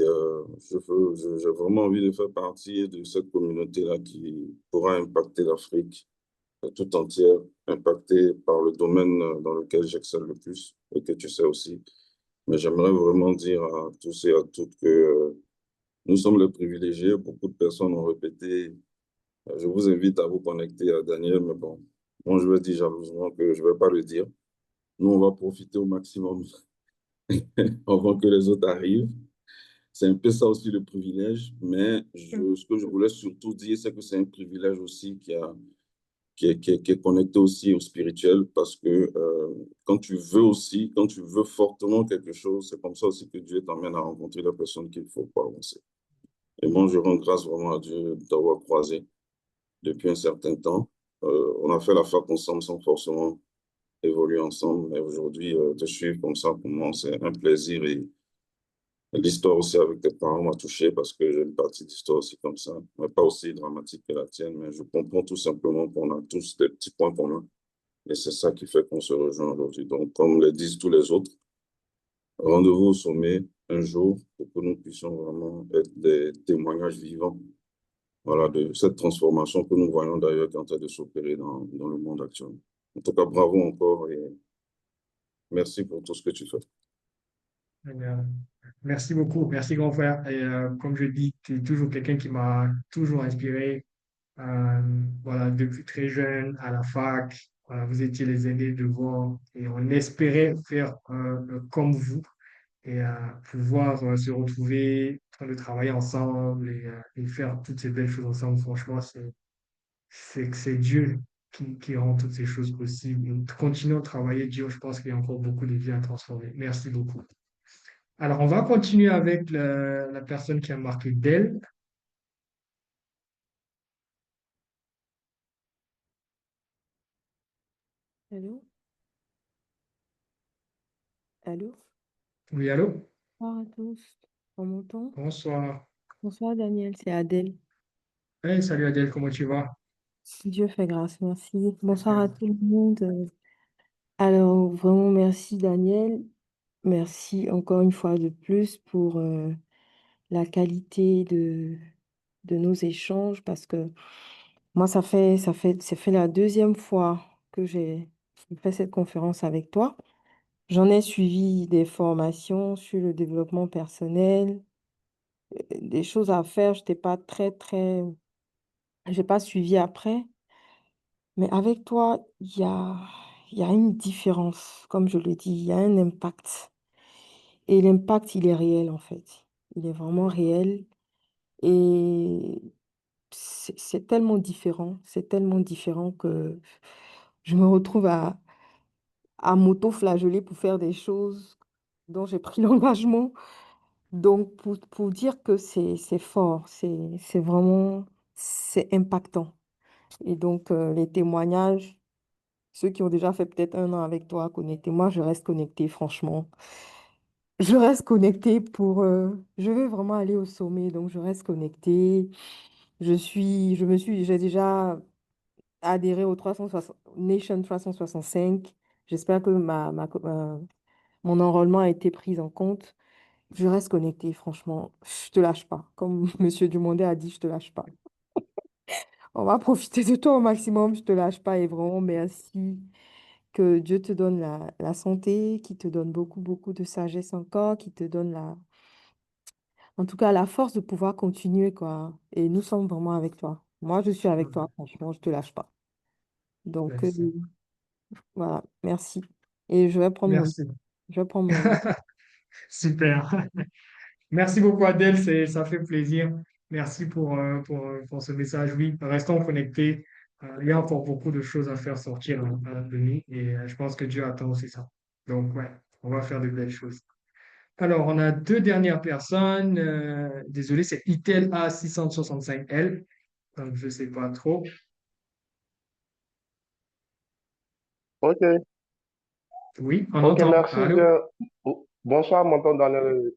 j'ai vraiment envie de faire partie de cette communauté-là qui pourra impacter l'Afrique tout entière, impactée par le domaine dans lequel j'excelle le plus et que tu sais aussi. Mais j'aimerais vraiment dire à tous et à toutes que nous sommes les privilégiés. Beaucoup de personnes ont répété. Je vous invite à vous connecter à Daniel, mais bon, moi je veux dire jalousement que je ne vais pas le dire. Nous, on va profiter au maximum avant que les autres arrivent. C'est un peu ça aussi le privilège, mais ce que je voulais surtout dire, c'est que c'est un privilège aussi qui est connecté aussi au spirituel, parce que quand tu veux aussi, quand tu veux fortement quelque chose, c'est comme ça aussi que Dieu t'emmène à rencontrer la personne qu'il faut pour avancer. Et moi, je rends grâce vraiment à Dieu d'avoir croisé depuis un certain temps. On a fait la fac ensemble sans forcément évoluer ensemble, mais aujourd'hui, te suivre comme ça, pour moi, c'est un plaisir. Et l'histoire aussi avec tes parents m'a touché parce que j'ai une partie d'histoire aussi comme ça, mais pas aussi dramatique que la tienne, mais je comprends tout simplement qu'on a tous des petits points communs. Et c'est ça qui fait qu'on se rejoint aujourd'hui. Donc, comme le disent tous les autres, rendez-vous au sommet un jour pour que nous puissions vraiment être des témoignages vivants, voilà, de cette transformation que nous voyons d'ailleurs qui est en train de s'opérer dans le monde actuel. En tout cas, bravo encore et merci pour tout ce que tu fais. Génial. Merci beaucoup. Merci, grand frère. Et comme je dis, tu es toujours quelqu'un qui m'a toujours inspiré. Voilà, depuis très jeune, à la fac, voilà, vous étiez les aînés devant et on espérait faire comme vous et pouvoir se retrouver, en train de travailler ensemble et faire toutes ces belles choses ensemble. Franchement, c'est Dieu qui rend toutes ces choses possibles. Continuons de travailler, Dieu, je pense qu'il y a encore beaucoup de vies à transformer. Merci beaucoup. Alors, on va continuer avec la personne qui a marqué Del. Allô? Allô? Oui, allô? Bonsoir à tous. On m'entend? Bonsoir. Bonsoir Daniel, c'est Adèle. Hey, salut Adèle, comment tu vas? Dieu fait grâce, merci. Bonsoir à Super. tout le monde. Alors, vraiment, merci Daniel. Merci encore une fois de plus pour la qualité de nos échanges parce que moi, ça fait la deuxième fois que j'ai fait cette conférence avec toi. J'en ai suivi des formations sur le développement personnel, des choses à faire. Je n'étais pas j'ai pas suivi après. Mais avec toi, il y a une différence. Comme je le dis, il y a un impact. Et l'impact, il est réel, en fait. Il est vraiment réel. Et c'est tellement différent. C'est tellement différent que je me retrouve à m'auto-flageller pour faire des choses dont j'ai pris l'engagement. Donc, pour dire que c'est fort, c'est vraiment, c'est impactant. Et donc, les témoignages, ceux qui ont déjà fait peut-être un an avec toi connectés, moi, je reste connectée, franchement. Je reste connectée je veux vraiment aller au sommet, donc je reste connectée. J'ai déjà adhéré au 360 Nation 365. J'espère que mon enrôlement a été pris en compte. Je reste connectée, franchement. Je te lâche pas. Comme Monsieur Dumondé a dit, je te lâche pas. On va profiter de toi au maximum, je te lâche pas et vraiment merci. Que Dieu te donne la santé, qui te donne beaucoup, beaucoup de sagesse encore, qui te donne en tout cas, la force de pouvoir continuer, quoi. Et nous sommes vraiment avec toi. Moi, je suis avec toi, Mhm. franchement, je te lâche pas. Donc, Merci. voilà, merci. Et Merci. je vais prendre mon lit. Super. Merci beaucoup Adèle, ça fait plaisir. Merci pour ce message. Oui, restons connectés. Il y a encore beaucoup de choses à faire sortir de nous et je pense que Dieu attend aussi ça. Donc, ouais, on va faire de belles choses. Alors, on a deux dernières personnes. Désolé, c'est ITEL A665L. Donc, je ne sais pas trop. Ok, Oui, on ok, entend. merci Allô? bien. Bonsoir, on m'entend dans le... Oui,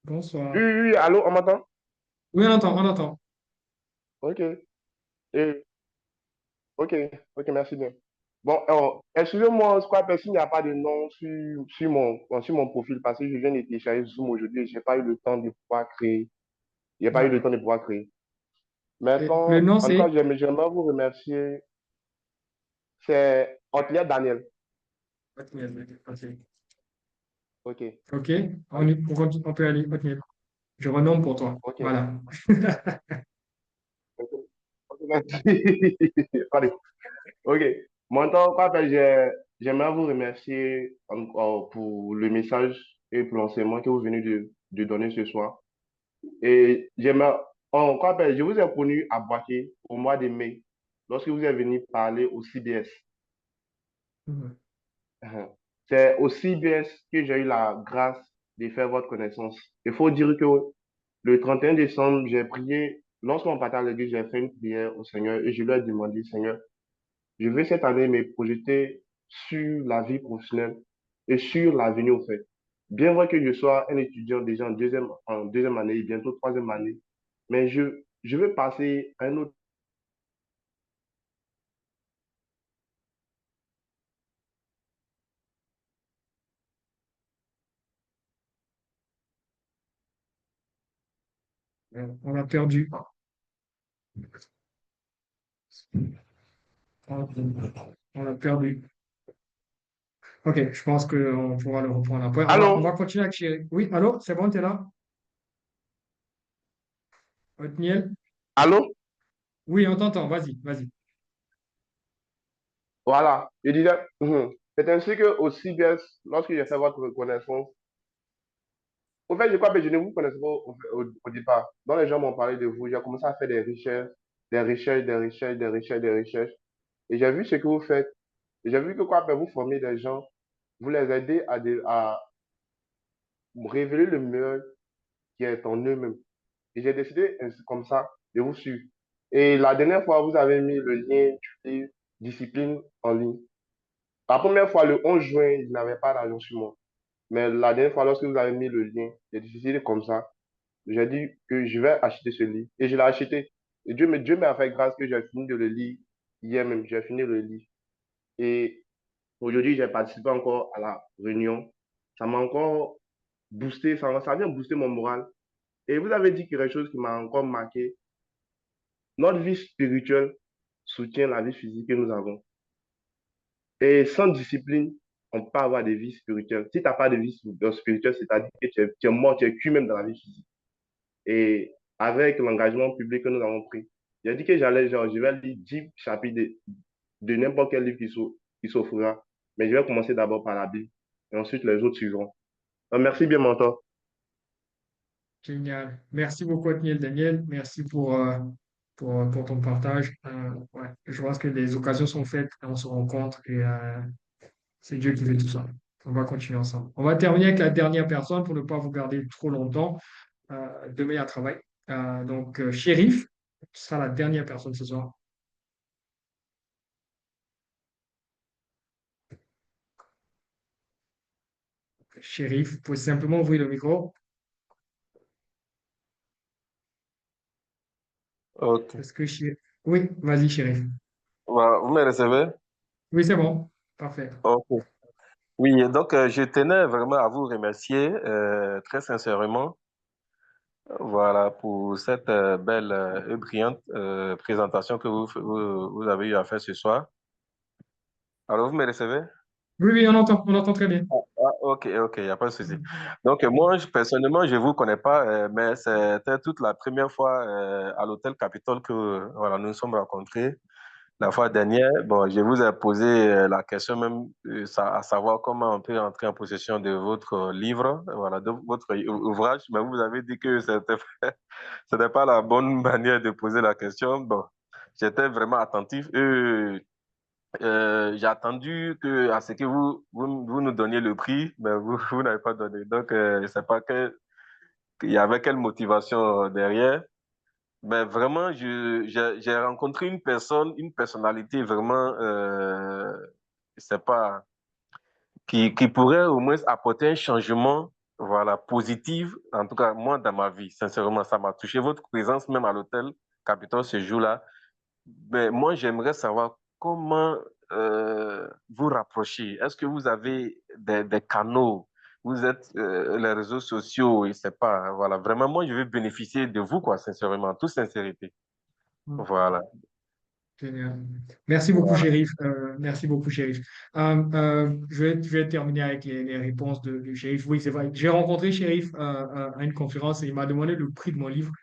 Bonsoir. oui, oui, allô, on m'entend? Oui, on entend, on entend. Ok, et, ok, ok, merci bien. Bon, excusez-moi, je crois que s'il n'y a pas de nom sur mon profil, parce que je viens de télécharger Zoom aujourd'hui, et j'ai pas eu le temps de pouvoir créer. J'ai pas eu le temps D'accord. de pouvoir créer. Et le Maintenant, nom, en tout c'est? cas, j'aimerais vous remercier. C'est Otlier Daniel. Ok, OK, allez, on peut aller. OK. Je renomme pour toi. ok, Voilà. ok, ok, merci. Allez. Ok. Maintenant, j'aimerais vous remercier encore pour le message et pour l'enseignement que vous venez de donner ce soir. Et je vous ai connu à Boaké au mois de mai, lorsque vous êtes venu parler au CBS. Mhm. Uhum. C'est au CBS que j'ai eu la grâce de faire votre connaissance. Il faut dire que le 31 décembre, j'ai prié, lorsqu'on partait à l'église, j'ai fait une prière au Seigneur et je lui ai demandé, Seigneur, je veux cette année me projeter sur la vie professionnelle et sur l'avenir au fait. Bien vrai que je sois un étudiant déjà en deuxième année et bientôt troisième année, mais je veux passer à un autre. On l'a perdu. On l'a perdu. OK, je pense qu'on pourra le reprendre après. On Allô? va continuer avec Chéri. Oui, allô, c'est bon, tu es là? Othniel? Allô? Oui, on t'entend. Vas-y, vas-y. Voilà. Je disais, c'est ainsi que au CBS, lorsque j'ai fait votre connaissance, au fait, je crois que je ne vous connaissais pas au départ. Quand les gens m'ont parlé de vous, j'ai commencé à faire des recherches, des recherches, des recherches, des recherches, des recherches. Et j'ai vu ce que vous faites. Et j'ai vu que quoi, ben, vous formez des gens, vous les aidez révéler le meilleur qui est en eux-mêmes. Et j'ai décidé ainsi comme ça de vous suivre. Et la dernière fois, vous avez mis le lien du livre Discipline en ligne. La première fois, le 11 juin, il n'avait pas d'argent sur moi. Mais la dernière fois, lorsque vous avez mis le lien, j'ai décidé comme ça. J'ai dit que je vais acheter ce livre. Et je l'ai acheté. Et Dieu m'a fait grâce que j'ai fini de le lire hier même. J'ai fini de le lire. Et aujourd'hui, j'ai participé encore à la réunion. Ça m'a encore boosté, ça vient booster mon moral. Et vous avez dit quelque chose qui m'a encore marqué. Notre vie spirituelle soutient la vie physique que nous avons. Et sans discipline, on peut pas avoir de vie spirituelle. Si tu n'as pas de vie spirituelle, c'est-à-dire que tu es mort, tu es cuit même dans la vie physique. Et avec l'engagement public que nous avons pris, j'ai dit que je vais lire 10 chapitres de n'importe quel livre qui s'offrira. Mais je vais commencer d'abord par la Bible. Et ensuite, les autres suivront. Donc, merci bien, mentor. Génial. Merci beaucoup, Daniel. Merci pour ton partage. Ouais, je pense que les occasions sont faites, on se rencontre et c'est Dieu qui fait tout ça. On va continuer ensemble. On va terminer avec la dernière personne pour ne pas vous garder trop longtemps. Demain, il y a travail. Donc, Chérif, tu seras la dernière personne ce soir. Chérif, vous pouvez simplement ouvrir le micro. Ok. Est-ce que Oui, vas-y, Chérif. Voilà, vous me recevez? Oui, c'est bon. Parfait. Ok. Oui, donc je tenais vraiment à vous remercier très sincèrement, voilà, pour cette belle et brillante présentation que vous avez eu à faire ce soir. Alors, vous me recevez? Oui, oui, on entend très bien. Ah, ok, il n'y a pas de souci. Donc, moi, personnellement, je ne vous connais pas, mais c'était toute la première fois à l'hôtel Capitole que voilà, nous nous sommes rencontrés. La fois dernière, bon, je vous ai posé la question même à savoir comment on peut entrer en possession de votre livre, voilà, de votre ouvrage, mais vous avez dit que c'était pas la bonne manière de poser la question. Bon, j'étais vraiment attentif et j'ai attendu à ce que vous nous donniez le prix, mais vous n'avez pas donné. Donc, je ne sais pas il y avait quelle motivation derrière. Mais vraiment, j'ai rencontré une personnalité vraiment, je sais pas, qui pourrait au moins apporter un changement, voilà, positif, en tout cas, moi, dans ma vie. Sincèrement, ça m'a touché. Votre présence même à l'hôtel Capitole ce jour-là. Mais moi, j'aimerais savoir comment vous rapprocher. Est-ce que vous avez des canaux? Vous êtes les réseaux sociaux, je sais pas. Voilà, vraiment, moi, je veux bénéficier de vous, quoi, sincèrement, en toute sincérité. Voilà. Génial. Merci beaucoup, Chérif. Merci beaucoup, Chérif. Je vais terminer avec les réponses de Chérif. Oui, c'est vrai. J'ai rencontré Chérif à une conférence et il m'a demandé le prix de mon livre.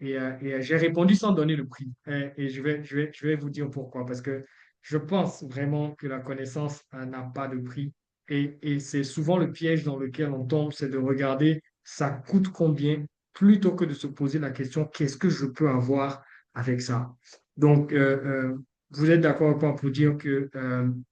Et j'ai répondu sans donner le prix. Et je vais vous dire pourquoi. Parce que je pense vraiment que la connaissance n'a pas de prix. Et c'est souvent le piège dans lequel on tombe, c'est de regarder ça coûte combien plutôt que de se poser la question, qu'est-ce que je peux avoir avec ça? Donc, vous êtes d'accord avec moi pour dire que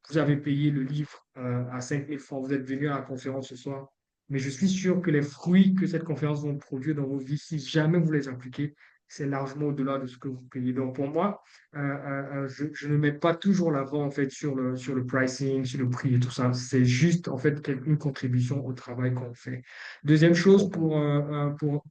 vous avez payé le livre à 5 000 francs, vous êtes venu à la conférence ce soir, mais je suis sûr que les fruits que cette conférence va produire dans vos vies, si jamais vous les appliquez, c'est largement au-delà de ce que vous payez. Donc, pour moi, je ne mets pas toujours l'avant en fait sur le pricing, sur le prix et tout ça. C'est juste en fait une contribution au travail qu'on fait. Deuxième chose, pour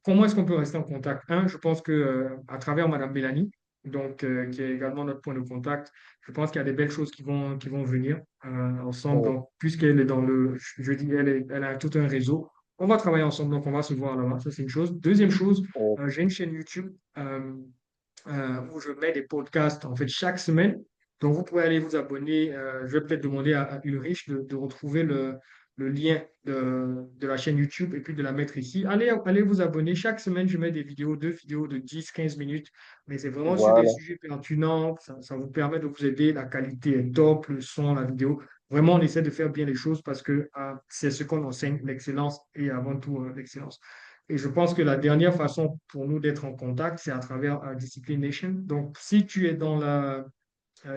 comment est-ce qu'on peut rester en contact? Un, je pense que à travers Madame Mélanie, donc qui est également notre point de contact, je pense qu'il y a des belles choses qui vont venir ensemble. Donc, puisqu'elle est dans je dis, elle a tout un réseau. On va travailler ensemble, donc on va se voir là-bas. Ça, c'est une chose. Deuxième chose, j'ai une chaîne YouTube où je mets des podcasts en fait chaque semaine. Donc, vous pouvez aller vous abonner. Je vais peut-être demander à Ulrich de retrouver le lien de la chaîne YouTube et puis de la mettre ici. Allez vous abonner. Chaque semaine, je mets des vidéos, 2 vidéos de 10-15 minutes. Mais c'est vraiment sur des Voilà. sujets pertinents. Ça vous permet de vous aider. La qualité est top, le son, la vidéo. Vraiment, on essaie de faire bien les choses parce que c'est ce qu'on enseigne, l'excellence et avant tout l'excellence. Et je pense que la dernière façon pour nous d'être en contact, c'est à travers Discipline Nation. Donc, si tu es dans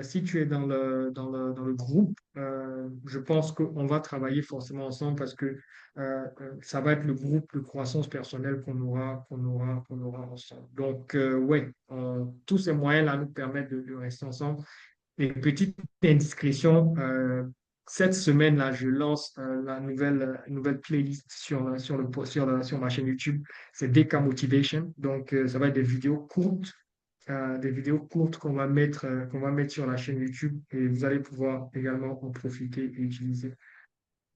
si tu es dans le groupe, je pense qu'on va travailler forcément ensemble parce que ça va être le groupe de croissance personnelle qu'on aura ensemble. Donc, ouais, tous ces moyens-là nous permettent de rester ensemble. Et petite indiscrétion, cette semaine-là, je lance la nouvelle playlist sur ma chaîne YouTube. C'est DK Motivation. Donc, ça va être des vidéos courtes qu'on va mettre sur la chaîne YouTube et vous allez pouvoir également en profiter et utiliser.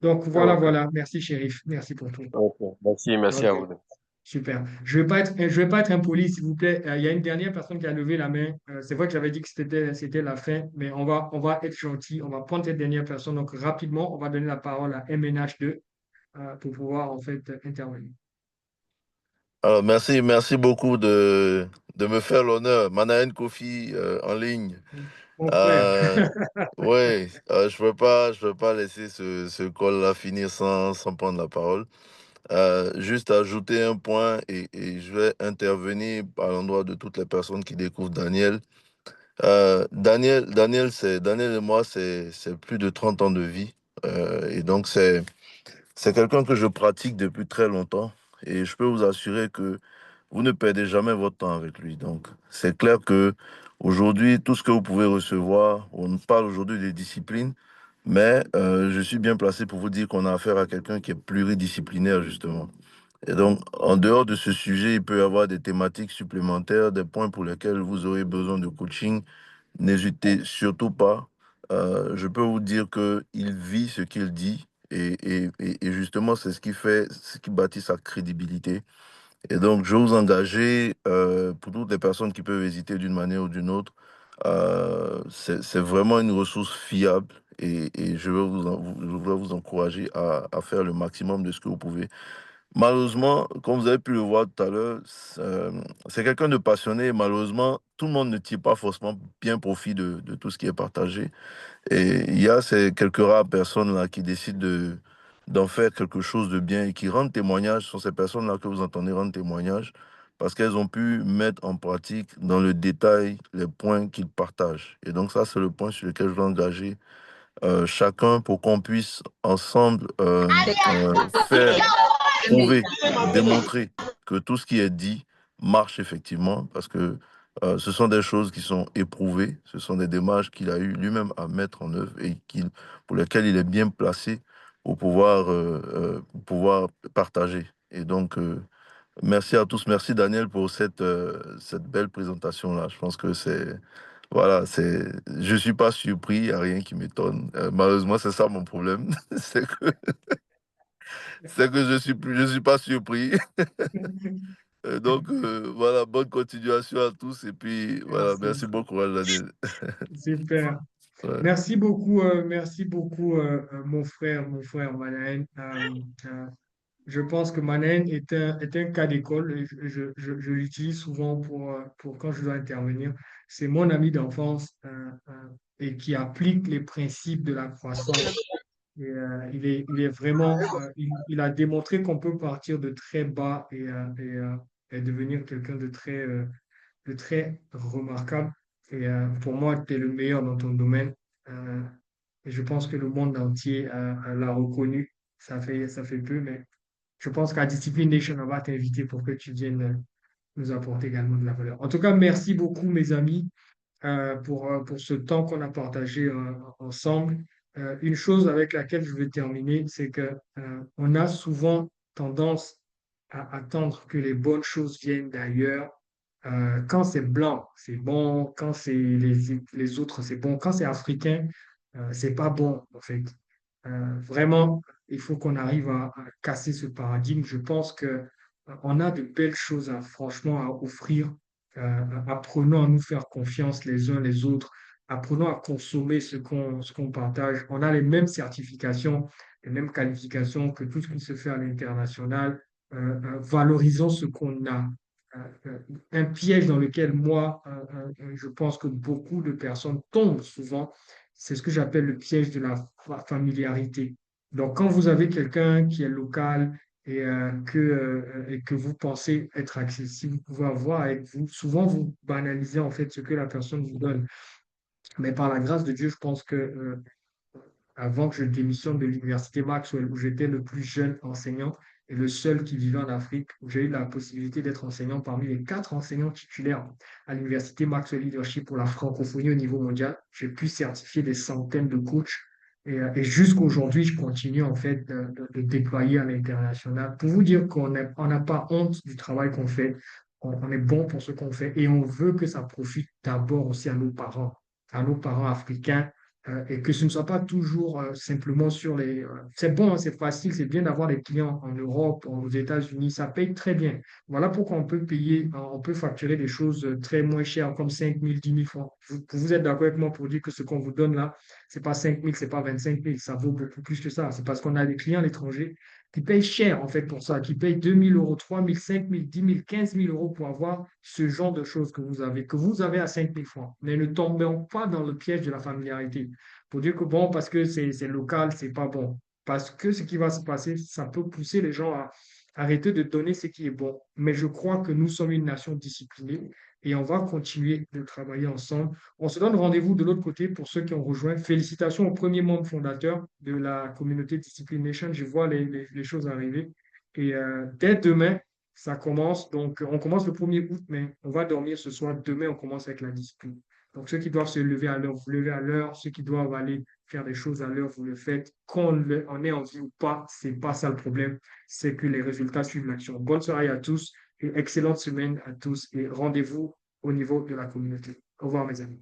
Donc, voilà, Ok, voilà. Merci, Chérif. Merci pour tout. ok. Merci à OK. vous deux. Super. Je vais pas être impoli, s'il vous plaît. Il y a une dernière personne qui a levé la main. C'est vrai que j'avais dit que c'était la fin, mais on va être gentil. On va prendre cette dernière personne. Donc, rapidement, on va donner la parole à MNH2 pour pouvoir, en fait, intervenir. Alors, merci beaucoup de me faire l'honneur. Manahen Kofi en ligne. Mon frère. Euh, ouais, je peux pas laisser ce call-là finir sans prendre la parole. Juste ajouter un point et je vais intervenir à l'endroit de toutes les personnes qui découvrent Daniel. Daniel et moi, c'est plus de 30 ans de vie. Et donc, c'est quelqu'un que je pratique depuis très longtemps. Et je peux vous assurer que vous ne perdez jamais votre temps avec lui. Donc, c'est clair que aujourd'hui, tout ce que vous pouvez recevoir, on parle aujourd'hui des disciplines, mais je suis bien placé pour vous dire qu'on a affaire à quelqu'un qui est pluridisciplinaire, justement. Et donc, en dehors de ce sujet, il peut y avoir des thématiques supplémentaires, des points pour lesquels vous aurez besoin de coaching. N'hésitez surtout pas. Je peux vous dire qu'il vit ce qu'il dit et justement, c'est ce qui bâtit sa crédibilité. Et donc, je vais vous engager, pour toutes les personnes qui peuvent hésiter d'une manière ou d'une autre, c'est vraiment une ressource fiable et je voudrais vous encourager à faire le maximum de ce que vous pouvez. Malheureusement, comme vous avez pu le voir tout à l'heure, c'est quelqu'un de passionné. Et malheureusement, tout le monde ne tire pas forcément bien profit de tout ce qui est partagé. Et il y a ces quelques rares personnes là qui décident d'en faire quelque chose de bien et qui rendent témoignage. Ce sont ces personnes-là que vous entendez rendre témoignage parce qu'elles ont pu mettre en pratique dans le détail les points qu'ils partagent. Et donc ça, c'est le point sur lequel je veux engager chacun pour qu'on puisse ensemble faire, prouver, démontrer que tout ce qui est dit marche effectivement parce que ce sont des choses qui sont éprouvées, ce sont des démarches qu'il a eu lui-même à mettre en œuvre et pour lesquelles il est bien placé pour pouvoir partager. Et donc, merci à tous. Merci Daniel pour cette belle présentation-là. Je pense que voilà, je suis pas surpris, il n'y a rien qui m'étonne. Malheureusement, c'est ça mon problème. C'est que je suis pas surpris. Donc, voilà, bonne continuation à tous. Et puis, voilà, Merci. merci, bon courage, Daniel. Super. Ouais. Merci beaucoup, mon frère Manahen. Je pense que Manahen est un cas d'école. Et je l'utilise souvent pour quand je dois intervenir. C'est mon ami d'enfance et qui applique les principes de la croissance. Et, il est vraiment, il a démontré qu'on peut partir de très bas et devenir quelqu'un de très remarquable. Et pour moi, tu es le meilleur dans ton domaine. Euh, et je pense que le monde entier l'a reconnu. Ça fait peu, mais je pense qu'à Discipline Nation, on va t'inviter pour que tu viennes nous apporter également de la valeur. En tout cas, merci beaucoup, mes amis, pour ce temps qu'on a partagé ensemble. Une chose avec laquelle je veux terminer, c'est que on a souvent tendance à attendre que les bonnes choses viennent d'ailleurs. Quand c'est blanc, c'est bon. Quand c'est les autres, c'est bon. Quand c'est africain, c'est pas bon, en fait. Vraiment, il faut qu'on arrive à casser ce paradigme. Je pense que on a de belles choses franchement à offrir. Apprenons à nous faire confiance les uns les autres. Apprenons à consommer ce qu'on partage. On a les mêmes certifications, les mêmes qualifications que tout ce qui se fait à l'international. Valorisons ce qu'on a. Euh, euh, un piège dans lequel moi, je pense que beaucoup de personnes tombent souvent, c'est ce que j'appelle le piège de la familiarité. Donc, quand vous avez quelqu'un qui est local et que vous pensez être accessible, vous pouvez avoir avec vous, souvent vous banalisez en fait ce que la personne vous donne. Mais par la grâce de Dieu, je pense que avant que je démissionne de l'université Maxwell, où j'étais le plus jeune enseignant et le seul qui vivait en Afrique, où j'ai eu la possibilité d'être enseignant parmi les 4 enseignants titulaires à l'université Maxwell Leadership pour la francophonie au niveau mondial. J'ai pu certifier des centaines de coachs et jusqu'à aujourd'hui, je continue en fait de déployer à l'international pour vous dire on n'a pas honte du travail qu'on fait. On est bon pour ce qu'on fait et on veut que ça profite d'abord aussi à nos parents africains, et que ce ne soit pas toujours simplement sur les... c'est bon, hein, c'est facile, c'est bien d'avoir des clients en Europe, aux États-Unis, ça paye très bien. Voilà pourquoi on peut payer, on peut facturer des choses très moins chères comme 5 000, 10 000 francs. Vous êtes d'accord avec moi pour dire que ce qu'on vous donne là, c'est pas 5 000, c'est pas 25 000, ça vaut beaucoup plus que ça. C'est parce qu'on a des clients à l'étranger qui payent cher en fait pour ça, qui payent 2 000 euros, 3 000, 5 000, 10 000, 15 000 euros pour avoir ce genre de choses que vous avez à 5 000 francs. Mais ne tombons pas dans le piège de la familiarité pour dire que bon, parce que c'est local, c'est pas bon. Parce que ce qui va se passer, ça peut pousser les gens à arrêter de donner ce qui est bon. Mais je crois que nous sommes une nation disciplinée et on va continuer de travailler ensemble. On se donne rendez-vous de l'autre côté pour ceux qui ont rejoint. Félicitations aux premiers membres fondateurs de la communauté Discipline Nation. Je vois les choses arriver. Et dès demain, ça commence. Donc, on commence le 1er août, mais on va dormir ce soir. Demain, on commence avec la discipline. Donc, ceux qui doivent se lever à l'heure, vous levez à l'heure. Ceux qui doivent aller faire des choses à l'heure, vous le faites. On ait envie ou pas, c'est pas ça le problème. C'est que les résultats suivent l'action. Bonne soirée à tous et excellente semaine à tous. Et rendez-vous au niveau de la communauté. Au revoir, mes amis.